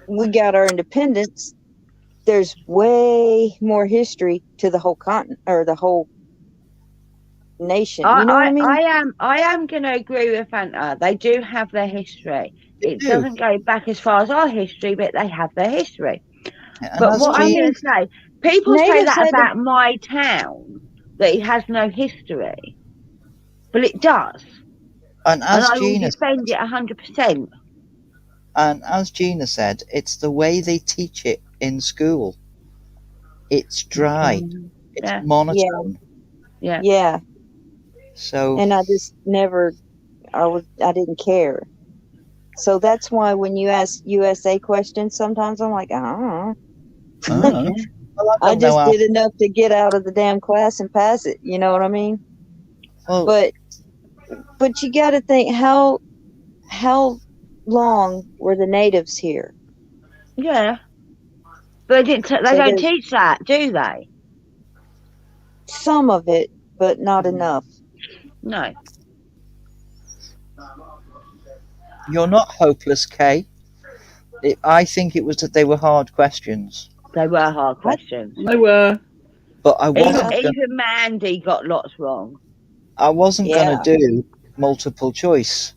we got our independence, there's way more history to the whole continent or the whole nation. You know what I mean? I am going to agree with Fanta. They do have their history. They It do. doesn't go back as far as our history, but they have their history. And But as what I'm Gina- going to say, people say Natives that had about my town, that it has no history. But it does. and And as I will Gina defend it 100%. and as Gina said, it's the way they teach it in school. It's dry. It's Yeah. monotone. Yeah. So And I just never, I didn't care. So that's why when you ask USA questions, sometimes I'm like, I don't know. well, I don't know just how- did enough to get out of the damn class and pass it. You know what I mean? well, But you got to think how long were the natives here? Yeah. But they So don't there's- teach that, do they? Some of it, but not enough. No. you're not hopeless, Kay. I think it was that they were hard questions, They were hard questions. They were. but I wasn't. Even Mandy got lots wrong. I wasn't going to do multiple choice.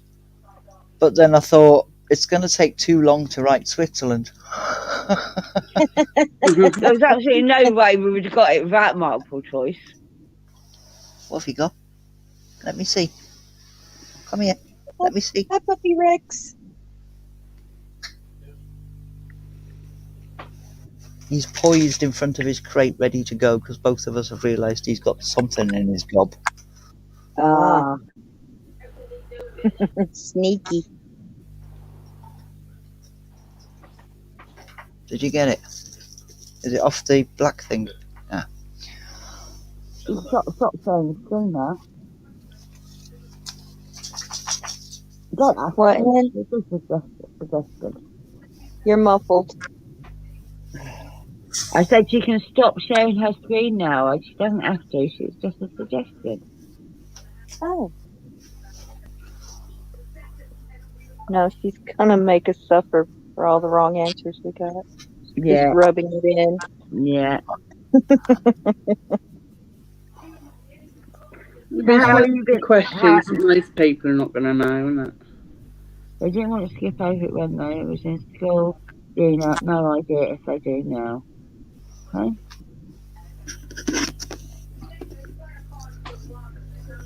But then I thought it's going to take too long to write Switzerland. There was absolutely no way we would have got it without multiple choice. What have you got? Let me see. Come here. Let me see. Hi, Puppy Rex. He's poised in front of his crate, ready to go, because both of us have realised he's got something in his gob. Ah. Sneaky. Did you get it? Is it off the black thing? Stop saying sooner. Don't ask What, me. Ann? This is suggested. You're muffled. I said she can stop sharing her screen now. She doesn't have to. It's just a suggestion. Oh. No, she's gonna make us suffer for all the wrong answers we got. Yeah, Just rubbing it in. yeah. These How are are you the been? questions that most people are not going to know, isn't it? They didn't want to skip over it when it was in school. Dina, no idea if they do now. Okay.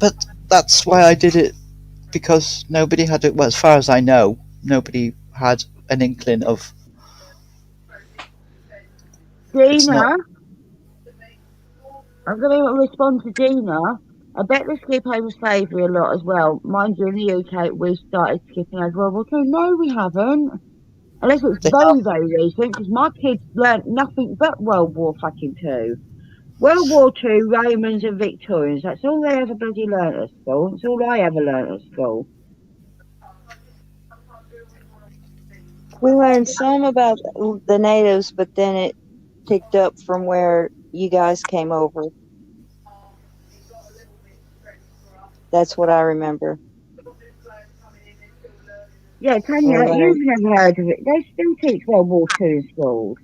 But that's why I did it, because nobody had it. Well, as far as I know, nobody had an inkling of. It's Dina, not. I'm going to respond to Dina. I bet they skip over slavery a lot as well. Mind you, in the UK, we started skipping over World War II. No, we haven't. Unless it's They very, very recent, because my kids learnt nothing but World War fucking II. World War II, Romans and Victorians. That's all they ever bloody learnt at school. That's all I ever learnt at school. We learned some about the natives, but then it picked up from where you guys came over. That's what I remember. Yeah, Tanya, Right. you've never heard of it. They still teach World War II in schools.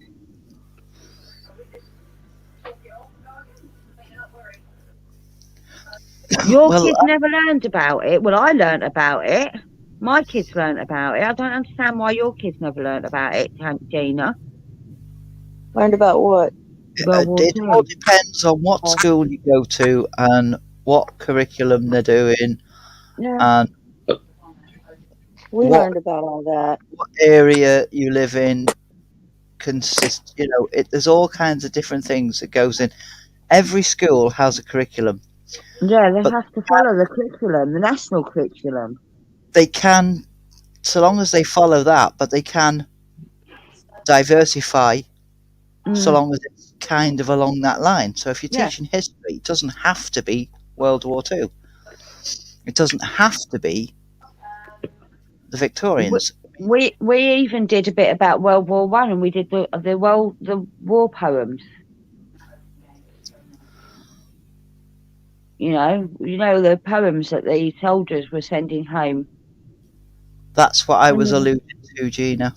Your Well, kids never learned about it. Well, I learnt about it. My kids learnt about it. I don't understand why your kids never learnt about it, Gina. Learned about what? World War it all II. depends on what school you go to and what curriculum they're doing Yeah. and We What- learned about all that. what area you live in. There's all kinds of different things that goes in. Every school has a curriculum. Yeah, they But- have to follow the curriculum, the national curriculum. They can, so long as they follow that, but they can diversify so Mm. long as it's kind of along that line. So if you're Yeah. teaching history, it doesn't have to be World War II. It doesn't have to be the Victorians. We even did a bit about World War One, and we did the war poems. You know the poems that the soldiers were sending home. That's what I was Mhm. alluding to, Gina.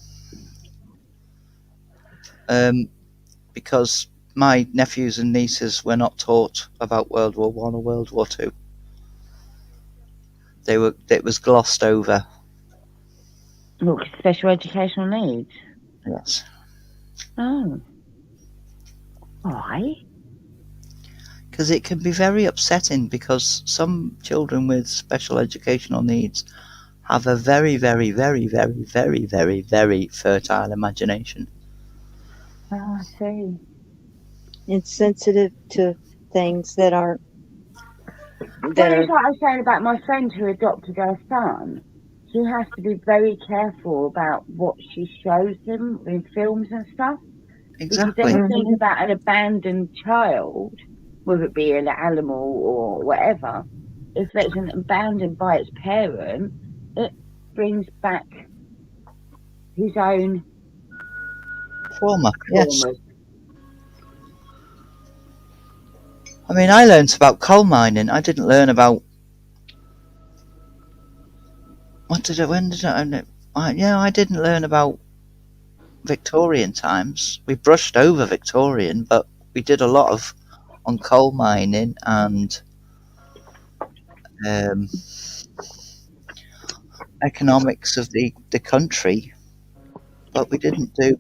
Because my nephews and nieces were not taught about World War One or World War Two. It was glossed over. Look, special educational needs. Yes. Oh, why? Because it can be very upsetting, because some children with special educational needs have a very, very, very, very, very, very, very fertile imagination. Oh, I see. It's sensitive to things that aren't. Well, That it's are. like I was saying about my friend who adopted her son. She has to be very careful about what she shows him in films and stuff. Exactly. Because anything about an abandoned child, whether it be an animal or whatever, if it's an abandoned by its parent, it brings back his own Trauma. Yes. traumas. I mean, I learnt about coal mining. I didn't learn about. When did I didn't learn about Victorian times. We brushed over Victorian, but we did a lot on coal mining and economics of the country, but we didn't do.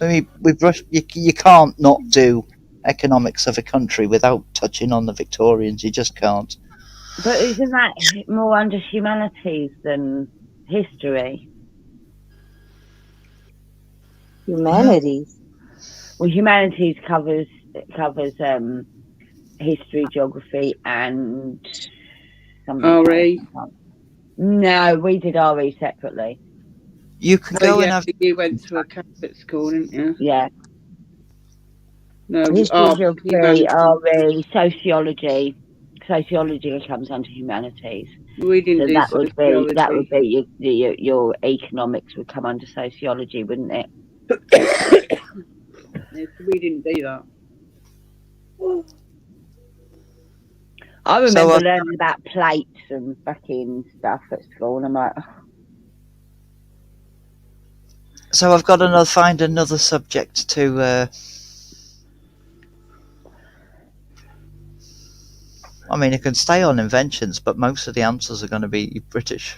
We brushed. You can't not do economics of a country without touching on the Victorians. You just can't. But isn't that more under humanities than history? Humanities. Well, humanities covers history, geography, and something RE. else. No, we did RE separately. You can So go and yeah, have. you went to a Catholic school, didn't you? Yeah. No, History, art, geography, humanities. RE, sociology. Sociology comes under humanities. We didn't So do that would sociology. be your economics would come under sociology, wouldn't it? Yes, we didn't do that. I So, remember learning about plates and fucking stuff at school, and I'm like, so I've got to find another subject to. I mean, it can stay on inventions, but most of the answers are going to be British.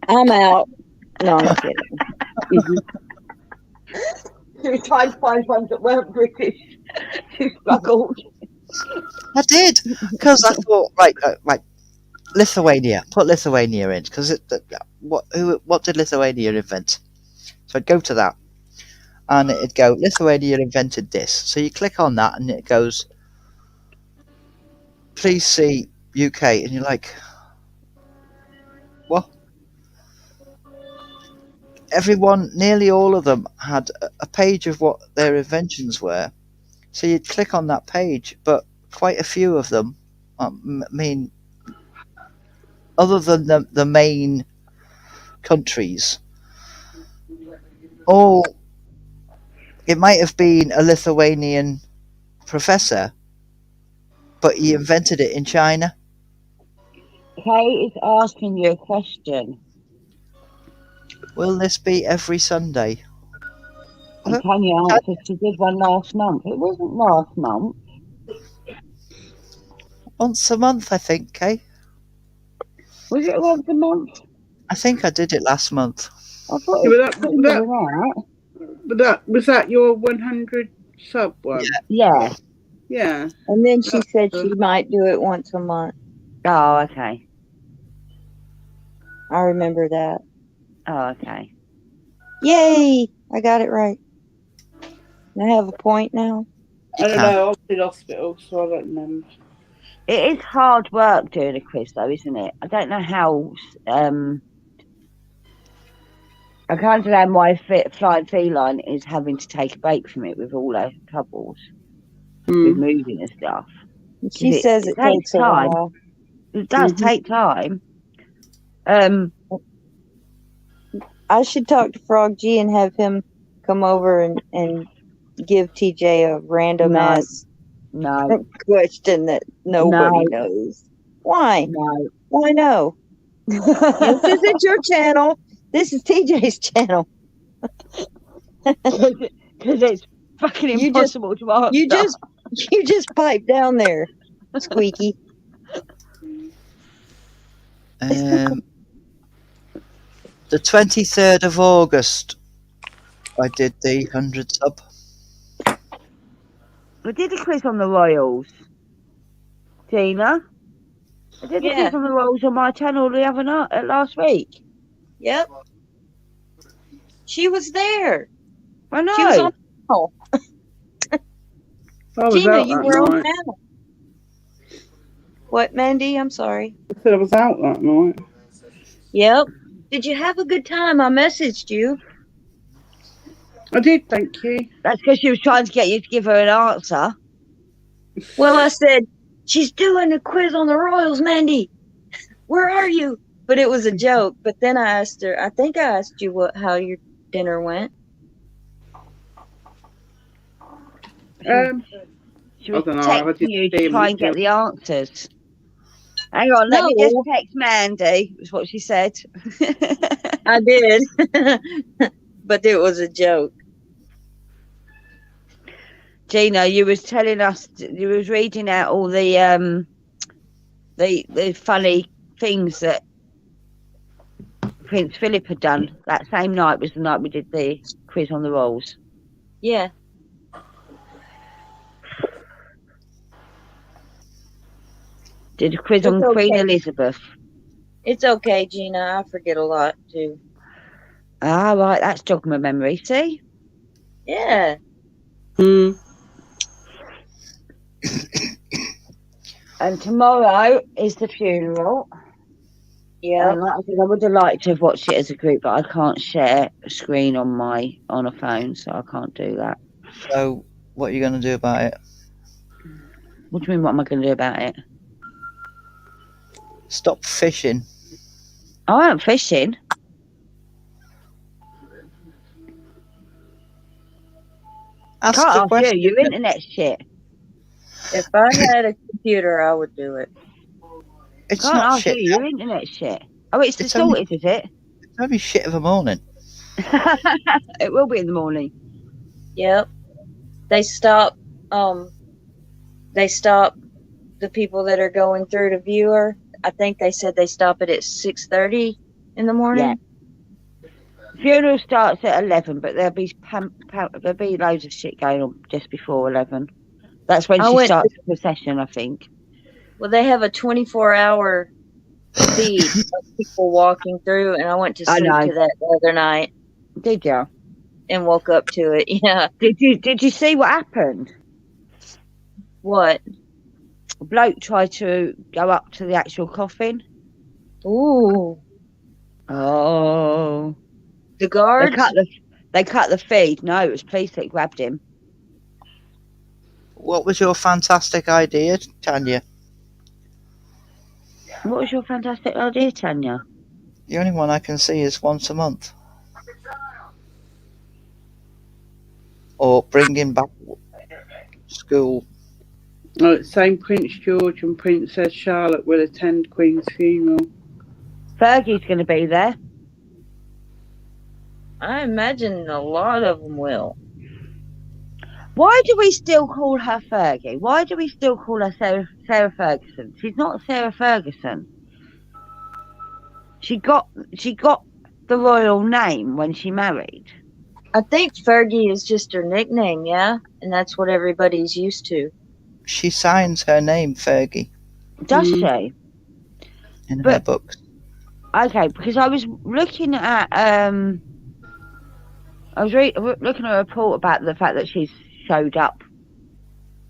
I'm out. No, I'm kidding. she was trying to find ones that weren't British. She struggled. I did, because I thought, right, Lithuania. Put Lithuania in, because what did Lithuania invent? So I'd go to that, and it'd go, Lithuania invented this. So you click on that, and it goes, please see UK, and you're like, what? Everyone, nearly all of them, had a page of what their inventions were. So you'd click on that page, but quite a few of them, I mean, other than the main countries, it might have been a Lithuanian professor, but he invented it in China. Kate is asking you a question. Will this be every Sunday? And Tanya answered she did one last month. It wasn't last month. Once a month, I think, Kay. Was it once a month? I think I did it last month. I thought Yeah, it but was that your 100 sub one? Yeah. Yeah. And then she said she might do it once a month. Oh, okay. I remember that. Oh, okay. Yay! I got it right. I have a point now. I don't know. I was in hospital, so I don't know. It is hard work doing a quiz, though, isn't it? I don't know how. I can't understand why Flying Feline is having to take a break from it with all those troubles with moving and stuff. She says it takes time. a while. It does take time. I should talk to Frog G and have him come over and give TJ a random ass question that nobody knows. Why? No. Why no? This isn't your channel. This is TJ's channel. Because it's fucking impossible to answer. You just pipe down there, Squeaky. The 23rd of August, I did the 100 sub. I did a quiz on the Royals, Gina. I did a quiz on the Royals on my channel the other night, last week. Yep. She was there. I know. She was on panel. Gina, you were on panel. What, Mandy? I'm sorry. I said I was out that night. Yep. Did you have a good time? I messaged you. I did, thank you. That's because she was trying to get you to give her an answer. Well, I said, she's doing a quiz on the Royals, Mandy. Where are you? But it was a joke. But then I asked her, I think I asked you how your dinner went. She was texting you to try and get the answers. Hang on, let me just text Mandy, is what she said. I did. But it was a joke. Gina, you was telling us, you was reading out all the funny things that Prince Philip had done. That same night was the night we did the quiz on the rolls. Yeah. Did a quiz on Queen Elizabeth. It's okay, Gina. I forget a lot too. Ah, right. That's jogging my memory. See? Yeah. And tomorrow is the funeral. Yeah. And like I said, I would have liked to have watched it as a group, but I can't share a screen on a phone, so I can't do that. So, what are you going to do about it? What do you mean? What am I going to do about it? Stop fishing. I am fishing. Ask Can't the ask question. you. Your internet's shit. If I had a computer, I would do it. It's Can't not ask shit. you. Your internet's shit. Oh, it's It's only- sorted, is it? It's only shit of a morning. It will be in the morning. Yep. They stop. They stop the people that are going through to viewer. I think they said they stop it at 6:30 in the morning. Funeral starts at 11, but there'll be loads of shit going on just before 11. That's when I she went starts the procession, I think. Well, they have a 24-hour feed of people walking through, and I went to I sleep know. to that the other night Did you? and woke up to it. Yeah. Did you see what happened? What? A bloke tried to go up to the actual coffin. Ooh. Oh. The guards? They cut the feed. No, it was police that grabbed him. What was your fantastic idea, Tanya? What was your fantastic idea, Tanya? The only one I can see is once a month. Or bringing back school. Oh, same Prince George and Princess Charlotte will attend Queen's funeral. Fergie's going to be there. I imagine a lot of them will. Why do we still call her Fergie? Why do we still call her Sarah Ferguson? She's not Sarah Ferguson. She got the royal name when she married. I think Fergie is just her nickname, yeah? And that's what everybody's used to. She signs her name Fergie Does she? in her books. Okay, because I was looking at looking at a report about the fact that she's showed up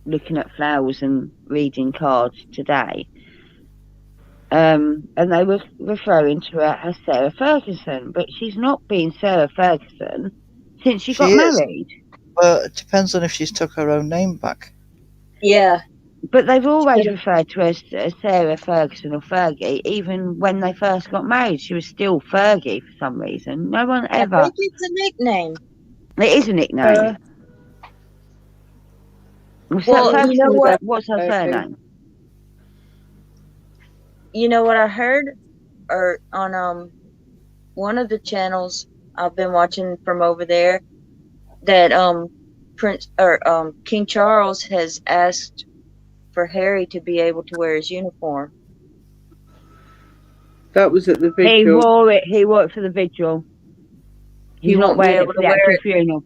looking at flowers and reading cards today. And they were referring to her as Sarah Ferguson, but she's not been Sarah Ferguson since she got is. married. Well, it depends on if she's took her own name back. Yeah. But they've always referred to her as Sarah Ferguson or Fergie, even when they first got married. She was still Fergie for some reason. No one ever. I think it's a nickname. It is a nickname. Well, you know what? What's her surname? You know what I heard? Or on one of the channels I've been watching from over there, that King Charles has asked for Harry to be able to wear his uniform. That was at the vigil. He wore it for the vigil. He not won't be wearing it able for to the wear actual it. funeral.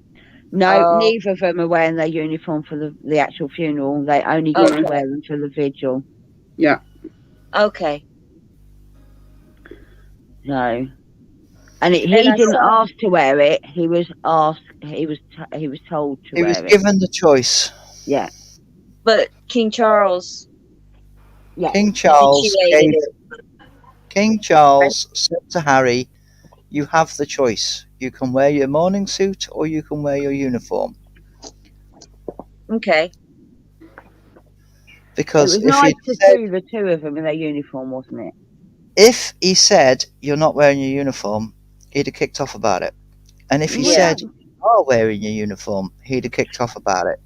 No, neither of them are wearing their uniform for the actual funeral. They only get to wear them for the vigil. Yeah. Okay. No. And he didn't ask to wear it. He was asked. He was told to He wear was it. given the choice. Yeah. But King Charles. Yeah. King Charles initiated said to Harry, "You have the choice. You can wear your morning suit or you can wear your uniform." Okay. Because it was nice to see the two of them in their uniform, wasn't it? if he said you're not wearing your uniform, he'd have kicked off about it. And if he said you are wearing your uniform, he'd have kicked off about it.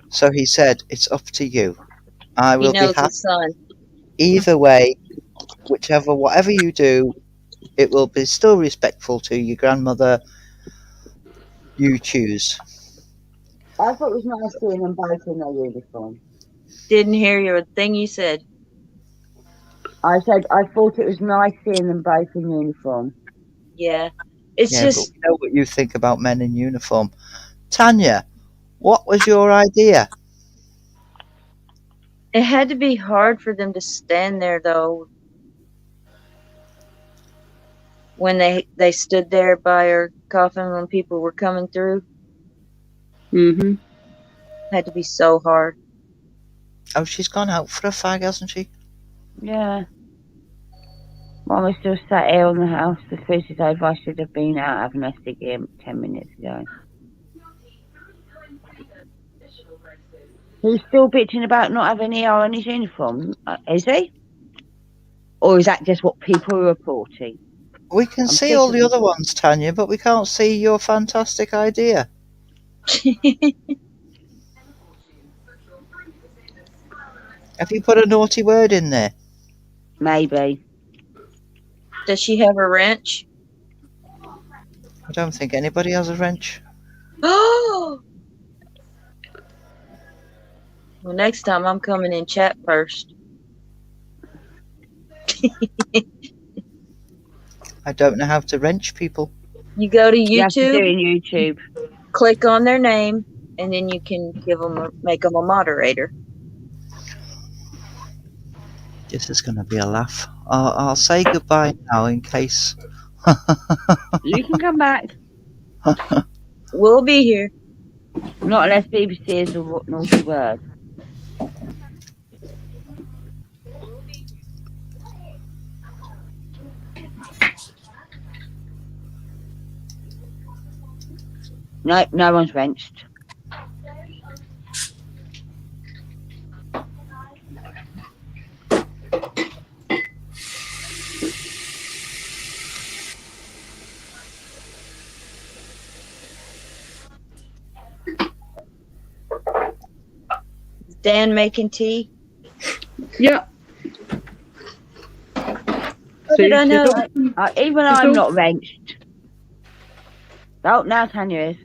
So he said, "It's up to you. I will be happy. Either way, whatever you do, it will be still respectful to your grandmother. You choose." I thought it was nice seeing them both in their uniform. Didn't hear your thing you said. I said I thought it was nice seeing them both in uniform. Yeah. It's just. But we know what you think about men in uniform. Tanya, what was your idea? It had to be hard for them to stand there, though. When they stood there by her coffin when people were coming through. Mm-hmm. Had to be so hard. Oh, she's gone out for a fag, hasn't she? Yeah. Mum is still sat here on the house. The quiz is over. I should have been out having a ciggy 10 minutes ago. He's still bitching about not having ER on his uniform, is he? Or is that just what people are reporting? We can I'm see all the thinking- other ones, Tanya, but we can't see your fantastic idea. Have you put a naughty word in there? Maybe. Does she have a wrench? I don't think anybody has a wrench. Oh. Well, next time I'm coming in chat first. I don't know how to wrench people. You go to You have to do YouTube, it in YouTube. click on their name, and then you can make them a moderator. This is going to be a laugh. I'll say goodbye now in case. You can come back. We'll be here. Not unless BBC is a naughty word. No, no one's wrenched. Is Dan making tea? Yeah. How did I know? Even It's I'm all- not wrenched. Oh, now Tanya is.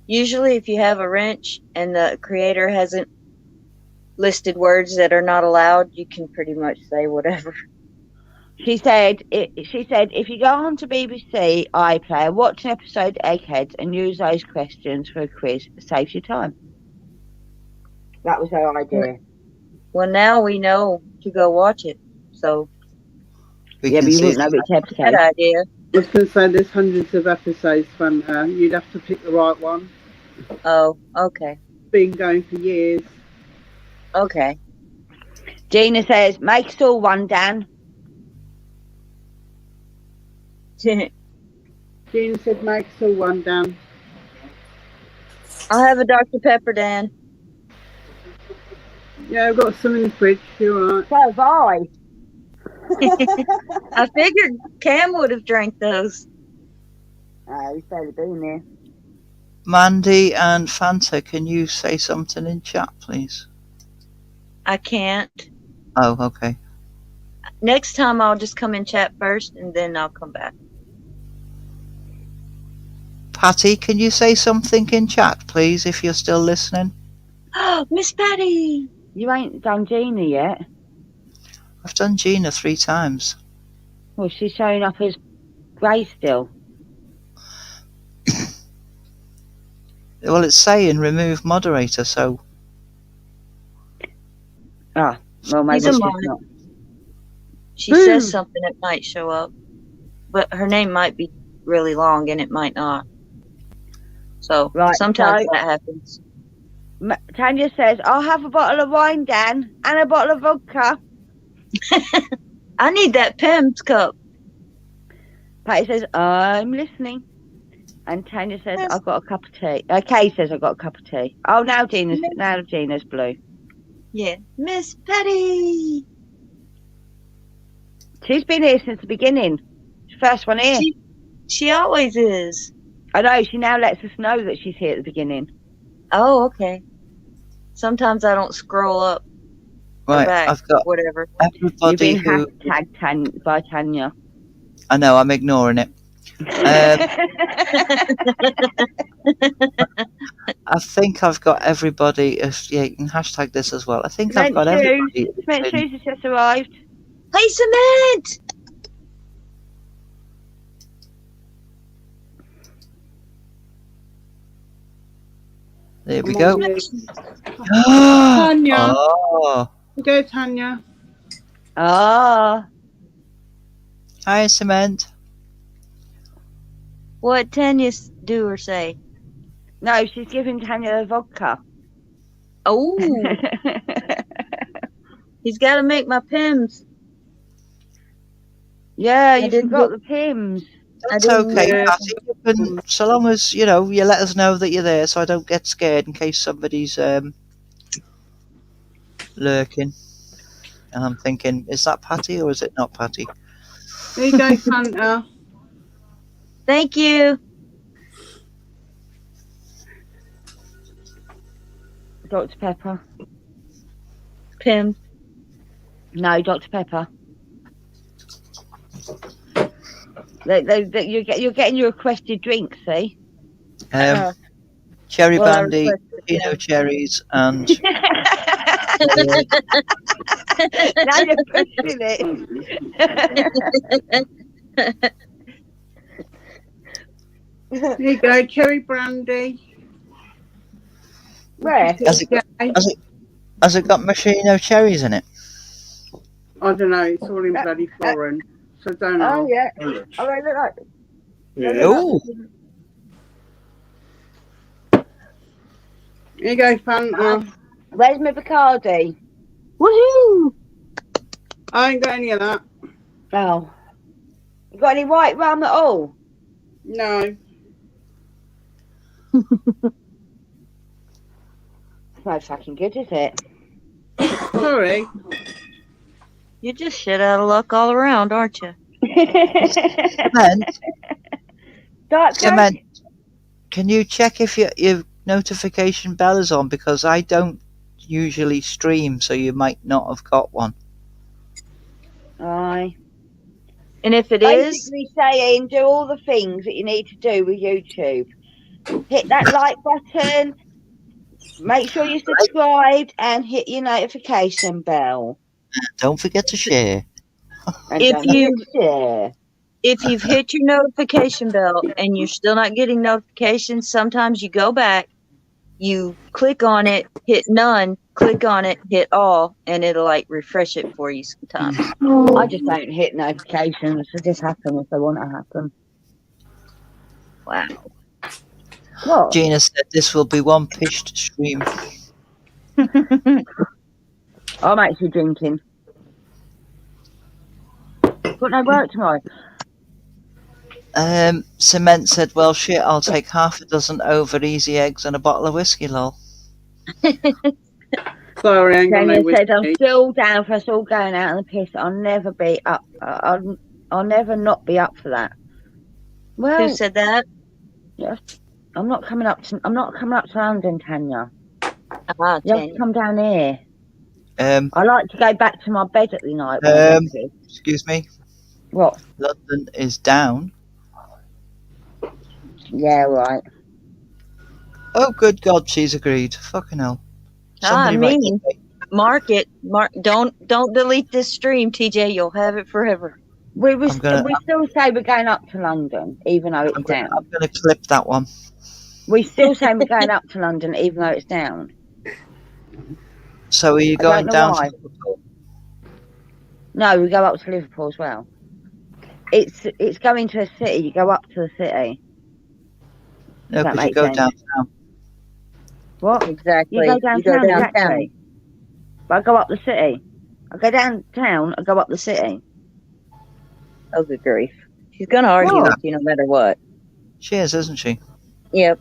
Usually, if you have a wrench and the creator hasn't listed words that are not allowed, you can pretty much say whatever. She said, if you go on to BBC iPlayer, watch an episode Eggheads and use those questions for a quiz, it saves you time. That was her idea. Well, now we know to go watch it. So, We Yeah, can but you see wouldn't know which that episode. idea. I was going to say there's hundreds of episodes, Fanta. You'd have to pick the right one. Oh, okay. Been going for years. Okay. Gina says, make us all one, Dan. Gina said make us all one, Dan. I'll have a Dr. Pepper, Dan. Yeah, I've got some in the fridge. You're right. So have I. I figured Cam would have drank those. He's barely been there. Mandy and Fanta, can you say something in chat, please? I can't. Oh, okay. Next time I'll just come in chat first and then I'll come back. Patty, can you say something in chat, please, if you're still listening? Miss Patty! You ain't done Gina yet. I've done Gina 3 times. Well, she's showing up as grey still. Well, it's saying remove moderator, so Well, maybe He's a she's mod. not. She Boo. says something that might show up. But her name might be really long and it might not. So Right, sometimes so- that happens. Tanya says, I'll have a bottle of wine, Dan, and a bottle of vodka. I need that Pim's cup. Patty says, I'm listening. And Tanya says, Yes. I've got a cup of tea. Kay says, I've got a cup of tea. Oh, now Gina's blue. Yeah. Miss Patty! She's been here since the beginning. She's the first one here. She always is. I know, she now lets us know that she's here at the beginning. Oh, okay. Sometimes I don't scroll up or right. back, I've got whatever. You've everybody been who. hashtagged by Tanya. I know, I'm ignoring it. I think I've got everybody. Yeah, you can hashtag this as well. I think I've got everybody. Cement Shoes has just arrived. Hey, Cement! There we go. Tanya. Oh, Go, Tanya. Ah, hi, Cement. What Tanya do or say? no, she's giving Tanya the vodka. Oh, He's got to make my Pims. Yeah, you didn't forgot do- the Pims. That's didn't, okay, Patty. You can, so long as you let us know that you're there, so I don't get scared in case somebody's lurking. And I'm thinking, is that Patty or is it not Patty? There you go, Fanta. Thank you. Dr. Pepper. Pims. No, Dr. Pepper. You're getting your requested drink, see? Cherry Well, I brandy, requested Pino one. cherries, and Now you're pushing it. There you go, cherry brandy. Where? Has it has it got machino cherries in it? I don't know, it's all in bloody foreign. So don't Oh, ask. yeah. Oh, they look like... Oh, Here you go, Fanta. Where's my Bacardi? Woohoo! I ain't got any of that. Oh. You got any white rum at all? No. It's no fucking good, is it? Sorry. You're just shit out of luck all around, aren't you? Cement, Dark Cement, can you check if your notification bell is on? Because I don't usually stream, so you might not have got one. Aye. And if it is, Basically saying do all the things that you need to do with YouTube. Hit that like button, make sure you're subscribed, and hit your notification bell. Don't forget to share. And If don't forget you- to share. if you've hit your notification bell and you're still not getting notifications, sometimes you go back, you click on it, hit none, click on it, hit all, and it'll like refresh it for you sometimes. I just don't hit notifications. They just happen if they want to happen. Wow. What? Gina said this will be one pished stream. I'm actually drinking. Got no work tomorrow. Cement said, well, shit, I'll take half a dozen over easy eggs and a bottle of whiskey, lol. Sorry, I ain't got no Daniel said, I'm whiskey. still down for us all going out on the piss. I'll never be up. I'll never not be up for that. Well, Who said that? I'm not coming up to London, Tanya. Ah, You have to come down here. I like to go back to my bed at the night. when I'm on piss. Excuse me, What? London is down. Yeah, right. Oh, good God, she's agreed. Fucking hell. Somebody write mean. that. Mark it. Don't delete this stream, TJ. You'll have it forever. We I'm gonna- still say we're going up to London, even though it's I'm down. gonna clip that one. We still say we're going up to London, even though it's down. So are you I don't going know down why. from Liverpool? No, we go up to Liverpool as well. It's going to a city. You go up to the city. No, That because you makes go sense. downtown. What? Exactly. You go downtown, downtown. exactly. But I go up the city. I go downtown, I go up the city. Oh, good grief. She's gonna argue What? with you no matter what. She is, isn't she? Yep.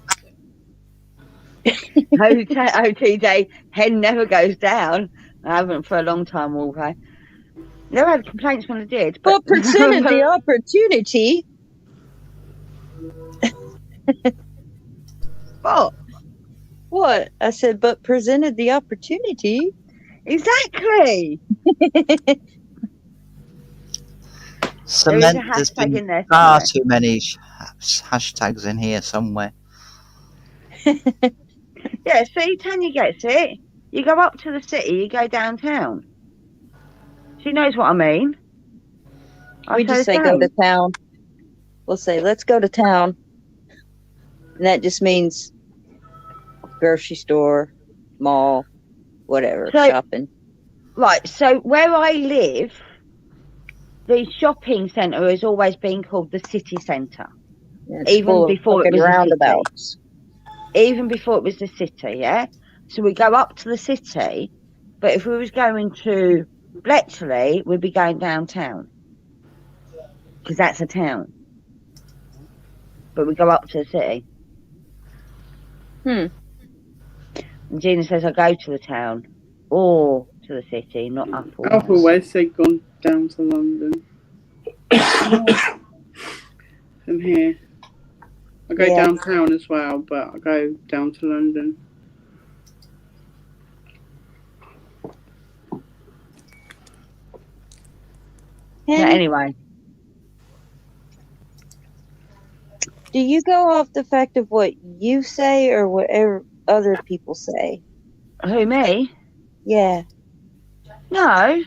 OTJ, hen never goes down. I haven't for a long time, Wolfie. Never had complaints when I did. But presented the opportunity. What? What? I said, but presented the opportunity. Exactly. Cement, There there's is a hashtag been in there far somewhere. too many hashtags in here somewhere. Yeah, see, Tanya gets it. You go up to the city, you go downtown. She knows what I mean. We just say go to town. We'll say, let's go to town. And that just means grocery store, mall, whatever, So- shopping. Right, so where I live, the shopping centre has always been called the city centre. It's even full of before it fucking was a city. roundabouts. Even before it was the city, yeah? So we go up to the city But if we was going to Bletchley, we'd be going downtown. Because that's a town. But we go up to the city. Hmm. And Gina says I go to the town. Or to the city, not up or Up or west, they've gone down to London. From here. I go Yeah. downtown as well, but I go down to London. But Henny, anyway. do you go off the fact of what you say or whatever other people say? Who, me? Yeah. No.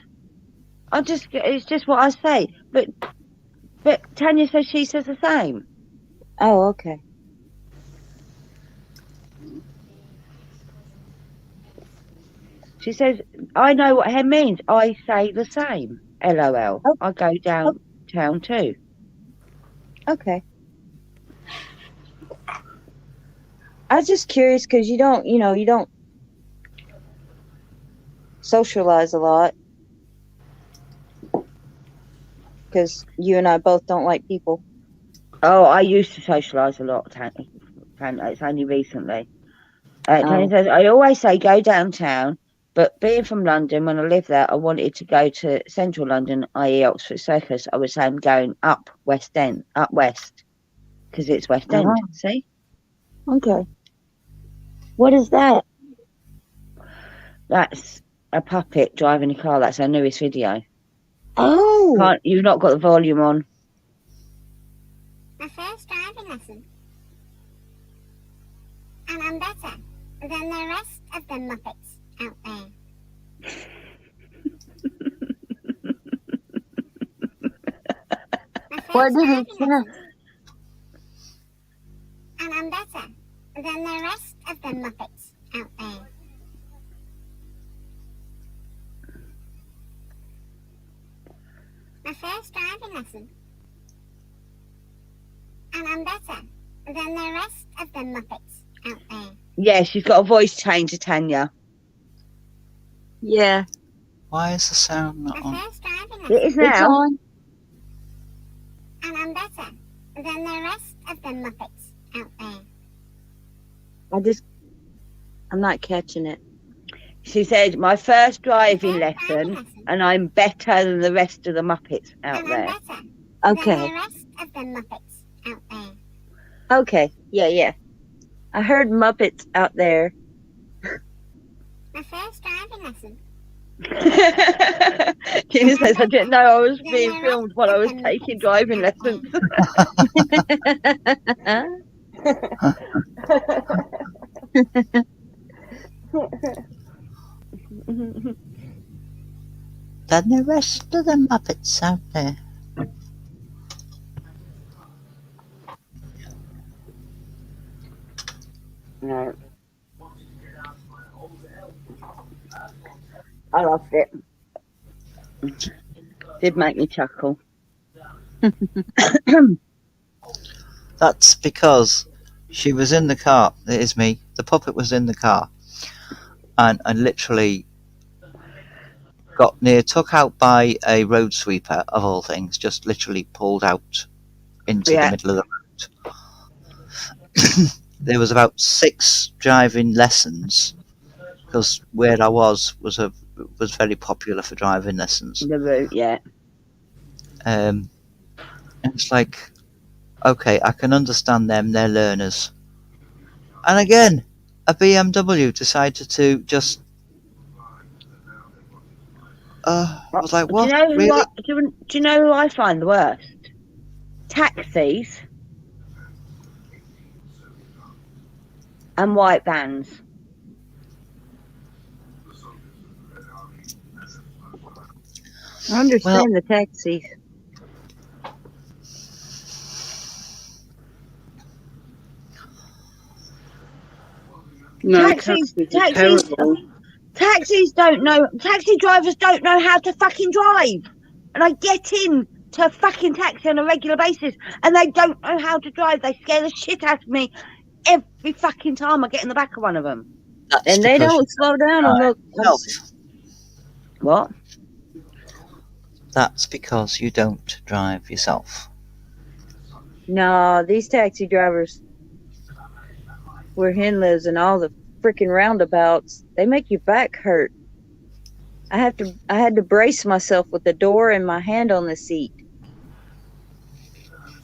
It's just what I say. But Tanya says she says the same. Oh, okay. She says, I know what hen means. I say the same. LOL. Oh. I go downtown too. Okay. I was just curious because you don't socialize a lot. Because you and I both don't like people. Oh, I used to socialise a lot, Tanya. It's only recently. Tanya says, I always say go downtown, but being from London, when I lived there, I wanted to go to central London, i.e. Oxford Circus. I was saying going up west, because it's West End, Uh-huh. see? Okay. What is that? That's a puppet driving a car. That's our newest video. Oh. You've not got the volume on. My first driving lesson. And I'm better than the rest of the Muppets out there. My first What did he driving say? lesson. And I'm better than the rest of the Muppets out there. My first driving lesson. And I'm better than the rest of the Muppets out there. Yeah, she's got a voice change to Tanya. Yeah. Why is the sound not My on? first driving It lesson. is It's now. on. And I'm better than the rest of the Muppets out there. I'm not catching it. She said, my first driving My first driving lesson, lesson. and I'm better than the rest of the Muppets out And there. I'm better than Okay. the rest of the Muppets out there. Okay. Yeah. I heard Muppets out there. My first driving lesson. Gina says, I didn't know I was being filmed while I was taking driving lessons. Then the rest of the Muppets out there. No. I loved it. Did make me chuckle. That's because she was in the car. It is me. The puppet was in the car. And I literally got took out by a road sweeper, of all things, just literally pulled out into the middle of the road. There was about 6 driving lessons, because where I was very popular for driving lessons. The route, yeah. It's like, okay, I can understand them, they're learners. And again, a BMW decided to just I was like, what? Do you know Really? do you know who I find the worst? Taxis and white vans. I understand the taxis. No, Taxis- taxis are taxis- terrible. Taxi drivers don't know how to fucking drive. And I get in to a fucking taxi on a regular basis and they don't know how to drive. They scare the shit out of me every fucking time I get in the back of one of them. That's And they because don't slow down on those. health. What? That's because you don't drive yourself. No, these taxi drivers where Hen lives and all the freaking roundabouts, they make your back hurt. I had to brace myself with the door and my hand on the seat.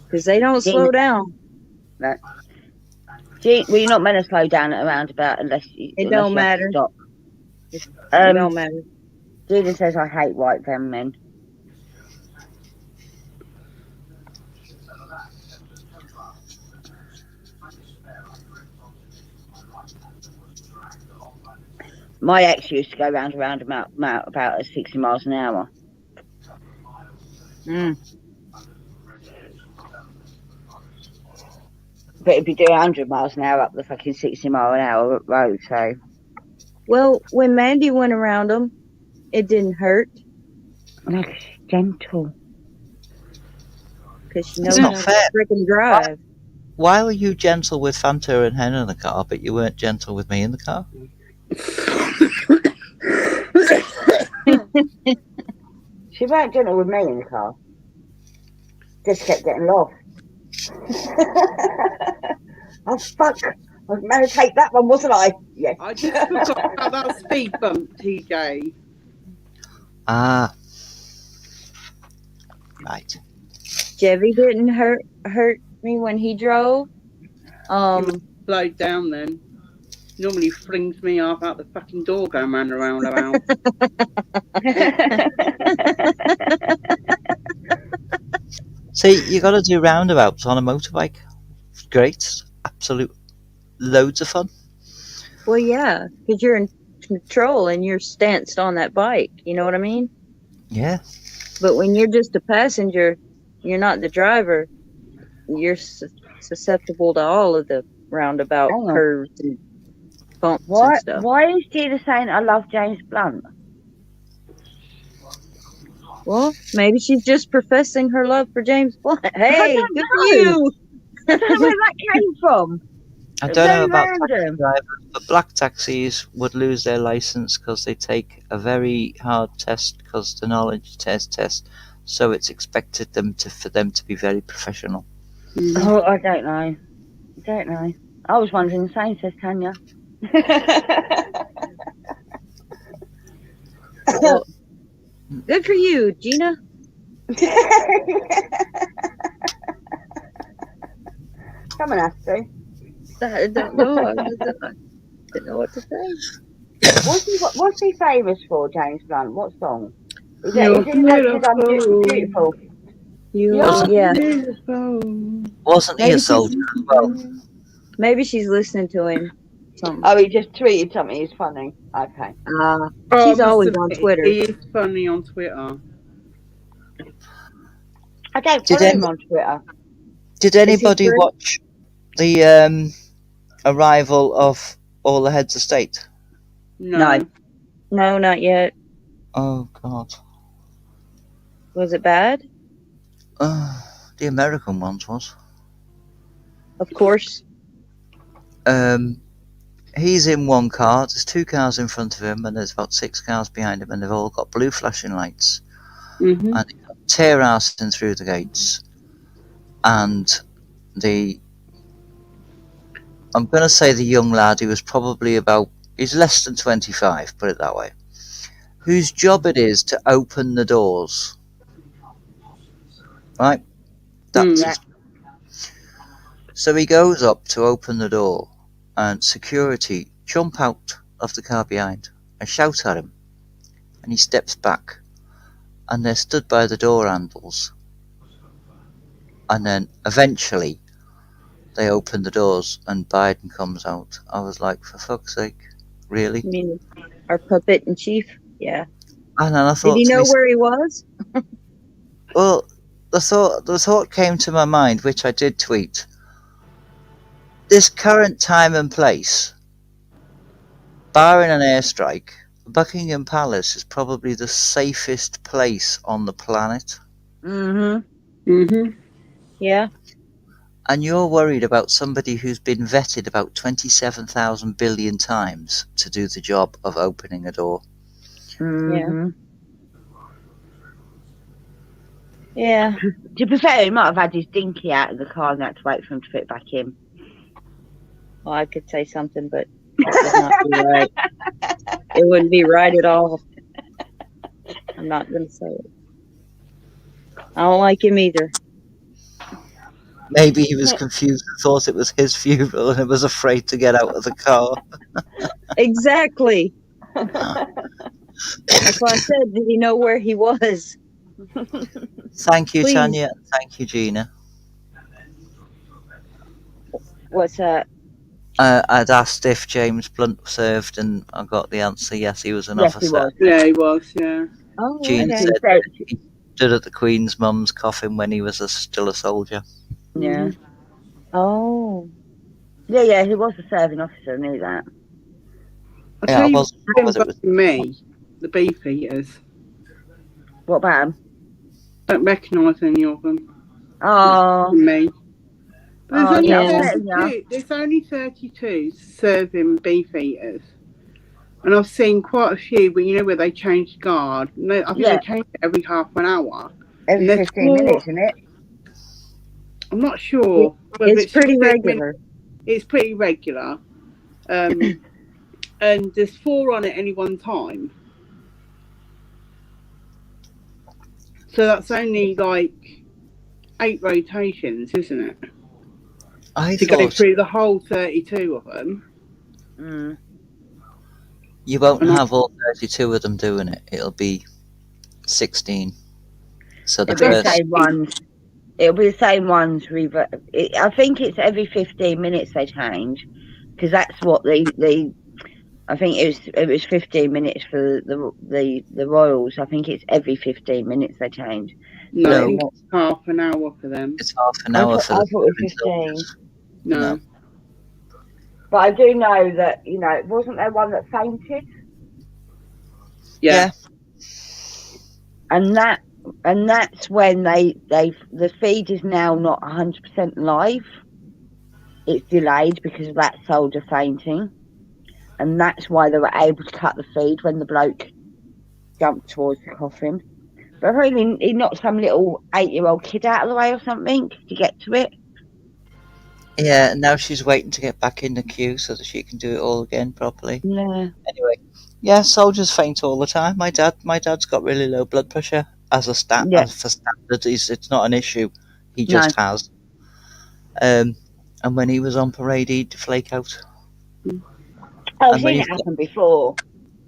Because they don't slow down. Well, you're not meant to slow down at a roundabout unless you. It unless don't you have to matter. Stop. It don't matter. Gina says I hate white van men. My ex used to go round about at 60 miles an hour. Mm. But it'd be doing 100 miles an hour up the fucking 60 mile an hour road, so. Well, when Mandy went around them, it didn't hurt Like, gentle. because she It's knows not how to fair. freaking drive. Why were you gentle with Fanta and Hen in the car, but you weren't gentle with me in the car? She weren't gentle with me in the car. Just kept getting lost. Oh, fuck. I was meant to take that one, wasn't I? Yes. I just forgot about that speed bump, TJ. Ah. Right. Chevy didn't hurt me when he drove. Slowed down then. Normally flings me off out the fucking door going round and round about. See, you got to do roundabouts on a motorbike. Great. Absolute loads of fun. Well, yeah, because you're in control and you're stanced on that bike. You know what I mean? Yeah. But when you're just a passenger, you're not the driver. You're susceptible to all of the roundabout Hang on. curves and bumps and Why stuff. is Gina saying I love James Blunt? Well, maybe she's just professing her love for James Blunt. Hey, don't good know. for you. I don't know where that came from. I It's don't know very about taxi random. drivers, but black taxis would lose their license because they take a very hard test because the knowledge test. So it's expected for them to be very professional. Oh, I don't know. I was wondering the same, says Tanya. Well, good for you, Gina. Come on, Astrid. I don't know. I didn't know what to say. What's he famous for, James Blunt? What song? Is You're it I'm beautiful. beautiful? Yeah. Wasn't he Maybe a soldier as well? Maybe she's listening to him. Something. Oh, he just tweeted something. He's funny. Okay. She's always on Twitter. He is funny on Twitter. I don't Did follow any- him on Twitter. Did anybody free? watch the arrival of all the heads of state? No. No, not yet. Oh God. Was it bad? The American ones was. Of course. He's in one car, there's 2 cars in front of him and there's about 6 cars behind him and they've all got blue flashing lights Mm-hmm. and they tear ass in through the gates and I'm going to say the young lad, he was probably he's less than 25, put it that way, whose job it is to open the doors, right? That's his. So he goes up to open the door and security jump out of the car behind and shout at him and he steps back and they're stood by the door handles and then eventually they open the doors and Biden comes out. I was like, for fuck's sake, really? I mean, our puppet in chief. Yeah. And then I thought, Did he to know myself, where he was? well, the thought came to my mind, which I did tweet. This current time and place, barring an airstrike, Buckingham Palace is probably the safest place on the planet. Mm-hmm. Mm-hmm. Yeah. And you're worried about somebody who's been vetted about 27,000 billion times to do the job of opening a door. Mm-hmm. Yeah. To be fair, he might have had his dinky out of the car and had to wait for him to put it back in. Well, I could say something, but that would not be right. It wouldn't be right at all. I'm not going to say it. I don't like him either. Maybe he was confused and thought it was his funeral and was afraid to get out of the car. Exactly. That's why I said, did he know where he was? Thank you, Please. Tanya. And thank you, Gina. What's that? I'd asked if James Blunt served, and I got the answer, yes, he was an Yes, he officer. was. Yeah, he was. Yeah. Oh, Jean okay. said said- he stood at the Queen's mum's coffin when he was still a soldier. Yeah. Oh. Yeah, he was a serving officer, I knew that. I Yeah, tell I you, wasn't sure whether it was. me, the beef eaters. What about him? Don't recognise any of them. Oh, Me. But Oh, yeah, there's only 32 serving beef eaters. And I've seen quite a few where they change guard. I think Yeah. they change it every half an hour. every there's 15 four- minutes, isn't it? I'm not sure. whether It's pretty 15 minutes. regular. It's pretty regular. And there's 4 on at any one time. So that's only like 8 rotations, isn't it? I To go thought through the whole 32 of them. Mm. you won't have all 32 of them doing it. It'll be 16. So the It'll be the first. same ones. It'll be the same ones. I think it's every 15 minutes they change, because that's what the. I think it was 15 minutes for the Royals. I think it's every 15 minutes they change. No, No. it's half an hour for them. It's half an I hour thought- for I the thought it was serving 15. soldiers. No. No. But I do know that wasn't there one that fainted, Yeah. and that's when the feed is now not 100% live. It's delayed because of that soldier fainting, and that's why they were able to cut the feed when the bloke jumped towards the coffin. But really, he knocked some little 8-year-old kid out of the way or something to get to it. Yeah, and now she's waiting to get back in the queue so that she can do it all again properly. Yeah. Anyway, yeah, soldiers faint all the time. My dad's got really low blood pressure as a Yeah. as for standard. It's not an issue. He just has. And when he was on parade, he'd flake out. I've And when seen it you- happen before.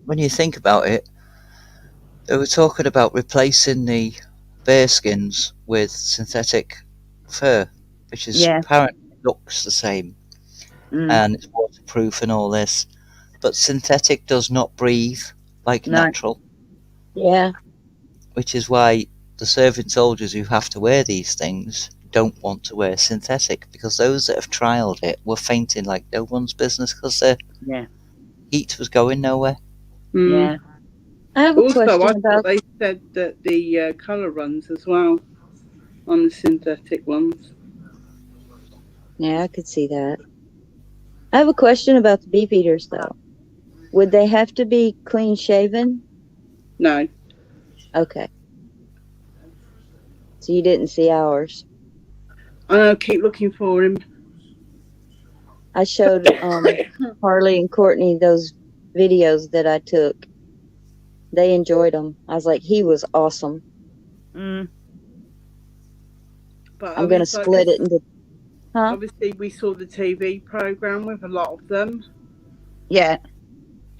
When you think about it, they were talking about replacing the bear skins with synthetic fur, which is Yeah. apparently looks the same Mm. and it's waterproof and all this, but synthetic does not breathe like No. natural, Yeah. which is why the serving soldiers who have to wear these things don't want to wear synthetic, because those that have trialled it were fainting like no one's business because their Yeah. heat was going nowhere. Mm. Yeah. I have a Also, I question thought about. they said that the colour runs as well on the synthetic ones. Yeah, I could see that. I have a question about the beef eaters, though. Would they have to be clean shaven? No. Okay. So you didn't see ours. I'll keep looking for him. I showed Harley and Courtney those videos that I took. They enjoyed them. I was like, he was awesome. Mm. But I'm going to split it into. Huh? Obviously, we saw the TV programme with a lot of them Yeah.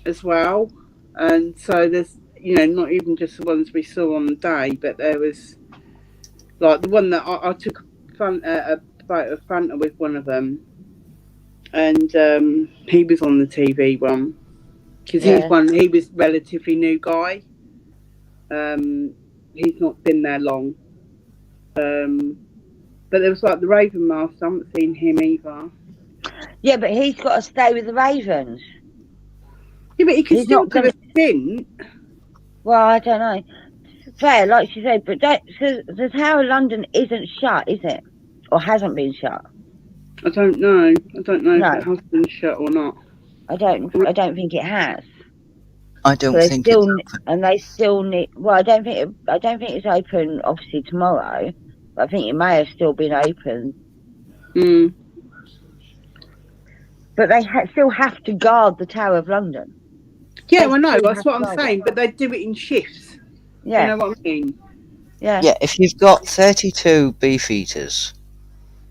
as well. And so there's, not even just the ones we saw on the day, but there was like the one that I took a photo of Fanta with one of them. And he was on the TV one. Because Yeah. he was relatively new guy. He's not been there long. But there was like the Raven Master. I haven't seen him either. Yeah, but he's got to stay with the Ravens. Yeah, but he can He's still not do gonna- a stint. Well, I don't know. Fair, like she said, but the Tower of London isn't shut, is it? Or hasn't been shut? I don't know. No. If it has been shut or not. I don't think it has. I don't So they think still it's open. and they still need. Well, I don't think it's open obviously tomorrow, but I think it may have still been open. Mm. But they still have to guard the Tower of London. Yeah, They I know. still That's have what to I'm guard saying. it. But they do it in shifts. Do you Yeah, know what I mean? yeah, Yeah, if you've got 32 beefeaters,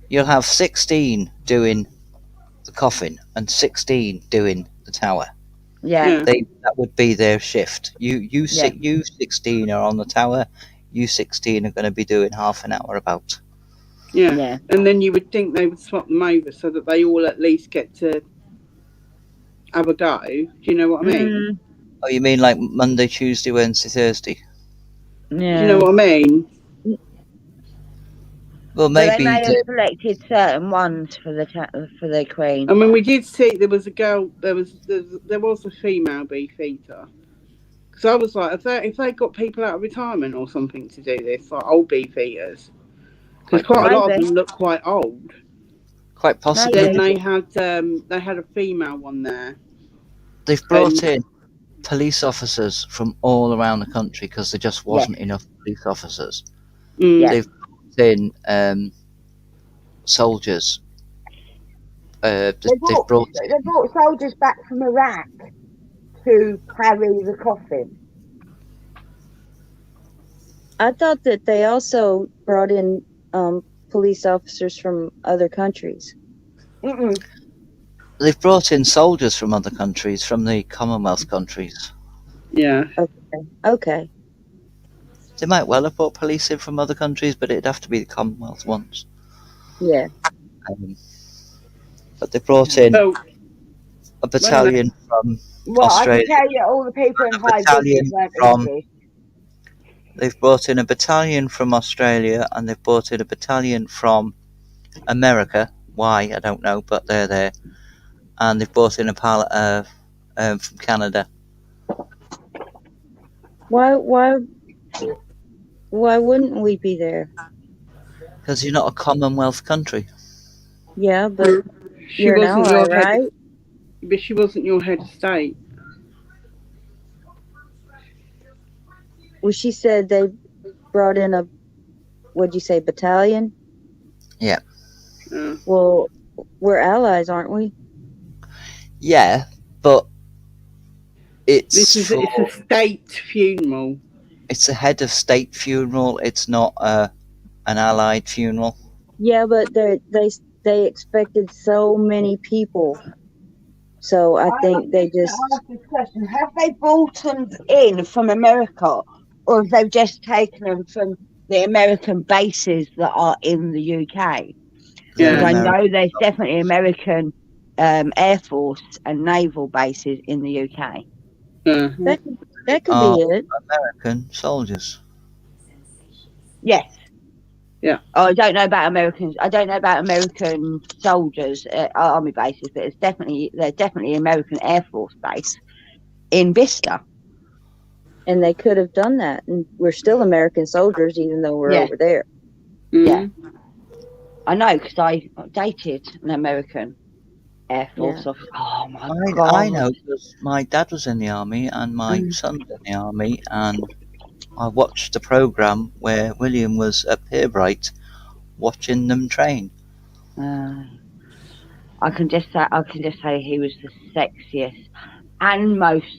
you'll have 16 doing the coffin and 16 doing the tower. yeah, Yeah. That would be their shift. You yeah. 16 are on the tower. You 16 are going to be doing half an hour about. Yeah. Yeah. And then you would think they would swap them over so that they all at least get to have a go. Do you know what I mean? Mm, Oh, you mean like Monday, Tuesday, Wednesday, Thursday? Do you yeah. know what I mean? Well, But they maybe may have selected certain ones for the Queen. I mean, we did see there was a girl. There was a female beefeater. Because I was like, if they got people out of retirement or something to do this, like old beefeaters, because quite a lot of Maybe. them look quite old. quite possibly. Then they had a female one there. They've brought in police officers from all around the country because there just wasn't enough police officers. Mm. Yeah. They've brought in soldiers. They've brought They brought soldiers back from Iraq to carry the coffin. I thought that they also brought in police officers from other countries. Mm-mm. They've brought in soldiers from other countries, from the Commonwealth countries. Yeah. Okay. They might well have brought police in from other countries, but it'd have to be the Commonwealth ones. Yeah. But they brought in So a battalion from Well, Australia. I can tell you, all the people in high battalion business weren't from- English. They've brought in a battalion from Australia, and they've brought in a battalion from America. Why, I don't know, but they're there. And they've brought in a pilot from Canada. Why wouldn't we be there? Because you're not a Commonwealth country. Yeah, but she you're an wasn't ally, your head. right? But she wasn't your head of state. Well, she said they brought in a, what'd you say, battalion? Uh, Well, we're allies, aren't we? Yeah, but it's it's a state funeral. it's a head of state funeral. It's not an allied funeral. Yeah, but they expected so many people. So I think they just, I ask this question: have they brought them in from America, or have they just taken them from the American bases that are in the UK? Yeah. Because I American. know there's definitely American Air Force and naval bases in the UK. that could Oh. be it. American soldiers. Yes. Yeah. Oh, I don't know about Americans. I don't know about American soldiers at army bases, but there's definitely American Air Force base in Bicester. And they could have done that. And we're still American soldiers, even though we're Yeah. over there. Yeah. I know because I dated an American Air Force officer. Oh my God. I know because my dad was in the army and my son's in the army, and I watched the programme where William was at Pirbright watching them train. I can just say he was the sexiest and most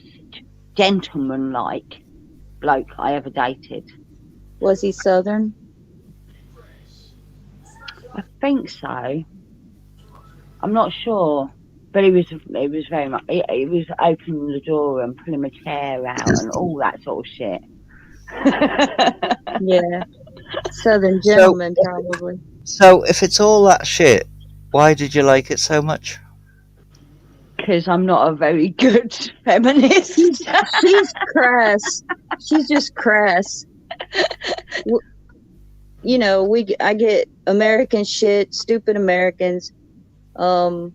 gentleman-like bloke I ever dated. Was he Southern? I think so. I'm not sure, but he was very much. He was opening the door and pulling my chair out and all that sort of shit. Yeah. Southern gentleman, probably. So if it's all that shit, why did you like it so much? Because I'm not a very good feminist. She's crass. She's just crass. You know, I get American shit, stupid Americans. No,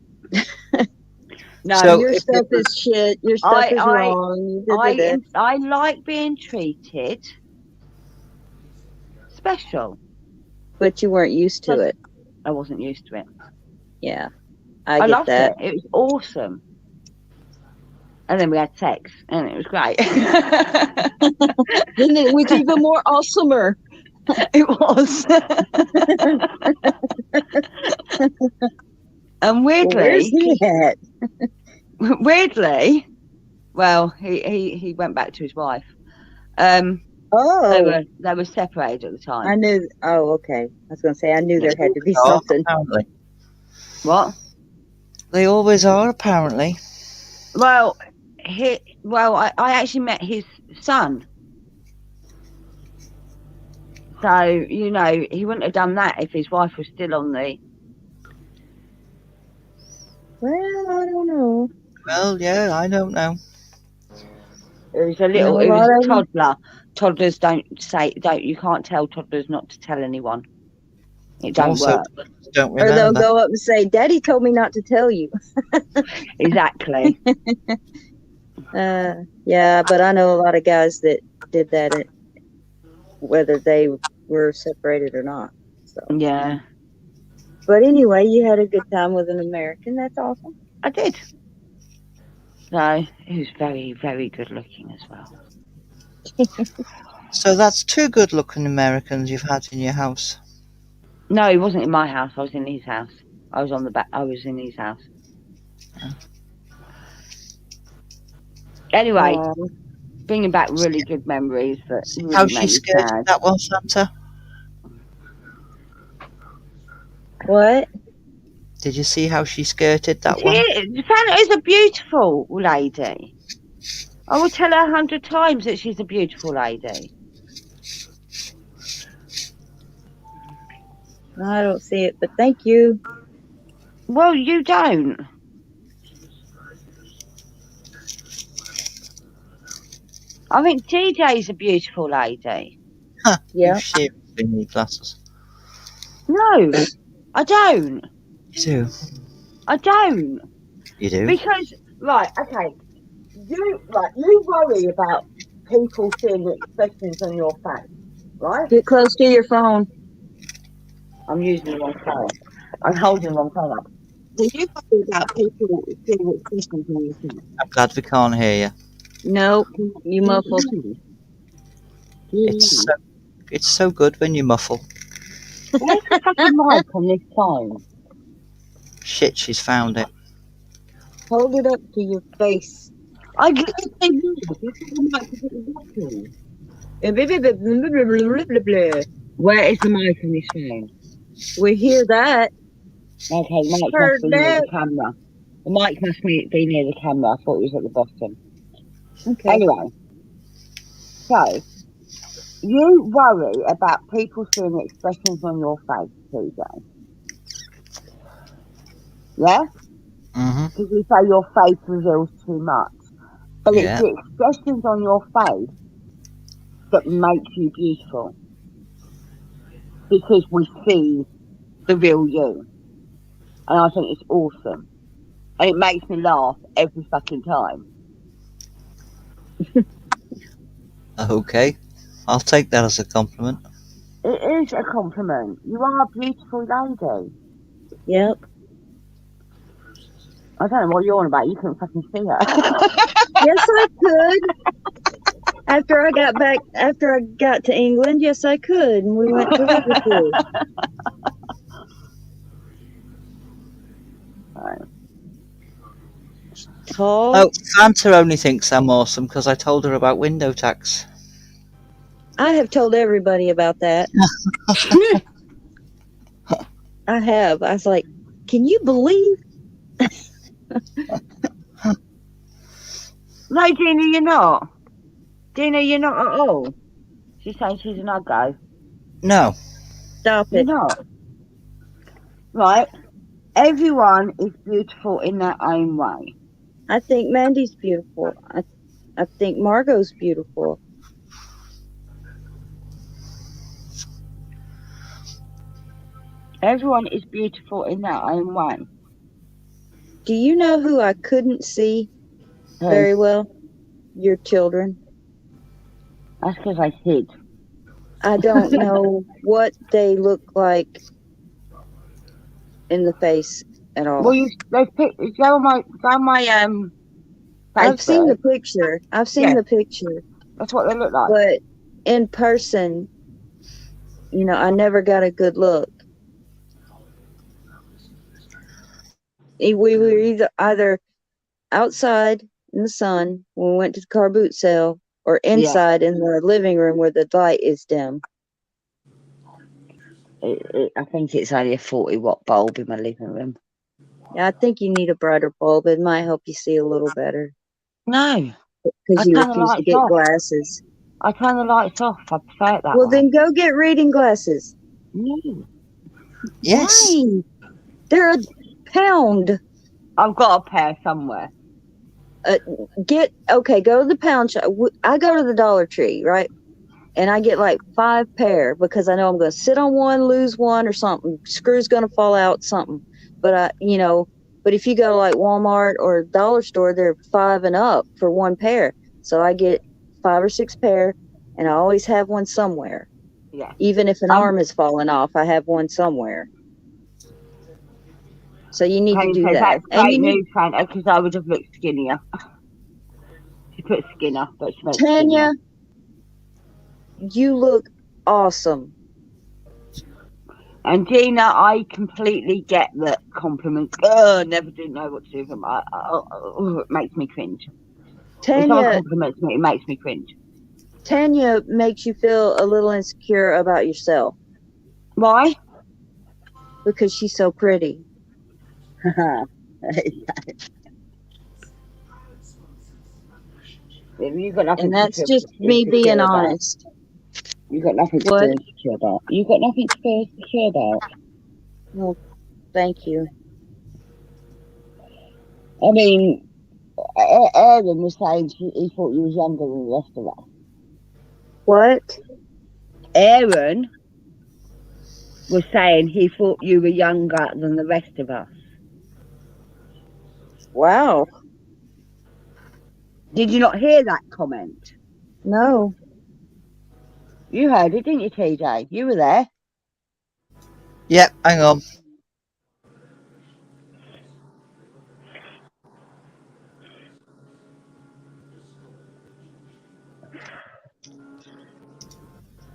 So Your if stuff it is shit. Your stuff is wrong. You did it. I like being treated special. But you weren't used to it. I wasn't used to it. Yeah. I I get loved that. it. It was awesome. And then we had sex, and it was great. Then it was even more awesomer. It was. And Well, where's weirdly, he at? well, he went back to his wife. They Oh, were separated at the time. I knew. Oh, okay. I was going to say, I knew there had to be Oh, something. apparently. What? They always are, apparently. Well, I actually met his son. So, you know, he wouldn't have done that if his wife was still on the... Well, I don't know. Well, yeah, I don't know. It was a No, little... a It was lot a of them- toddler. Toddlers you can't tell toddlers not to tell anyone. It don't Also, work. don't Or they'll remember. go up and say, Daddy told me not to tell you. Exactly. Yeah, but I know a lot of guys that did that, whether they were separated or not. So, Yeah, but anyway, you had a good time with an American. That's awesome. I did. So, he was very, very good looking as well. So that's 2 good-looking Americans you've had in your house. No, he wasn't in my house. I was in his house. I was on the back. I was in his house. Anyway, bringing back really good memories that really How made she me skirted sad. that one, Santa? What? Did you see how she skirted that one? Santa is a beautiful lady. I will tell her 100 times that she's a beautiful lady. I don't see it, but thank you. Well, you don't. I think TJ's a beautiful lady. Yeah. You seriously need glasses. No, I don't. You do. I don't. You do. Because, right, okay. You worry about people seeing the expressions on your face, right? Get close to your phone. I'm using the wrong phone. I'm holding the wrong phone up. Do you worry about people seeing the expressions on your face? I'm glad we can't hear you. No, you muffled. It's so good when you muffle. Where's the fucking mic on this phone? Shit, she's found it. Hold it up to your face. I get the same thing. You put the mic to put the button. Where is the mic on this phone? We hear that. Okay, the mic Heard must be near that. the camera. The mic must be near the camera. I thought it was at the bottom. Okay. Anyway, so you worry about people seeing the expressions on your face, TJ. Yeah? Mm-hmm. Because you say your face reveals too much. But Yeah. it's the expressions on your face that make you beautiful. Because we see the real you. And I think it's awesome. And it makes me laugh every fucking time. Okay. I'll take that as a compliment. It is a compliment. You are a beautiful lady. Yep. I don't know what you're on about. You couldn't fucking see her. Yes, I could. After I got to England, yes, I could, and we went to Liverpool. Tall. Oh, Santa only thinks I'm awesome because I told her about window tax. I have told everybody about that. I have. I was like, can you believe? No, Gina, you're not. Gina, you're not at all. She's saying she's an uggo. No. Stop You're it. not. Right. Everyone is beautiful in their own way. I think Mandy's beautiful. I think Margot's beautiful. Everyone is beautiful in their own way. Do you know who I couldn't see very well? Your children. That's because I hid. I don't know what they look like in the face at all. Well, there's go on I've seen the Facebook. picture. I've seen Yeah. the picture, That's what they look like. but in person, I never got a good look. We were either outside in the sun when we went to the car boot sale, or inside in the living room where the light is dim. I think it's only a 40-watt bulb in my living room. Yeah, I think you need a brighter bulb. It might help you see a little better No, because I you turn the refuse to lights get off. glasses. I turn the lights off. I prefer it that Well, way. then go get reading glasses. No. Yes. Why? They're £1. I've got a pair somewhere. Go to the pound shop. I go to the Dollar Tree, right? And I get like 5 pair because I know I'm going to sit on one, lose one, or something. Screw's going to fall out, something. But but if you go to like Walmart or Dollar Store, they're 5 and up for 1 pair. So I get 5 or 6 pair, and I always have one somewhere. Yeah. Even if an arm is falling off, I have one somewhere. So you need to do that. That's great news, Santa, because I would have looked skinnier. She put skinner, but she meant Tanya, skinnier. you look awesome. And Gina, I completely get the compliments. I never did know what to do with them. It makes me cringe. If someone Tanya, compliments me, it makes me cringe. Tanya makes you feel a little insecure about yourself Why? because she's so pretty. You've got nothing And that's to just me being honest. You've got nothing to What? feel insecure about. You've got nothing to feel insecure about. Well, thank you. I mean, Aaron was saying he thought you was younger than the rest of us. What? Aaron was saying he thought you were younger than the rest of us. Wow. Did you not hear that comment? No. You heard it, didn't you, TJ? You were there. Yep, hang on.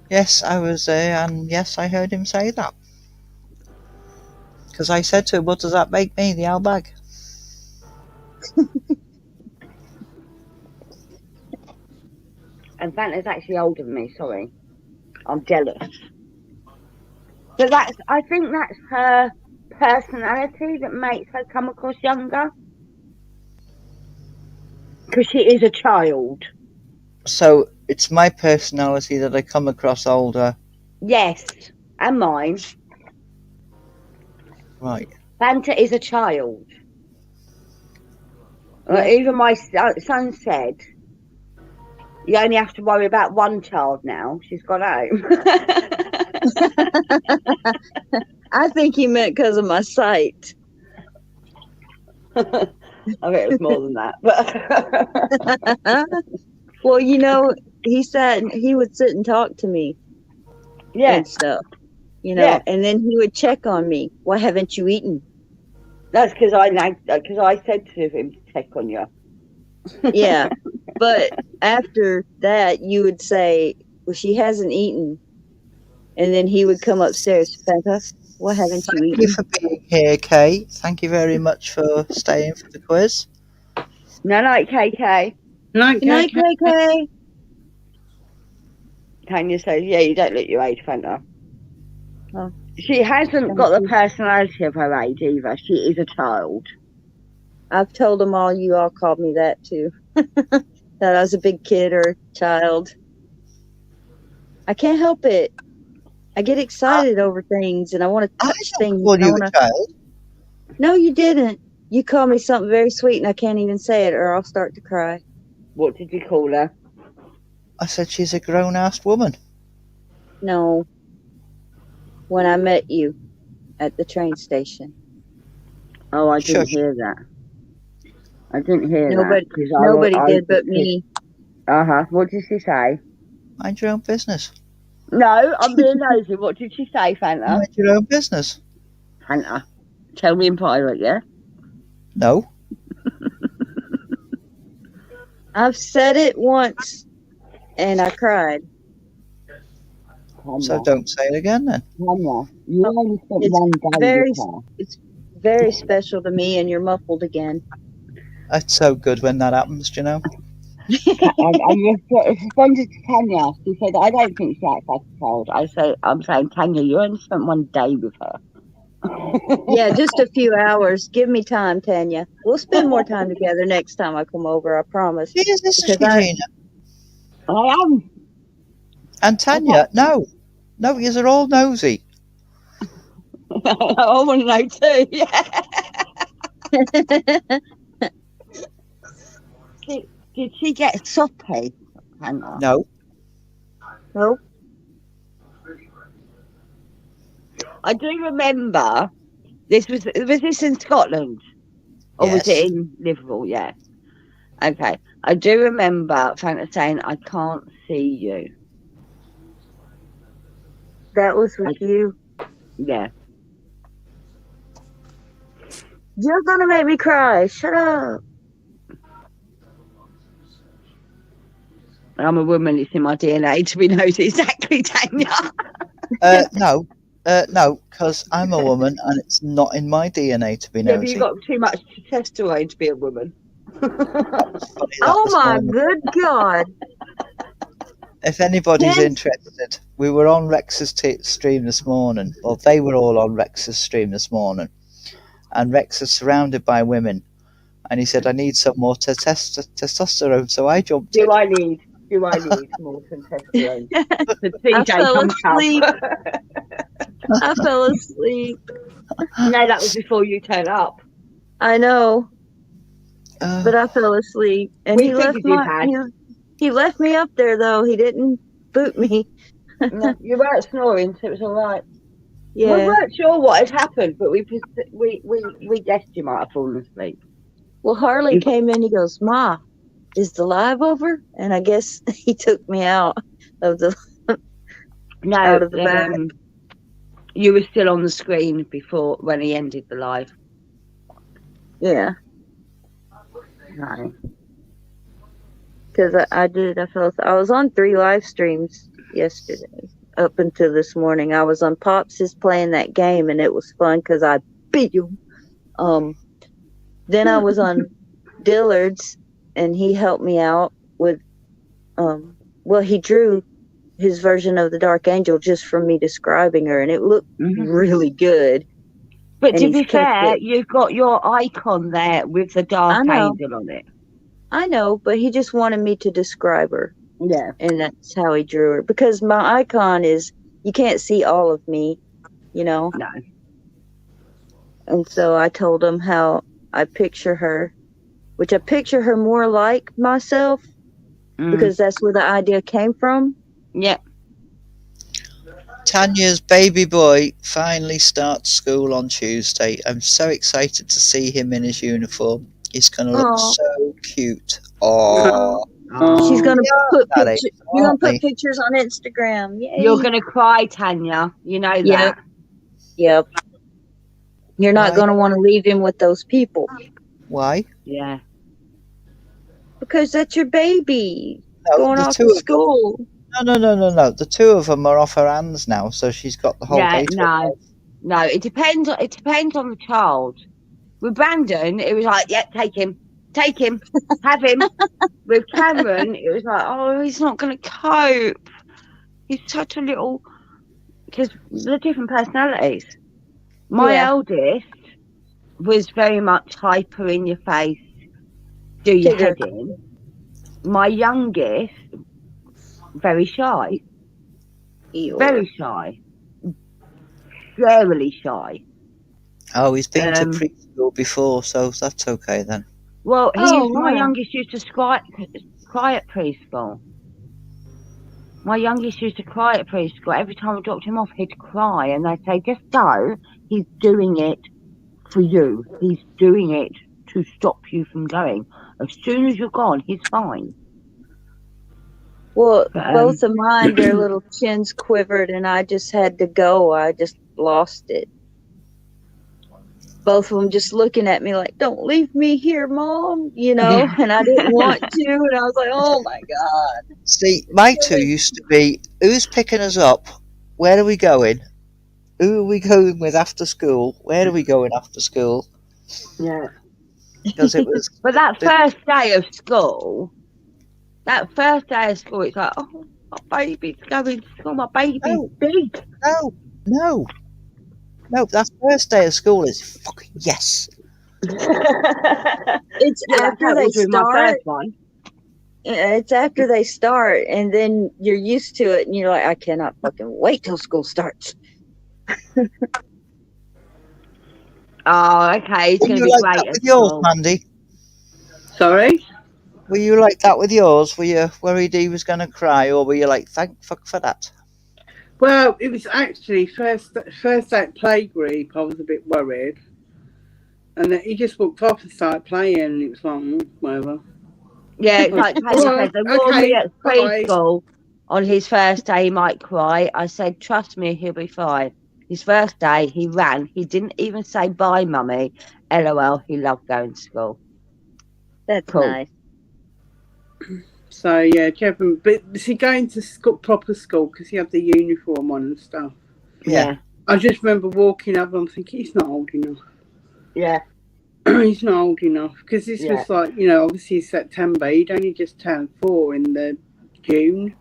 Yes, I was there, and yes, I heard him say that. Because I said to him, what does that make me, the outbag? And Fanta's actually older than me, sorry. I'm jealous. But I think that's her personality that makes her come across younger. Because she is a child. So, it's my personality that I come across older. Yes, and mine. Right. Fanta is a child. Yes. Even my son said, you only have to worry about one child now. She's gone home. I think he meant because of my sight. I think it was more than that. But Well, he would sit and talk to me yeah, and stuff, Yeah. and then he would check on me. Why haven't you eaten? that's because I said to him to check on you. Yeah. But after that, you would say, well, she hasn't eaten. And then he would come upstairs, Fanta, why haven't you Thank you eaten? for being here, Kay. Thank you very much for staying for the quiz. No, KK. No, Good night, KK. Tanya says, yeah, you don't look your age, Fanta. Oh. She hasn't got the personality of her age either. She is a child. I've told them all, you all called me that too. That I was a big kid or a child. I can't help it. I get excited over things and I want to I touch don't things. call and I you wanna... a child. No, you didn't. You called me something very sweet and I can't even say it or I'll start to cry. What did you call her? I said she's a grown-ass woman. No. When I met you at the train station. Oh, I didn't Shush. hear that. I didn't hear Nobody- that. 'cause Nobody I did but me. Uh-huh. What did she say? Mind your own business. No, I'm being nosy. What did she say, Fanta? Mind your own business. Fanta, tell me in private, yeah? No. I've said it once, and I cried. So don't say it again then. Tanya, you only spent It's one day very, with her. it's very special to me, and you're muffled again. That's so good when that happens, do you know? I responded to Tanya. She said, I don't think she acts like a child. I'm saying, Tanya, you only spent one day with her. Yeah, just a few hours. Give me time, Tanya. We'll spend more time together next time I come over. I promise. Yes, this is Because I- Regina. I am. And Tanya, no, you're all nosy. I want to know too. Yeah. Did she get soppy, Tanya? No, Nope. I do remember was this in Scotland? Or was Yes. it in Liverpool? Yeah. Okay. I do remember Frank saying, I can't see you. That was with you. Yeah. You're gonna make me cry. Shut up. I'm a woman, it's in my DNA to be nosy. Exactly, Tanya. no, because I'm a woman and it's not in my DNA to be Yeah, but nosy. you've got too much testosterone to be a woman. Funny that Oh this my morning. good God. If anybody's Yes. interested, we were on Rex's stream this morning, or they were all on Rex's stream this morning, and Rex is surrounded by women, and he said, I need some more testosterone, so I jumped in. Do I need more testosterone? The I TJ fell comes up. asleep. I fell asleep. No, that was before you turned up. I know, Uh, but I fell asleep. And We he left figured you had. he left me up there though. He didn't boot me. No, you weren't snoring, so it was all right. We Yeah. weren't sure what had happened, but we guessed you might have fallen asleep. Well, Harley came in. He goes, "Ma, is the live over?" And I guess he took me out of the. No, Out of the back. You were still on the screen before when he ended the live. Yeah, No. because I did. I was on 3 live streams yesterday up until this morning. I was on Pops' playing that game, and it was fun because I beat you. Then I was on Dillard's, and he helped me out with. Well, he drew his version of the Dark Angel just from me describing her, and it looked really good. But And to he's be kept fair, it. you've got your icon there with the Dark I know. Angel on it. I know, but he just wanted me to describe her, Yeah. and that's how he drew her. Because my icon is, you can't see all of me, you know? No. And so I told him how I picture her, which I picture her more like myself, because that's where the idea came from. Yeah. Tanya's baby boy finally starts school on Tuesday. I'm so excited to see him in his uniform. He's going to look Aw. so cute. Oh, She's gonna put that pictures. is, You're gonna aren't put they? pictures on Instagram. Yay. You're going to cry, Tanya. You know that. Yep. Yep. You're not Why? gonna want to leave him with those people Why? Yeah. because that's your baby No, going the off two to of them. school. No. The two of them are off her hands now, so she's got the whole Yeah, day to no. herself. No, it depends on the child. With Brandon, it was like, yeah, take him, have him. With Cameron, it was like, oh, he's not going to cope. He's such a little, because the different personalities. My Yeah. eldest was very much hyper in your face, do your Tigger. head in. My youngest, very shy, Eeyore. very shy, scarily shy. Oh, he's been to Um, preschool before, so that's okay then. Well, Oh, my wow. youngest used to cry at preschool. My youngest used to cry at preschool. Every time I dropped him off, he'd cry, and they'd say, "Just go. He's doing it for you. He's doing it to stop you from going. As soon as you're gone, he's fine." Well, But, both of mine, their little chins quivered, and I just had to go. I just lost it. both of them just looking at me like, "Don't leave me here, Mom," you know, and I didn't want to, and I was like, "Oh my God." See, my two used to be, who's picking us up? Where are we going? Who are we going with after school? Where are we going after school? Yeah. Because it was, But that first day of school, it's like, oh, my baby's going to school. My baby's No. big. no. That first day of school is fucking yes. It's Yeah, that's after how it they was with my start. first one. Yeah, it's after they start, and then you're used to it, and you're like, I cannot fucking wait till school starts. Oh, okay. It's Were going to you be like great that at with yours, school. Mandy? Sorry? Were you like that with yours? Were you worried he was going to cry, or were you like, thank fuck for that? Well, it was actually first day at playgroup. I was a bit worried, and then he just walked off and started playing, and it was like, whatever. Yeah, it's like Tanya Right, said, they warned me okay, at bye. preschool on his first day he might cry. I said, trust me, he'll be fine. His first day, he ran. He didn't even say bye, mummy. LOL, he loved going to school. That's Cool. nice. So yeah, Kevin, but is he going to school, proper school, because he had the uniform on and stuff? Yeah. I just remember walking up and I'm thinking, he's not old enough. Yeah. He's not old enough, because this Yeah. was like, obviously September. He'd only just turned 4 in the June.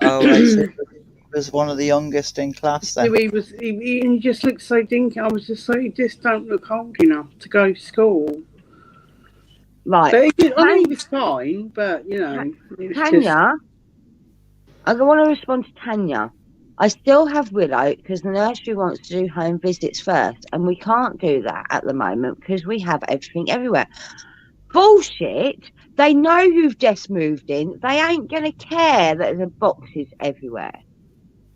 Oh, I see. He was one of the youngest in class So then. he just looked so dinky. I was just like, he just don't look old enough to go to school. Right. But I mean, he was fine, but it was Tanya, I want to respond to Tanya. I still have Willow because the nursery wants to do home visits first, and we can't do that at the moment because we have everything everywhere. Bullshit! They know you've just moved in. They ain't gonna care that there's boxes everywhere.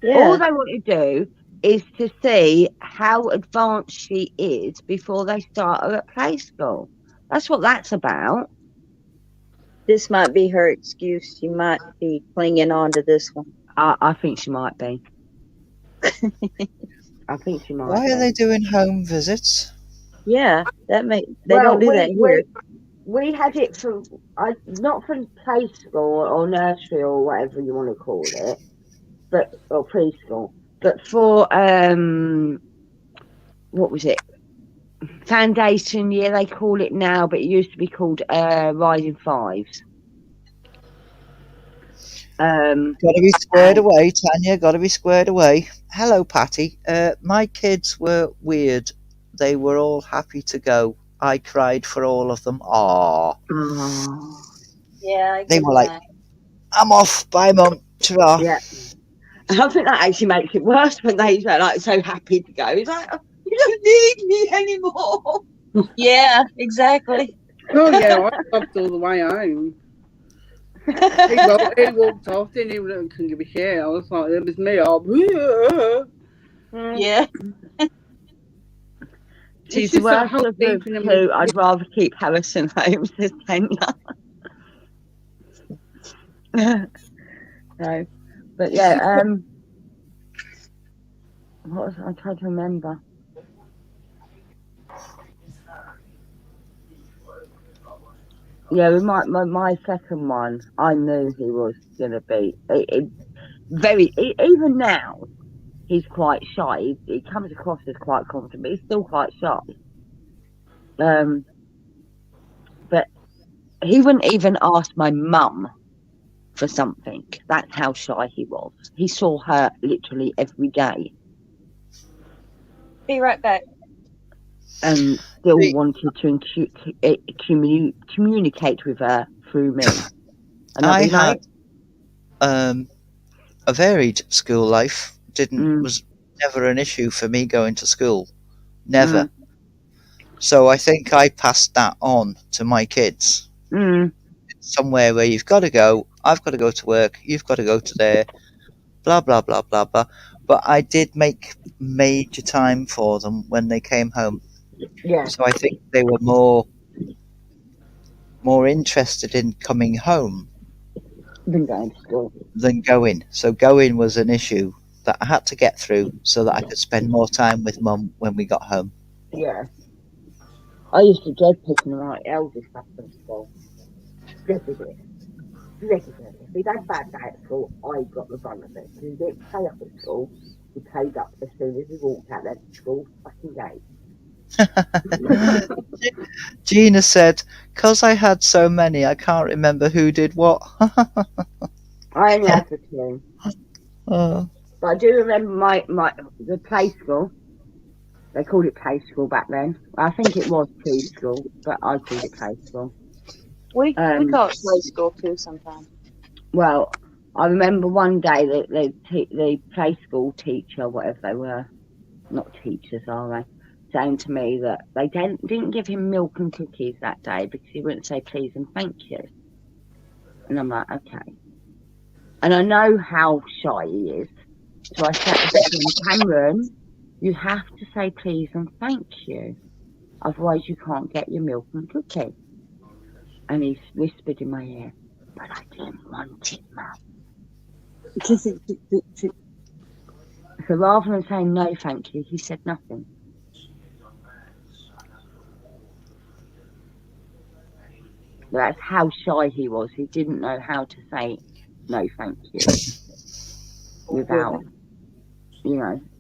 All they want to do is to see how advanced she is before they start her at play school. That's what that's about. This might be her excuse. She might be clinging on to this one. I think she might be. I think she might. Why be. are they doing home visits? Yeah, they don't do that here. We had it for not for play school or nursery or whatever you want to call it, or preschool, but for what was it? Foundation year they call it now, but it used to be called Rising Fives. Got to be squared away, Tanya. Got to be squared away. Hello, Patty. My kids were weird. They were all happy to go. I cried for all of them. Aww. Yeah, I They get were like, that. I'm off. Bye, Mum. Ta-ra. Yeah. I think that actually makes it worse when they are like so happy to go. It's like, oh, you don't need me anymore. Yeah, exactly. Oh yeah, I stopped all the way home. He walked off, didn't even couldn't give a shit. I was like, it was me. Yeah. She's the worst of the two. I'd rather keep Harrison home, says Tanya. No, but yeah, what was I trying to remember? Yeah, with my second one, I knew he was gonna be even now. He's quite shy. He comes across as quite confident, but he's still quite shy. But he wouldn't even ask my mum for something. That's how shy he was. He saw her literally every day Be right back. and still wanted to communicate with her through me. And I I'd be like, had a varied school life. Was never an issue for me going to school. Never. So I think I passed that on to my kids. Somewhere where you've got to go, I've got to go to work, you've got to go to there, blah, blah, blah, blah, blah. But I did make major time for them when they came home. yeah. So I think they were more interested in coming home Been going to school. than going. So going was an issue that I had to get through so that I could spend more time with Mum when we got home. Yeah. I used to dread picking my eldest up from school. Dreaded it. Dreaded it. If he'd had a bad day at school, I got the brunt of it. Because he didn't play up at school. He played up as soon as he walked out that school fucking gate. Gina said, "'Cause I had so many, I can't remember who did what." I only had the two. Oh. But I do remember the play school. They called it play school back then. I think it was preschool, but I called it play school. We call it play school too sometimes. Well, I remember one day that the play school teacher, whatever they were, not teachers, are they, saying to me that they didn't give him milk and cookies that day because he wouldn't say please and thank you. And I'm like, okay. And I know how shy he is. So I said to him, Cameron, you have to say please and thank you. Otherwise you can't get your milk and cookie. And he whispered in my ear, but I didn't want it, Mum. So rather than saying no thank you, he said nothing. That's how shy he was. He didn't know how to say no thank you without,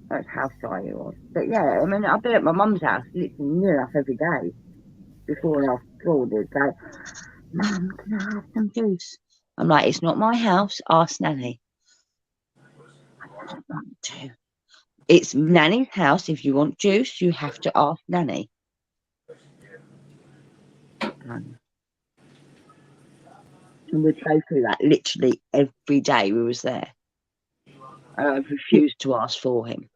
that's how shy he was. But yeah, I mean, I've been at my mum's house literally near enough every day before and after school. They'd go, Mum, can I have some juice? I'm like, it's not my house, ask Nanny. I don't want to. It's Nanny's house. If you want juice, you have to ask Nanny. And we'd go through that literally every day we was there. And I refused to ask for him.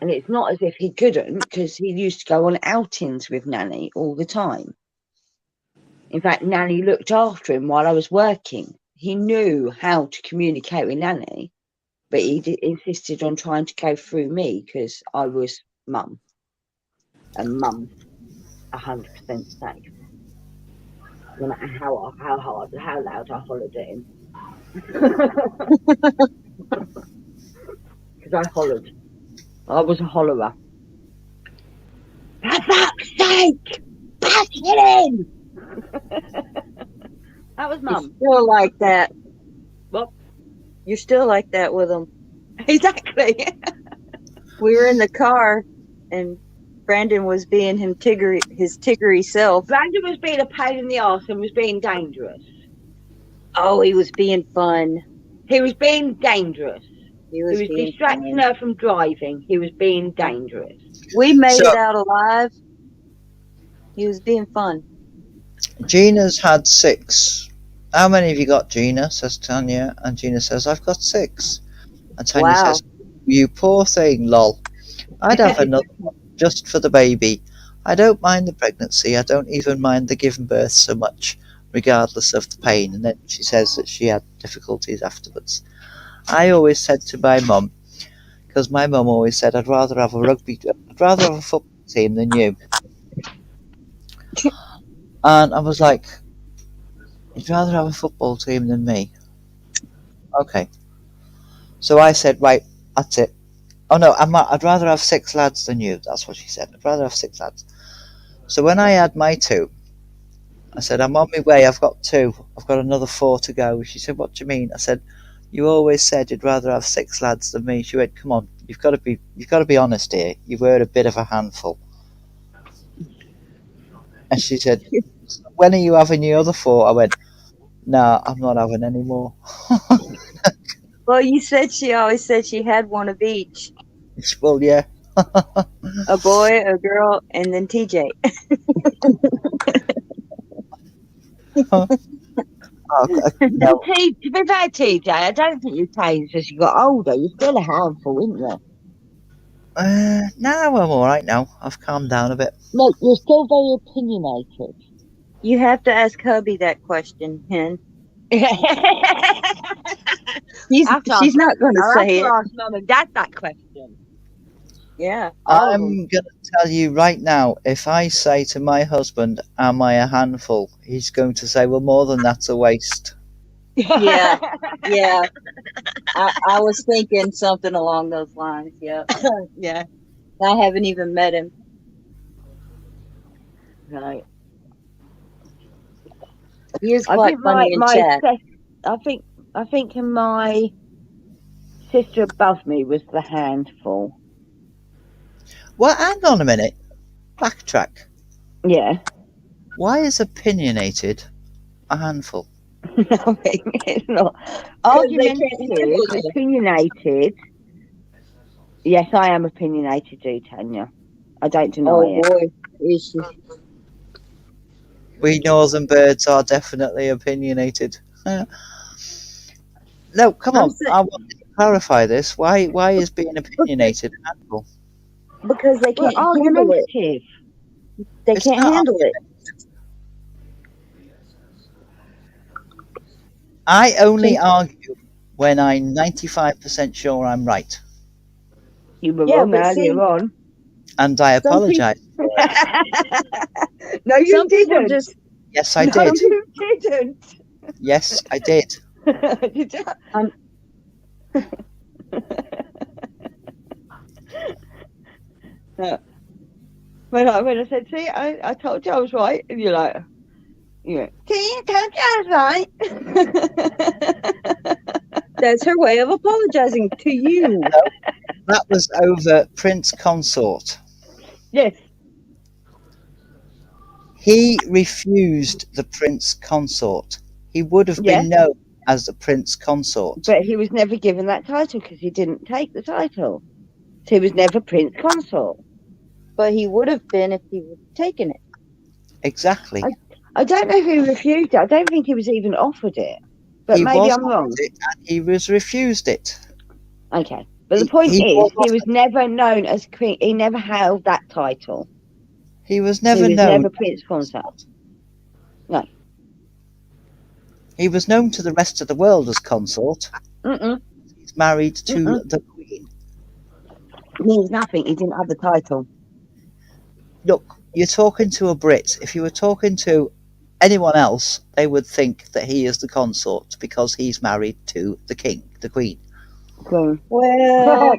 And it's not as if he couldn't, because he used to go on outings with Nanny all the time. In fact, Nanny looked after him while I was working. He knew how to communicate with Nanny, but he insisted on trying to go through me because I was Mum. And Mum's 100% safe. No matter how hard, how loud I hollered at him. Because I hollered. I was a hollerer. For fuck's sake! Pack it in! That was Mum. You're still like that. What? You're still like that with him. Exactly. We were in the car and Brandon was being his tiggery self. Brandon was being a pain in the arse and was being dangerous. Oh, he was being fun. He was being dangerous. He was distracting her from driving. He was being dangerous. We made it out alive. He was being fun. Gina's had 6. How many have you got, Gina? Says Tanya. And Gina says, I've got 6. And Tanya says, you poor thing, lol. I'd have another one just for the baby. I don't mind the pregnancy. I don't even mind the giving birth so much, regardless of the pain. And then she says that she had difficulties afterwards. I always said to my mum, because my mum always said, I'd rather have a football team than you. And I was like, you'd rather have a football team than me? Okay. So I said, right, that's it. Oh no, I'd rather have 6 lads than you. That's what she said. I'd rather have 6 lads. So when I had my 2, I said, I'm on my way. I've got 2. I've got another 4 to go. She said, what do you mean? I said, you always said you'd rather have 6 lads than me. She went, come on, you've got to be honest here. You were a bit of a handful. And she said, when are you having the other 4? I went, no, I'm not having any more. Well, she always said she had one of each. Well, yeah. A boy, a girl, and then TJ. No. To be fair, TJ, I don't think you've changed as you got older. You're still a handful, isn't you? No, I'm all right now. I've calmed down a bit. No, you're still very opinionated. You have to ask hubby that question, Hen. She's not going to say it. Ask Mum and Dad that question. Yeah. I'm going to tell you right now, if I say to my husband, am I a handful? He's going to say, well, more than that's a waste. Yeah, yeah. I was thinking something along those lines. Yeah. Yeah. I haven't even met him. Right. He is I quite think funny in chat. I think my sister above me was the handful. Well, hang on a minute. Backtrack. Yeah. Why is opinionated a handful? I think it's not they can't handle argumentative, it. opinionated. Yes, I am opinionated, too, Tanya. I don't deny Oh it. boy, is she? We northern birds are definitely opinionated. No, come I'm on. saying I want to clarify this. Why is being opinionated a handful? because they Well, can't handle it. argumentative. They It's can't not handle it. I only argue when I'm 95% sure I'm right. You were Yeah, wrong but earlier see, on. And I some people, apologise. No, you some people didn't. just. Yes, I No, did. you didn't. Yes, I did. Did you? No. When I said, see, I told you I was right, and you're like, yeah, see, I told you I was right. That's her way of apologizing to you. That was over Prince Consort. Yes, He refused the Prince Consort. He would have yeah, been known as the Prince Consort. but he was never given that title because he didn't take the title. So he was never Prince Consort. But he would have been if he would have taken it. Exactly. I don't know who refused it. I don't think he was even offered it. But He maybe was I'm wrong. offered it and he was refused it. Okay. But the point He is, was he was never known as Queen. He never held that title. He was He never was known. never Prince Consort. No. He was known to the rest of the world as consort. Mm-mm. He's married to Mm-mm. the Queen. Means nothing. He didn't have the title. Look, you're talking to a Brit. If you were talking to anyone else, they would think that he is the consort because he's married to the King, the Queen. Queen. Well,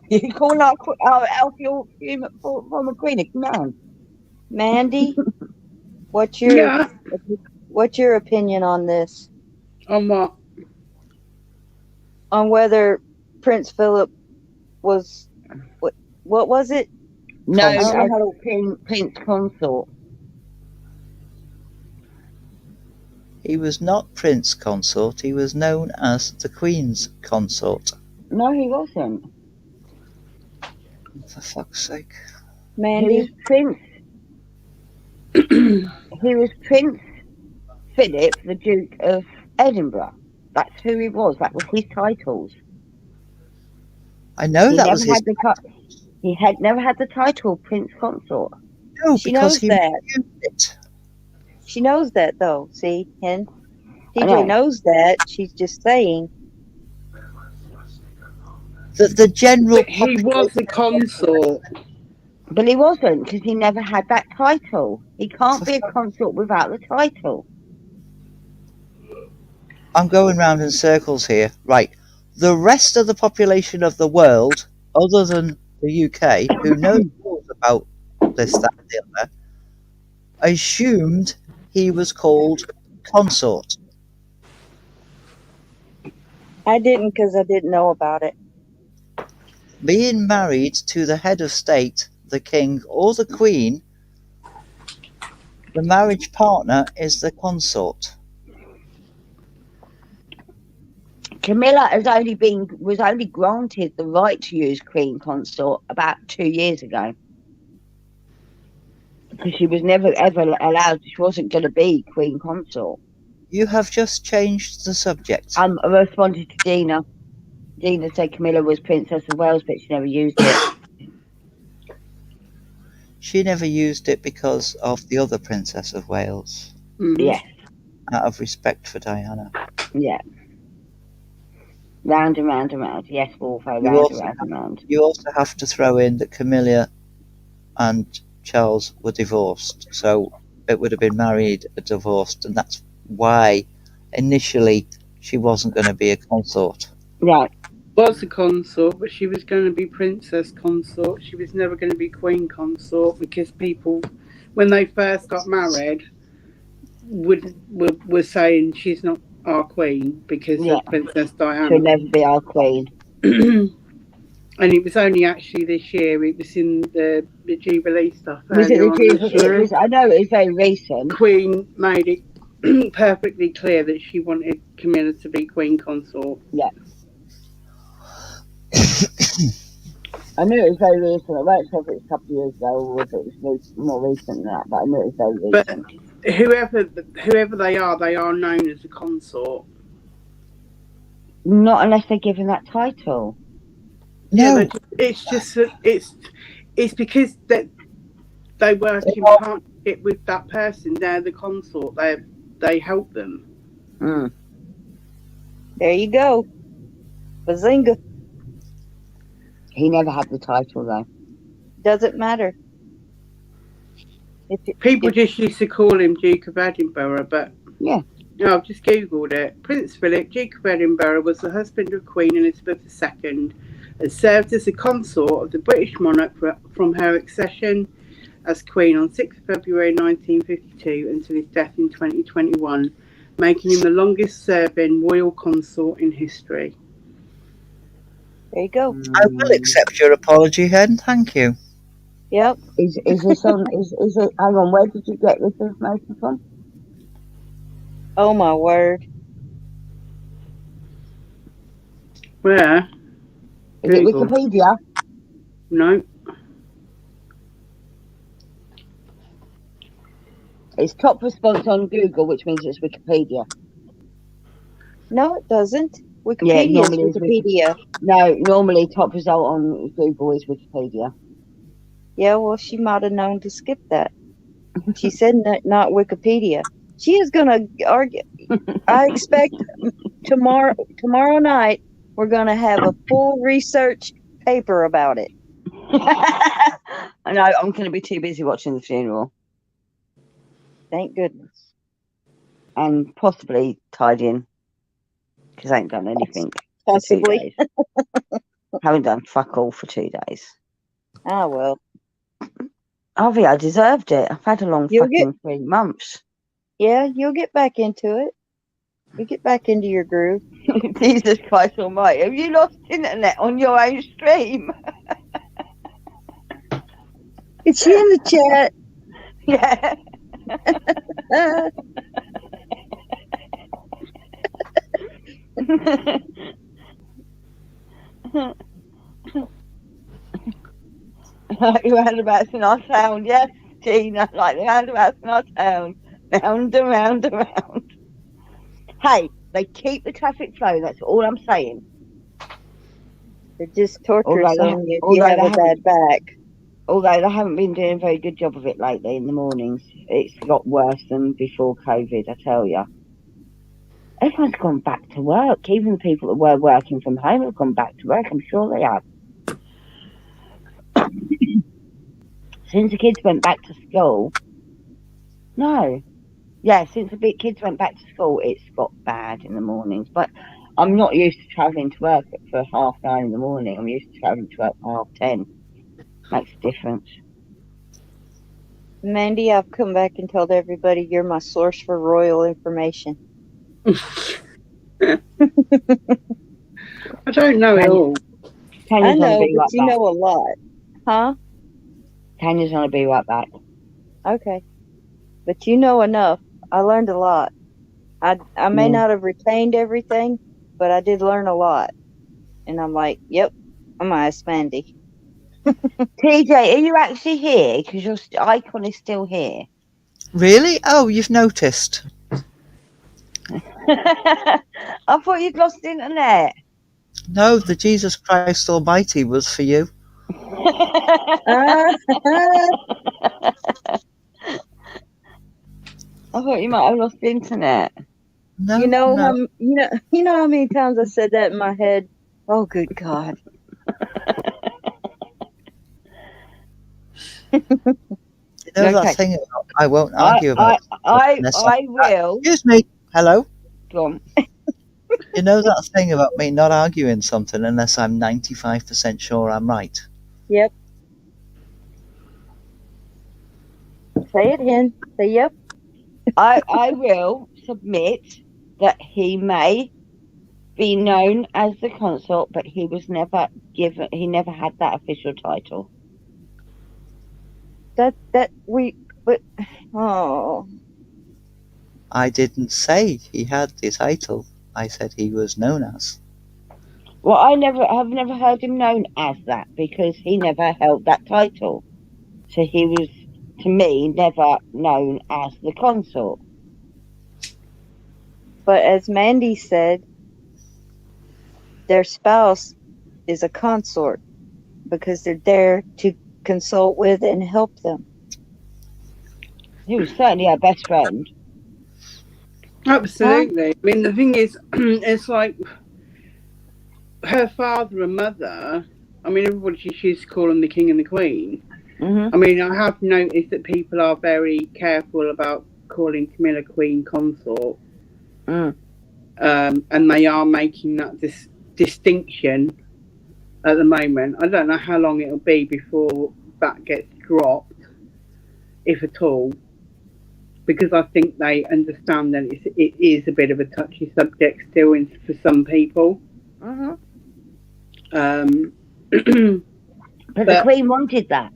You call our former Queen a man? Mandy, what's your Yeah. what's your opinion on this? On what? On whether Prince Philip was what was it? No, I don't know how to. Prince Consort. He was not Prince Consort. He was known as the Queen's Consort. No, he wasn't. For fuck's sake. He was Mandy, Prince. He was Prince Philip, the Duke of Edinburgh. That's who he was. That was his titles. I know He that never was his. had he had never had the title Prince Consort. No, she because knows he that. refused it. She knows that though. See, Hen. I know. DJ knows that. She's just saying. The general He was the consort. But he wasn't, because he never had that title. He can't be a consort without the title. I'm going round in circles here. Right. The rest of the population of the world, other than the UK, who knows more about this, that, and the other, assumed he was called consort. I didn't because I didn't know about it. Being married to the head of state, the king or the queen, the marriage partner is the consort. Camilla was only granted the right to use Queen Consort about 2 years ago. Because she was never ever allowed, she wasn't going to be Queen Consort. You have just changed the subject. I responded to Dina. Dina said Camilla was Princess of Wales, but she never used it. She never used it because of the other Princess of Wales, Yes, out of respect for Diana. yeah. Round and round and round. Yes, Wolfo, You round also and round and round. You also have to throw in that Camilla and Charles were divorced, so it would have been married, divorced, and that's why initially she wasn't going to be a consort. Right. Was a consort, but she was going to be princess consort. She was never going to be queen consort because people, when they first got married, were saying she's not our queen because Yeah. of Princess She'll Diana. never be our queen. And it was only actually this year. It was in the Jubilee stuff. Was it earlier the on this Jubilee? year. I know it was very recent. Queen made it perfectly clear that she wanted Camilla to be queen consort. I knew it was very recent. I weren't sure if it was a couple of years ago or if it was more recent than that, but I knew it was very But recent. whoever they are known as a consort. Not unless they're given that title. No, Yeah, it's just that it's because that they work in partnership with that person. They're the consort. They help them. Mm. There you go. Bazinga. He never had the title though. Doesn't matter. People just used to call him Duke of Edinburgh, but Yeah. no, I've just googled it. Prince Philip, Duke of Edinburgh, was the husband of Queen Elizabeth II and served as a consort of the British monarch from her accession as Queen on 6th February 1952 until his death in 2021, making him the longest serving royal consort in history. There you go. I will accept your apology, Hen. Thank you. Yep. Is this on? Is it? Hang on. Where did you get this information from? Oh my word. Where? Is it Google. Wikipedia? No. It's top response on Google, which means it's Wikipedia. No, it doesn't. Wikipedia normally is it's Wikipedia. No, normally top result on Google is Wikipedia. Yeah, well, she might have known to skip that. She said not Wikipedia. She is going to argue. I expect tomorrow night we're going to have a full research paper about it. I know, I'm going to be too busy watching the funeral Thank goodness. and possibly tidying because I ain't done anything. for 2 Possibly. days. Haven't done fuck all for 2 days. Ah, well. Harvey, I deserved it. I've had a long You'll fucking 3 months. Yeah, you'll get back into it. You get back into your groove. Jesus Christ Almighty, have you lost internet on your own stream? Is she in the chat? Yeah. Like the roundabouts in our town, yes, Gina, like the roundabouts in our town. Round and round and round. Hey, they keep the traffic flowing, that's all I'm saying. They're just torture Although some they- if you although have they a bad haven't- back. Although they haven't been doing a very good job of it lately in the mornings. It's got worse than before COVID, I tell you. Everyone's gone back to work. Even the people that were working from home have gone back to work. I'm sure they have. Since the kids went back to school. No. Yeah, since the kids went back to school, it's got bad in the mornings. But I'm not used to travelling to work for 9:30 in the morning. I'm used to travelling to work for 10:30. Makes a difference. Mandy, I've come back and told everybody you're my source for royal information. I don't know it all. I Tanya's know, gonna be but right you back. know a lot. Huh? Tanya's gonna be right back. Okay. But you know enough. I learned a lot. I may Yeah. not have retained everything, but I did learn a lot. And I'm like, yep, I'm gonna ask Mandy. TJ, are you actually here? Because your icon is still here. Really? Oh, you've noticed. I thought you'd lost internet. No, the Jesus Christ Almighty was for you. I thought you might have lost internet. No, You know no. how you know how many times I said that in my head. Oh, good God! You know Okay. that thing about I won't argue about. I Yes, will. Excuse me. Hello. Go on. You know that thing about me not arguing something unless I'm 95% sure I'm right? Yep. Say it, Hen. Say yep. I will submit that he may be known as the consort, but he was never given. He never had that official title. But oh, I didn't say he had the title. I said he was known as. Well, I've never heard him known as that because he never held that title. So he was, to me, never known as the consort. but as Mandy said, their spouse is a consort because they're there to consult with and help them. He was certainly our best friend. Absolutely. I mean, the thing is, it's like her father and mother. I mean, everybody chooses to call them the king and the queen. Mm-hmm. I mean, I have noticed that people are very careful about calling Camilla queen consort. Mm. And they are making that distinction at the moment. I don't know how long it'll be before that gets dropped, if at all, because I think they understand that it is a bit of a touchy subject still for some people. Mm-hmm. But the Queen wanted that.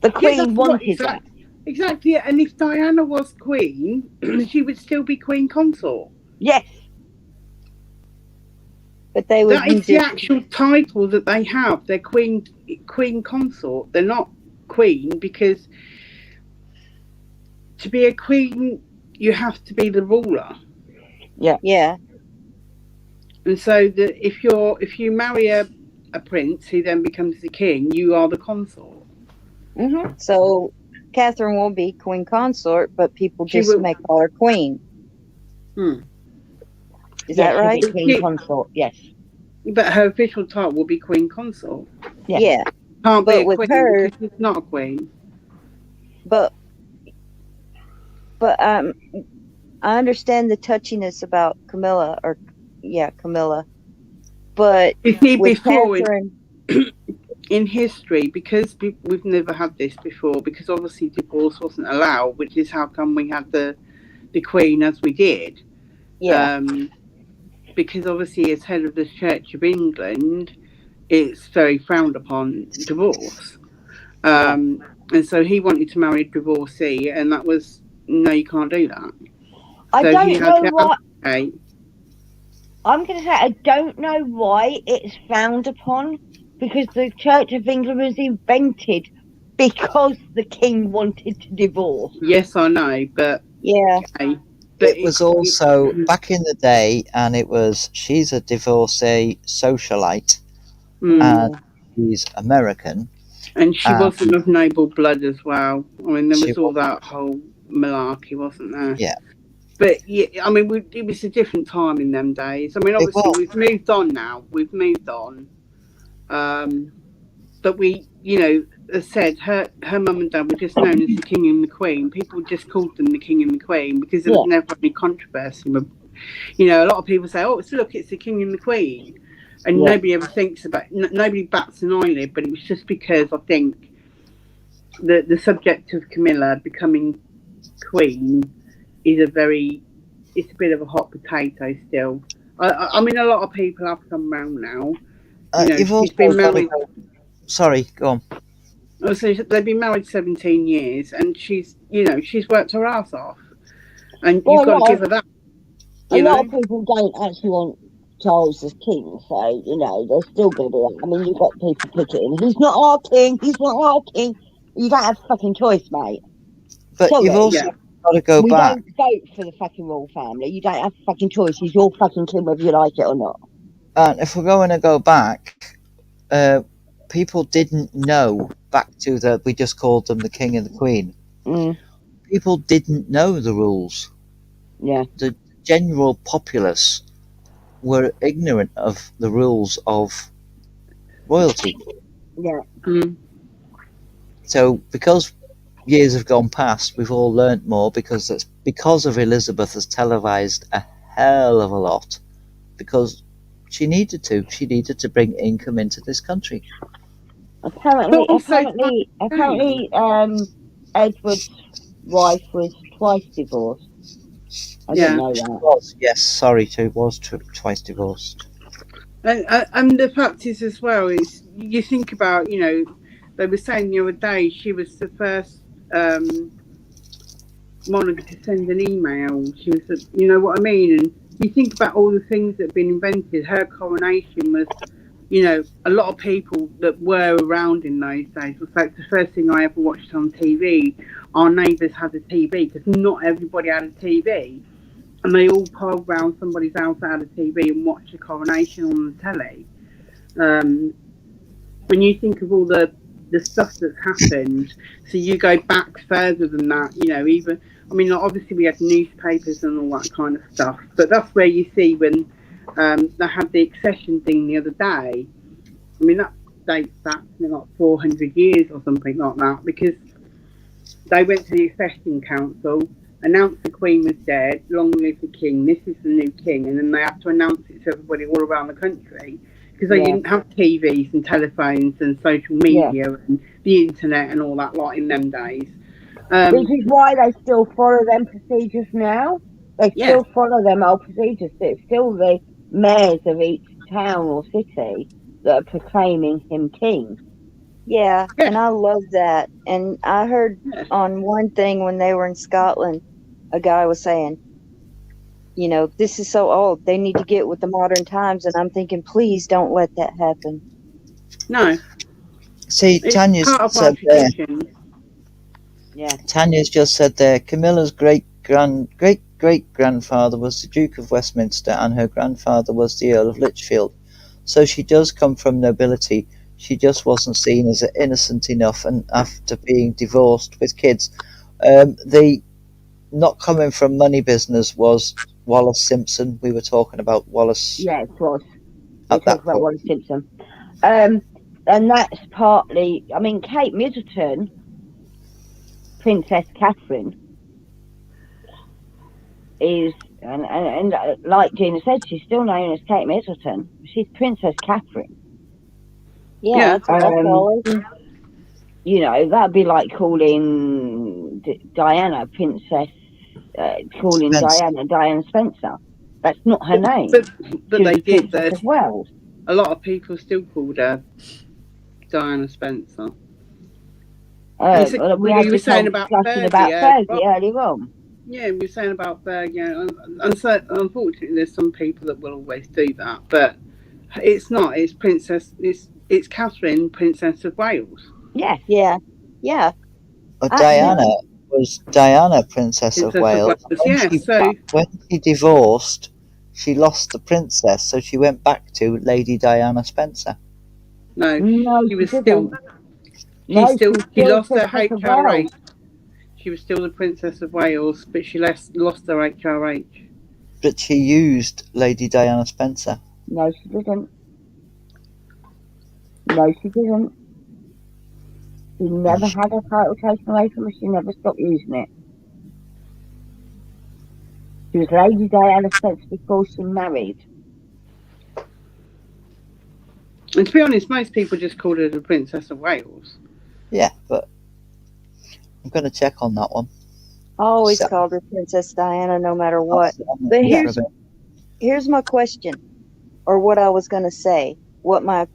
The Queen that's wanted that. Exactly. And if Diana was queen, she would still be queen consort. Yes. But they would That is the actual title that they have. They're queen consort. They're not queen because to be a queen, you have to be the ruler. Yeah. And so if you marry a prince who then becomes the king, you are the consort. Mm-hmm. So Catherine will be queen consort, but people She just will- may call her queen. Is that right? Queen consort, yes. But her official title will be queen consort. Yeah. Can't be But a with queen her- because she's not a queen. But I understand the touchiness about Camilla. But You see, with before Catherine, in history, because we've never had this before, because obviously divorce wasn't allowed, which is how come we had the Queen as we did. yeah, Because obviously, as head of the Church of England, it's very frowned upon divorce. And so he wanted to marry a divorcee, and that was, no, you can't do that. I So he don't had know to why. abdicate. I'm going to say I don't know why it's frowned upon, because the Church of England was invented because the king wanted to divorce. Yes, I know, but yeah, okay. But It was also back in the day, and it was she's a divorcee socialite, and he's American. and she wasn't of noble blood as well. I mean, there She was all that whole malarkey, wasn't there? Yeah. But yeah, I mean, it was a different time in them days. I mean, obviously was. we've moved on now. We've moved on. But we, as said, her mum and dad were just known as the king and the queen. People just called them the king and the queen because there was never any controversy. A lot of people say, "Oh, look, it's the king and the queen," and nobody ever thinks about. Nobody bats an eyelid. But it was just because I think the subject of Camilla becoming queen is it's a bit of a hot potato still. I mean, a lot of people have come round now. You've also she's been married. Sorry, go on. So they've been married 17 years, and she's worked her ass off, and you've got to give her that. A lot of people don't actually want Charles as king, so there's still going to be that. I mean, you've got people picketing. He's not our king. He's not our king. You don't have a fucking choice, mate. But Sorry. you've also got to go we back. don't vote for the fucking royal family. You don't have a fucking choice. He's your fucking king, whether you like it or not. And if we're going to go back, people didn't know back to we just called them the king and the queen. People didn't know the rules. Yeah. The general populace were ignorant of the rules of royalty. Yeah. So because years have gone past, we've all learnt more because of Elizabeth has televised a hell of a lot because she needed to. She needed to bring income into this country. Apparently, But also, apparently, Edward's wife was twice divorced. I Yeah. didn't know She that. was, yes, sorry, she was twice divorced. And the fact is as well is you think about, you know, they were saying the other day she was the first monarch to send an email. She was, you know what I mean? And you think about all the things that have been invented. Her coronation was, you know, a lot of people that were around in those days. Was like the first thing I ever watched on TV. Our neighbours had a TV because not everybody had a TV. And they all piled round somebody's house that had a TV and watched the coronation on the telly. When you think of all the stuff that's happened, so you go back further than that, you know, even, I mean, obviously we had newspapers and all that kind of stuff, but that's where you see when they had the accession thing the other day. I mean, that dates back to like 400 years or something like that, because they went to the accession council, announced the Queen was dead, long live the King, this is the new King, and then they have to announce it to everybody all around the country, because they didn't have TVs and telephones and social media and the internet and all that lot in them days. Which is why they still follow them procedures now. They still follow them old procedures. It's still the mayors of each town or city that are proclaiming him king. Yeah, and I love that. And I heard on one thing when they were in Scotland, a guy was saying, you know, this is so old. They need to get with the modern times. And I'm thinking, please don't let that happen. No. See, It's Tanya's part of our said there. tradition. Yeah. Tanya's just said there. Camilla's great great grandfather was the Duke of Westminster, and her grandfather was the Earl of Lichfield. So she does come from nobility. She just wasn't seen as innocent enough, and after being divorced with kids, the not coming from money business was Wallace Simpson. We were talking about Wallace. Yeah, it was. At We that talked about point. Wallace Simpson. And that's partly, I mean, Kate Middleton, Princess Catherine, is, and like Gina said, she's still known as Kate Middleton. She's Princess Catherine. Yeah, that's what I call her. You know, that'd be like calling Diana Princess, calling Spencer. Diana Spencer. That's not her name. But She was they did. Princess of Wales. A lot of people still called her Diana Spencer. We had this whole discussion about Fergie earlier on. Yeah, we were saying about Fergie, and so unfortunately, there's some people that will always do that, but it's not. It's Princess. It's Catherine, Princess of Wales. Yeah. Diana was Diana, Princess of Wales. When she divorced, she lost the princess, so she went back to Lady Diana Spencer. No, she was didn't. still. She lost her Princess of HRH. Wales. She was still the Princess of Wales, but she lost her HRH. But she used Lady Diana Spencer. No, she didn't. No, she didn't. She never had her title taken away from her. She never stopped using it. She was Lady Diana Spencer before she married. And to be honest, most people just called her the Princess of Wales. Yeah, but I'm going to check on that one. I always called her Princess Diana no matter what. But here's my question, or what I was going to say, what my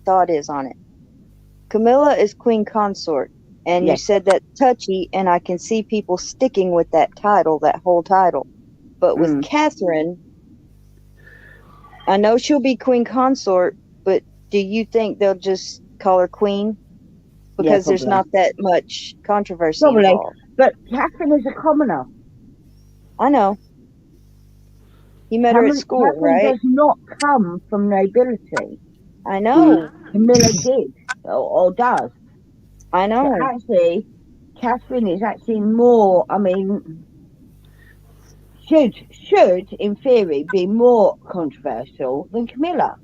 thought is on it. Camilla is Queen Consort, and you said that touchy, and I can see people sticking with that title, that whole title. But with Catherine, I know she'll be Queen Consort, but do you think they'll just call her Queen? Because there's not that much controversy involved. But Catherine is a commoner. I know. You met her at school, Catherine right? does not come from nobility. I know. Camilla did, or does. I know. But actually, Catherine is actually more, I mean, should in theory be more controversial than Camilla.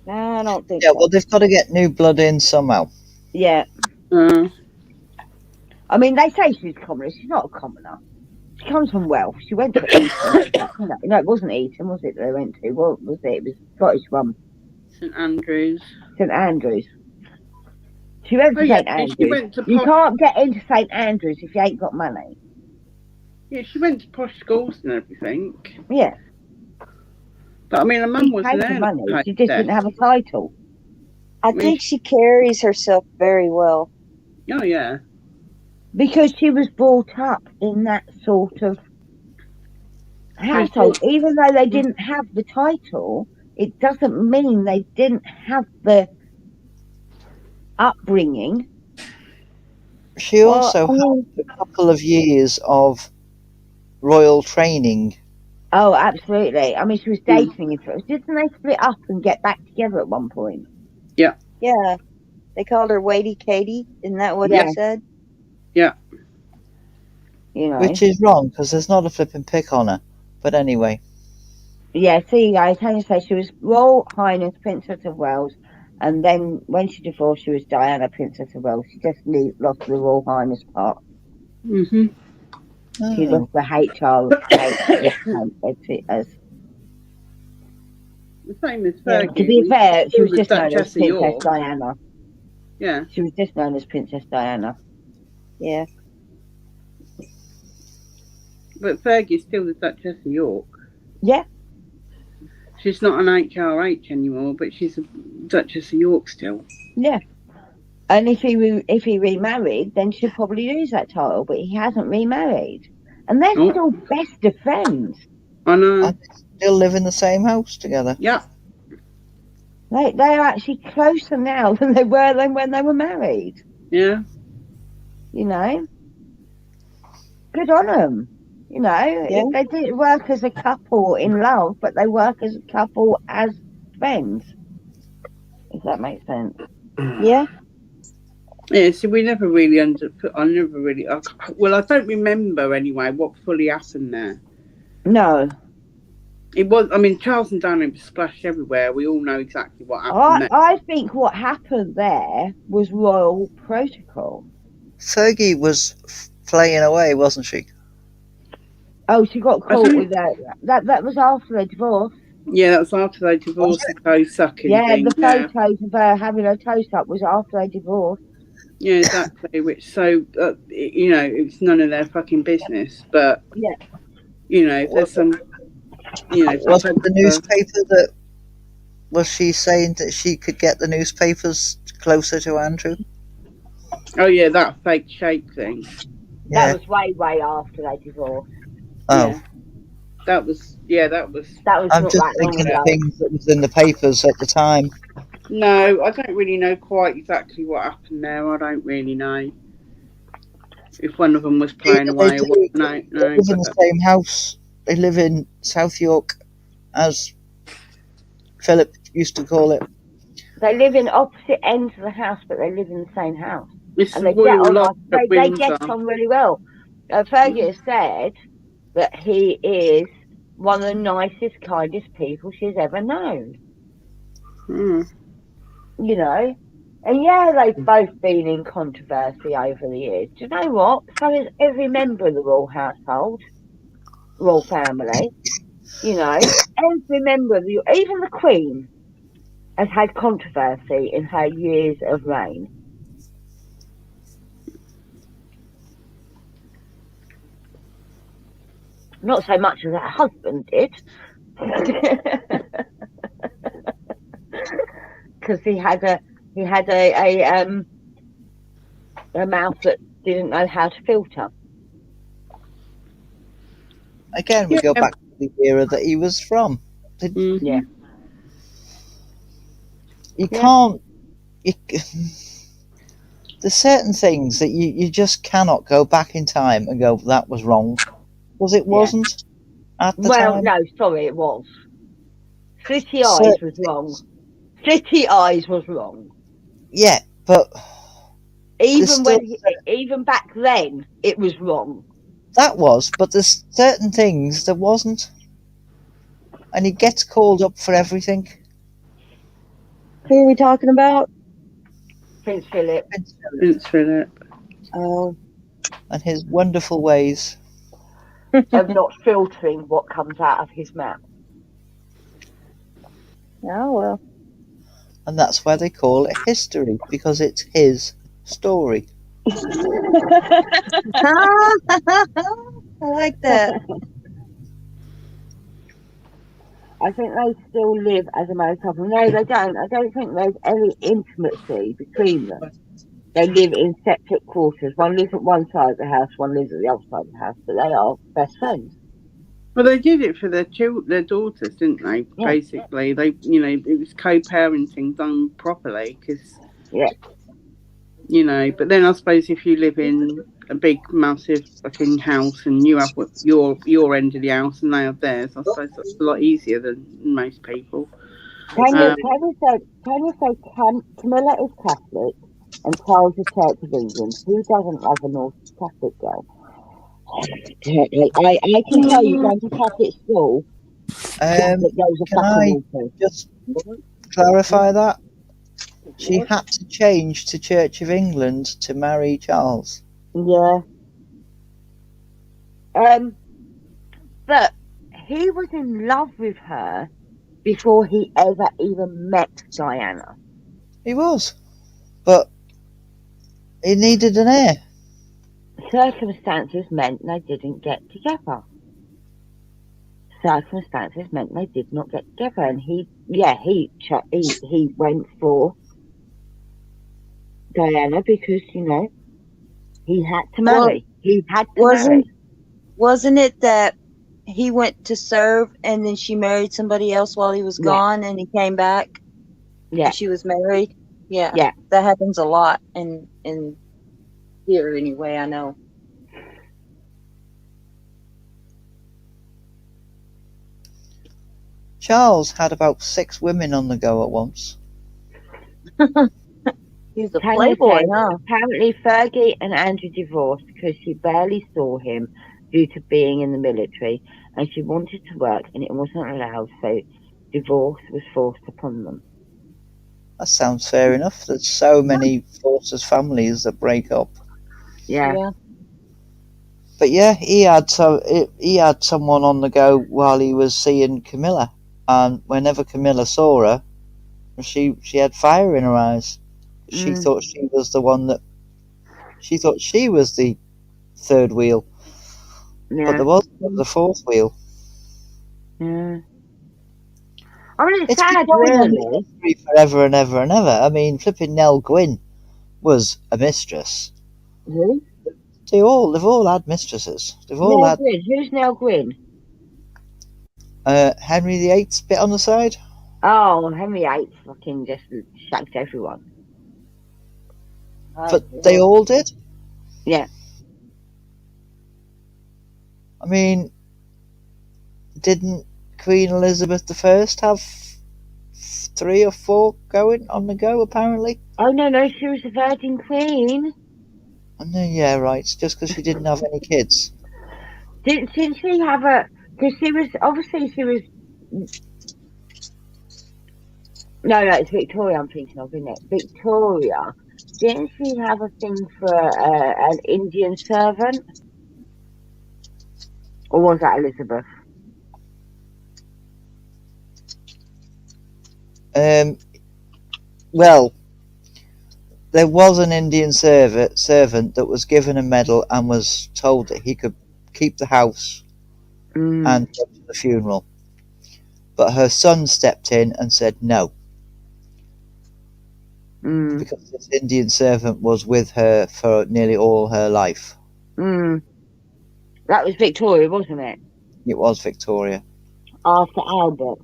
No, I don't think so. so. Well, they've got to get new blood in somehow. Yeah. I mean, they say she's a commoner. She's not a commoner. She comes from Welsh. She went to Eton. No, it wasn't Eton, was it? They went to what was it? It was Scottish one, St Andrews. St Andrews. She went to Oh, yeah, St she Andrews. went to You posh, can't get into St Andrews if you ain't got money. yeah, she went to posh schools and everything. Yeah, But I mean, her mum she wasn't paid the there. money. like She just that. didn't have a title. I think she carries herself very well. Oh, yeah. Because she was brought up in that sort of household. Even though they didn't have the title, it doesn't mean they didn't have the upbringing. She also had a couple of years of royal training. Oh, absolutely. I mean, she was dating him first. Didn't they split up and get back together at one point? Yeah. They called her Waity Katie. Isn't that what Yeah. they said? Yeah. You know. Which is wrong, because there's not a flipping pick on her. But anyway. Yeah, see, guys, I say she was Royal Highness Princess of Wales, and then when she divorced, she was Diana Princess of Wales. She just lost the Royal Highness part. Mm-hmm. She Oh. lost the HR as. The same as Yeah, Fergie. to be fair, she was the just known as Duchess of Princess York. Diana. Yeah. She was just known as Princess Diana. Yeah. But Fergie's still the Duchess of York. Yeah. She's not an HRH anymore, but she's a Duchess of York still. Yeah. And if he remarried, then she'd probably lose that title, but he hasn't remarried. And they're still best of friends. I know. And they still live in the same house together. Yeah. They're actually closer now than they were when they were married. Yeah. You know? Good on them. You know, they didn't work as a couple in love, but they work as a couple as friends. If that makes sense. Yeah. Yeah, so we never really I don't remember anyway what fully happened there. No. It was, I mean, Charles and Diana was splashed everywhere. We all know exactly what happened there. I think what happened there was royal protocol. Fergie was flaying away, wasn't she? Oh, she got caught with that. That was after they divorced. Yeah, that was after they divorced the toe sucking thing. The photos of her having her toe sucked was after they divorced. Yeah, exactly. Which, so, you know, it's none of their fucking business. But, you know, there's some, you know. Was it the newspaper that, was she saying that she could get the newspapers closer to Andrew? Oh, yeah, that fake shake thing. Yeah. That was way after they divorced. Oh. Yeah. That was. I'm just thinking of things that was in the papers at the time. No, I don't really know quite exactly what happened there. I don't really know if one of them was playing away or what. No. They live in the same house. They live in South York, as Philip used to call it. They live in opposite ends of the house, but they live in the same house. And they get on really well. Fergie has said that he is one of the nicest, kindest people she's ever known. Mm. You know? And they've both been in controversy over the years. Do you know what? So is every member of the royal household, royal family. You know? Every member of even the Queen has had controversy in her years of reign. Not so much as her husband did. Because he had a mouth that didn't know how to filter. Again, we go back to the era that he was from. Yeah. You can't. There's certain things that you just cannot go back in time and go, that was wrong. Because it wasn't at the time. Well, no, sorry, it was. Slitty Eyes was wrong. Slitty Eyes was wrong. Yeah, but even back then, it was wrong. That was, but there's certain things there wasn't, and he gets called up for everything. Who are we talking about? Prince Philip. Prince Philip. Oh. And his wonderful ways. of not filtering what comes out of his mouth. Oh well. And that's why they call it history, because it's his story. I like that. I think they still live as a married couple. No, they don't. I don't think there's any intimacy between them. They live in separate quarters. One lives at one side of the house, one lives at the other side of the house, but they are best friends. Well, they did it for their daughters, didn't they? Yeah. Basically, they, it was co-parenting done properly, because, Yeah. But then I suppose if you live in a big, massive fucking house and you have your end of the house and they have theirs, I suppose that's a lot easier than most people. Camilla said Camilla is Catholic and Charles is Church of England. Who doesn't love a North Catholic girl? I can tell you, going to Catholic school, Catholic girls are Can I fucking awful. just clarify that? She had to change to Church of England to marry Charles. Yeah. But he was in love with her before he ever even met Diana. He was. But he needed an heir. Circumstances meant they didn't get together. Circumstances meant they did not get together, and he went for Diana because he had to marry. He had to marry. Wasn't it that he went to serve and then she married somebody else while he was gone and he came back? Yeah. And she was married? Yeah. Yeah. That happens a lot in here anyway, I know. Charles had about 6 women on the go at once. He's a playboy, huh? Apparently Fergie and Andrew divorced because she barely saw him due to being in the military, and she wanted to work and it wasn't allowed, so divorce was forced upon them. That sounds fair enough. There's so many Forces families that break up. Yeah. But yeah, he had someone on the go while he was seeing Camilla, and whenever Camilla saw her, she had fire in her eyes. She thought she was the one that. She thought she was the third wheel, but there was the fourth wheel. Yeah. I mean, it's It's sad, been going on really. forever and ever and ever. I mean, flipping Nell Gwyn was a mistress. Who? They've all had mistresses. They've all Nell had. Gwyn. Who's Nell Gwyn? Henry VIII's bit on the side. Oh, Henry VIII fucking just shagged everyone. But they all did. Yeah. I mean, didn't Queen Elizabeth I have 3 or 4 going on the go, apparently? Oh, no, she was the Virgin Queen. Oh, no, yeah, right. It's just because she didn't have any kids. Didn't she have a... Because she was... Obviously, she was... No, it's Victoria I'm thinking of, isn't it? Victoria. Didn't she have a thing for an Indian servant? Or was that Elizabeth? Well, there was an Indian servant that was given a medal and was told that he could keep the house and go to the funeral. But her son stepped in and said no. Because this Indian servant was with her for nearly all her life. That was Victoria, wasn't it? It was Victoria. After Albert.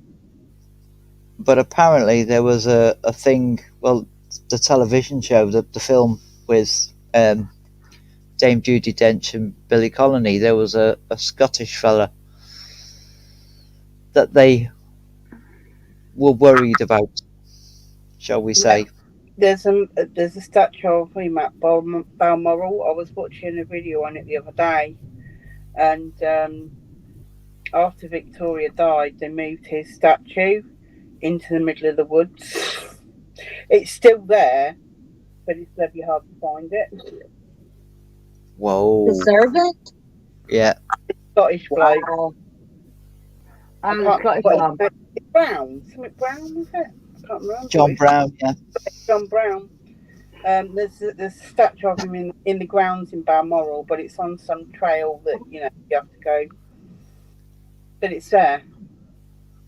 But apparently there was a thing, well, the television show, the film with Dame Judi Dench and Billy Connolly, there was a Scottish fella that they were worried about, shall we say. There's a statue of him at Balmoral. I was watching a video on it the other day, and after Victoria died, they moved his statue into the middle of the woods. It's still there, but it's very hard to find it. Whoa. The servant? Yeah. Scottish bloke. Wow. I Oh, can't Scottish remember. one. Brown. Something Brown, was it? I can't remember. John It's Brown, yeah. John Brown. There's a statue of him in the grounds in Balmoral, but it's on some trail that you have to go. But it's there.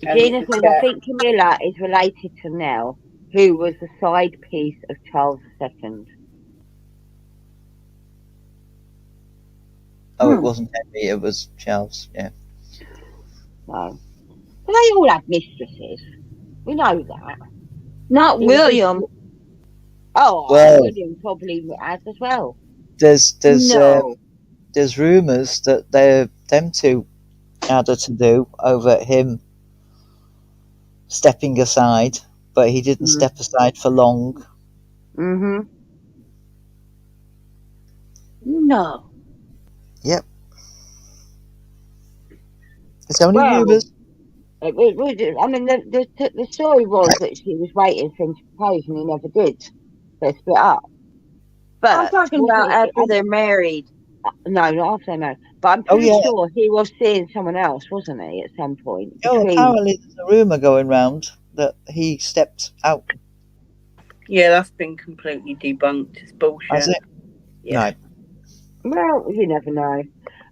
Gina says, I think Camilla is related to Nell, who was the side piece of Charles II. Oh, it wasn't Henry, it was Charles, yeah. No. But they all have mistresses. We know that. Not It was William. Oh, Well- William probably has as well. There's No. there's rumours that them two had a to do over him stepping aside, but he didn't step aside for long. Mm-hmm. No. Yep. It's only Well- rumours. I mean, the story was that she was waiting for him to propose and he never did. They split up. But I'm talking about after they're married. No, not after they married. But I'm Oh, pretty yeah. sure he was seeing someone else, wasn't he, at some point? Oh, between- apparently there's a rumour going round that he stepped out. Yeah, that's been completely debunked. It's bullshit. Has it? Yeah. Right. Well, you never know.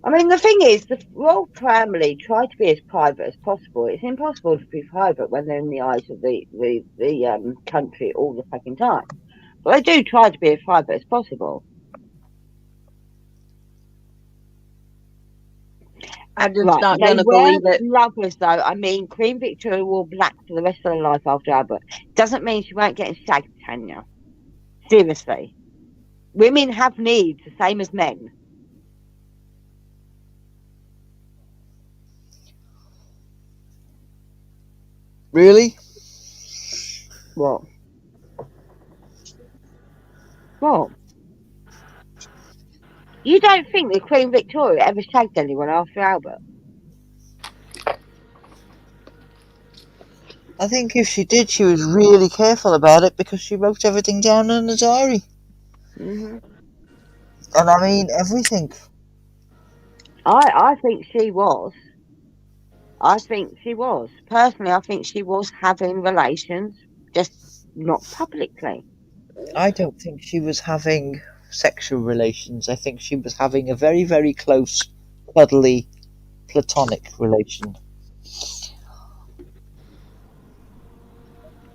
I mean, the thing is, the royal family try to be as private as possible. It's impossible to be private when they're in the eyes of the country all the fucking time. But they do try to be as private as possible. I'm just Right, not they going to were believe it. lovers, though. I mean, Queen Victoria wore black for the rest of her life after Albert. Doesn't mean she won't get shagged, Tanya. Seriously. Women have needs, the same as men. Really? What? What? You don't think that Queen Victoria ever shagged anyone after Albert? I think if she did, she was really careful about it because she wrote everything down in a diary. Mm-hmm. And I mean, everything. I think she was. I think she was. Personally, I think she was having relations, just not publicly. I don't think she was having sexual relations. I think she was having a very, very close, cuddly, platonic relation.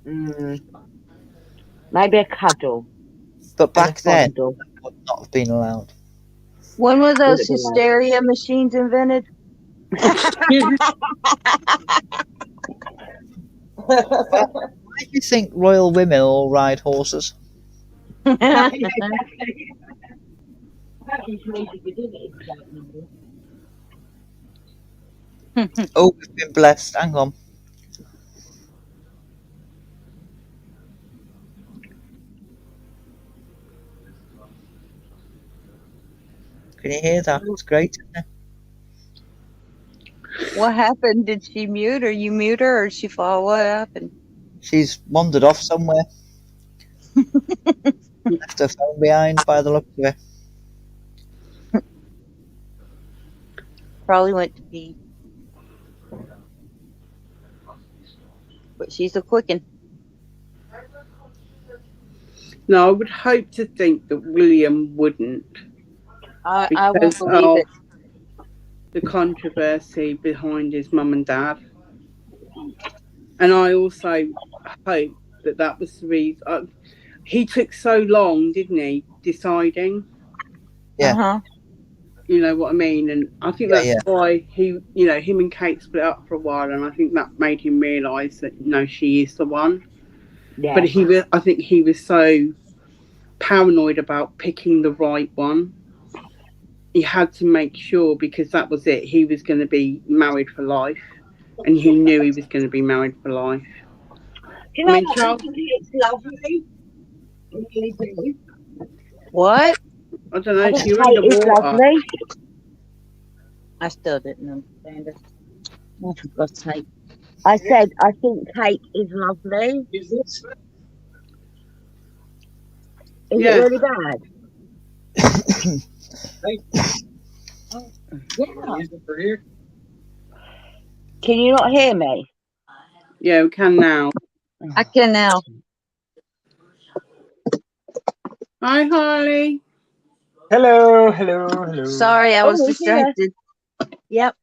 Maybe a cuddle. But back and a then, fondle. that would not have been allowed. When were those Would've been like- hysteria machines invented? Why do you think royal women all ride horses? Oh, we've been blessed. Hang on. Can you hear that? It's great, isn't it? What happened? Did she mute or you mute her or she fall? What happened? She's wandered off somewhere. Left her phone behind by the look of it. Probably went to pee. But she's a quickin'. No, I would hope to think that William wouldn't. I won't Because believe of it. the controversy behind his mum and dad. And I also hope that was the reason. He took so long, didn't he, deciding? Yeah. Uh-huh. You know what I mean? And I think Yeah, that's why him and Kate split up for a while. And I think that made him realise that, she is the one. Yeah. But I think he was so paranoid about picking the right one. He had to make sure, because that was it. He was going to be married for life, and he knew he was going to be married for life. Do you know I mean, what? Charles- It's lovely. I really do. What? I don't know I if think you're Kate in is the water. lovely. I still didn't understand it. Oh, for God's sake. I said I think Kate is lovely. Is Yeah. it really bad? Yeah. Can you not hear me? Yeah, we can now. I can now. Hi, Harley. Hello, hello, hello. Sorry, I was Oh, dear. distracted. Yep.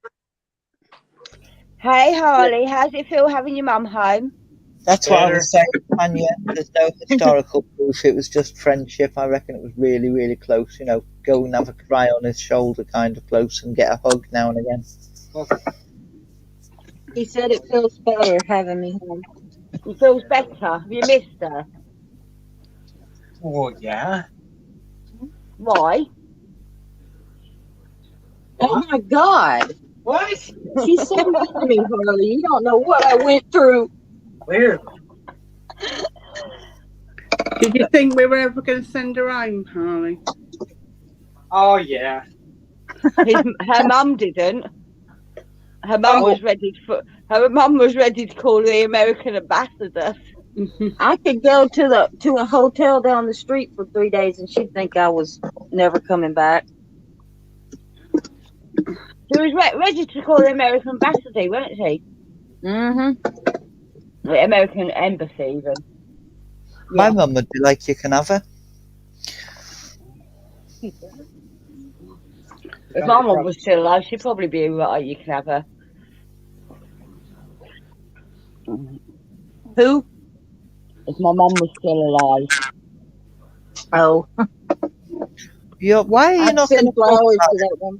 Hey, Harley, how's it feel having your mum home? That's what I Better. was saying, Tanya. There's no historical proof. It was just friendship. I reckon it was really, really close. You know, go and have a cry on his shoulder, kind of close, and get a hug now and again. He said it feels better having me home. It feels better. Have you missed her? Well, yeah. Why? Oh my God. What? She's so mean to me, Harley. You don't know what I went through. Where? Did you think we were ever going to send her home, Harley? Oh, yeah. Her mum didn't. Her mum was ready to call the American ambassador. I could go to a hotel down the street for 3 days and she'd think I was never coming back. She was ready to call the American ambassador, wasn't she? Mm-hmm. The American embassy, even. My mum would be like, you can have her. If my mum was still alive, she'd probably be right. You can have her. Who? If my mum was still alive. Oh, Why are you I'd not going send to talk flowers about to it, that one.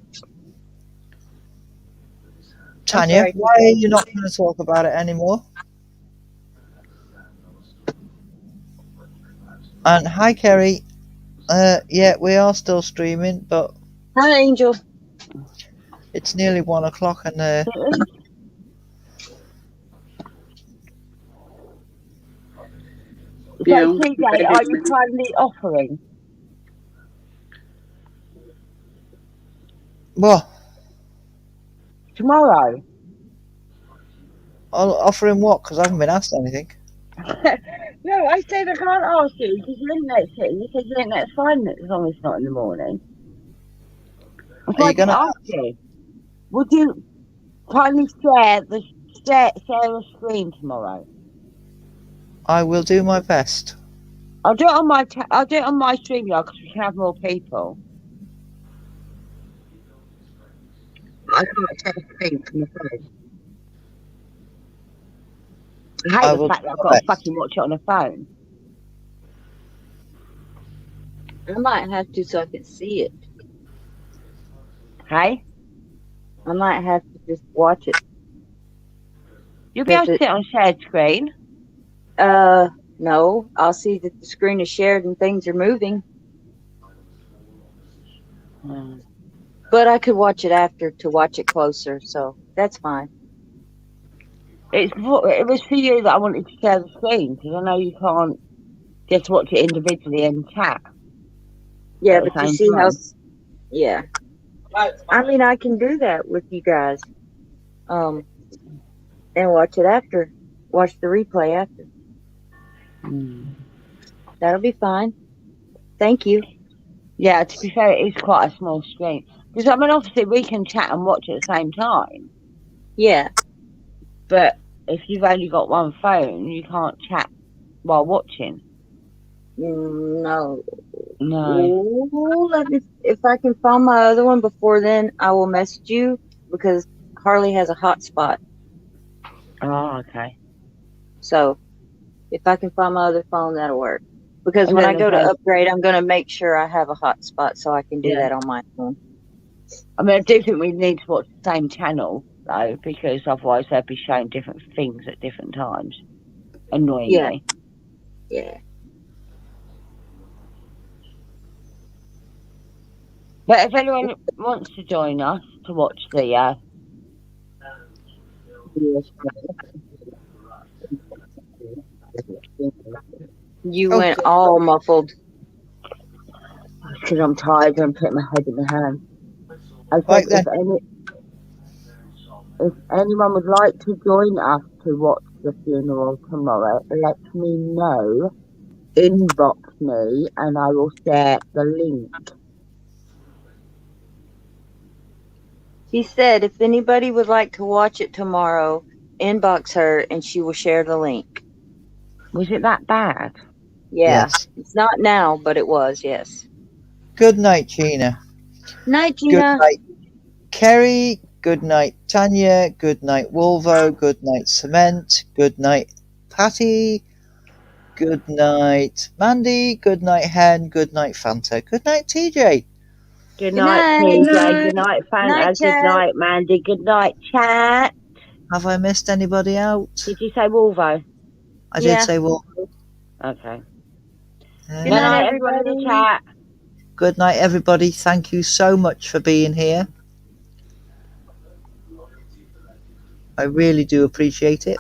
Tanya? sorry. Why are you not going to talk about it anymore? And hi, Kerry. Yeah, we are still streaming, but Hi, Angel. it's nearly 1 o'clock, and Yeah, So, TJ, are you kindly offering? well, Tomorrow? I'll offer him what? Because I haven't been asked anything. No, I said I can't ask you because your internet's hitting. You said your internet's fine as long as it's not in the morning. Are you gonna ask you? Would you kindly share the screen tomorrow? I will do my best. I'll do it on my StreamYard because we can have more people. I can't share the screen from the phone. I I hate the will fact that do I've my got to best. fucking watch it on a phone. I might have to so I can see it. Hey? I might have to just watch it. You'll be able to Does see it on shared screen. No. I'll see that the screen is shared and things are moving. But I could watch it after to watch it closer, so that's fine. It was for you that I wanted to share the screen because I know you can't just watch it individually and chat. Yeah, At the but you same see how... time. Yeah. I mean, I can do that with you guys. And watch it after. Watch the replay after. That'll be fine. Thank you. Yeah, to be fair, it is quite a small screen. Because, I mean, obviously we can chat and watch at the same time. Yeah. But if you've only got one phone, you can't chat while watching. No. No. Ooh, if I can find my other one before then, I will message you because Harley has a hotspot. Oh, okay. So if I can find my other phone, that'll work. Because And when then I go to there's upgrade, I'm going to make sure I have a hotspot so I can do that on my phone. I mean, I do think we need to watch the same channel, though, because otherwise they'll be showing different things at different times. Annoyingly. Yeah. But if anyone wants to join us to watch the You went all muffled. because I'm tired and putting my head in the hand. I said Right then. if anyone would like to join us to watch the funeral tomorrow, let me know. Inbox me and I will share the link. He said if anybody would like to watch it tomorrow, inbox her and she will share the link. Was it that bad? Yeah. Yes. It's not now, but it was, yes. Good night, Gina. Night, Good Gina. night, Kerry. Good night, Tanya. Good night, Wolvo. Good night, Cement. Good night, Patty. Good night, Mandy. Good night, Hen. Good night, Fanta. Good night, TJ. Good Good night, night. TJ. Good night, Fanta. Night, Good chat. night, Mandy. Good night, chat. Have I missed anybody out? Did you say Wolvo? I did Yeah. say Wolvo. Okay. Uh, Good Good night, night, everyone in the everybody. chat. Good night, everybody. Thank you so much for being here. I really do appreciate it.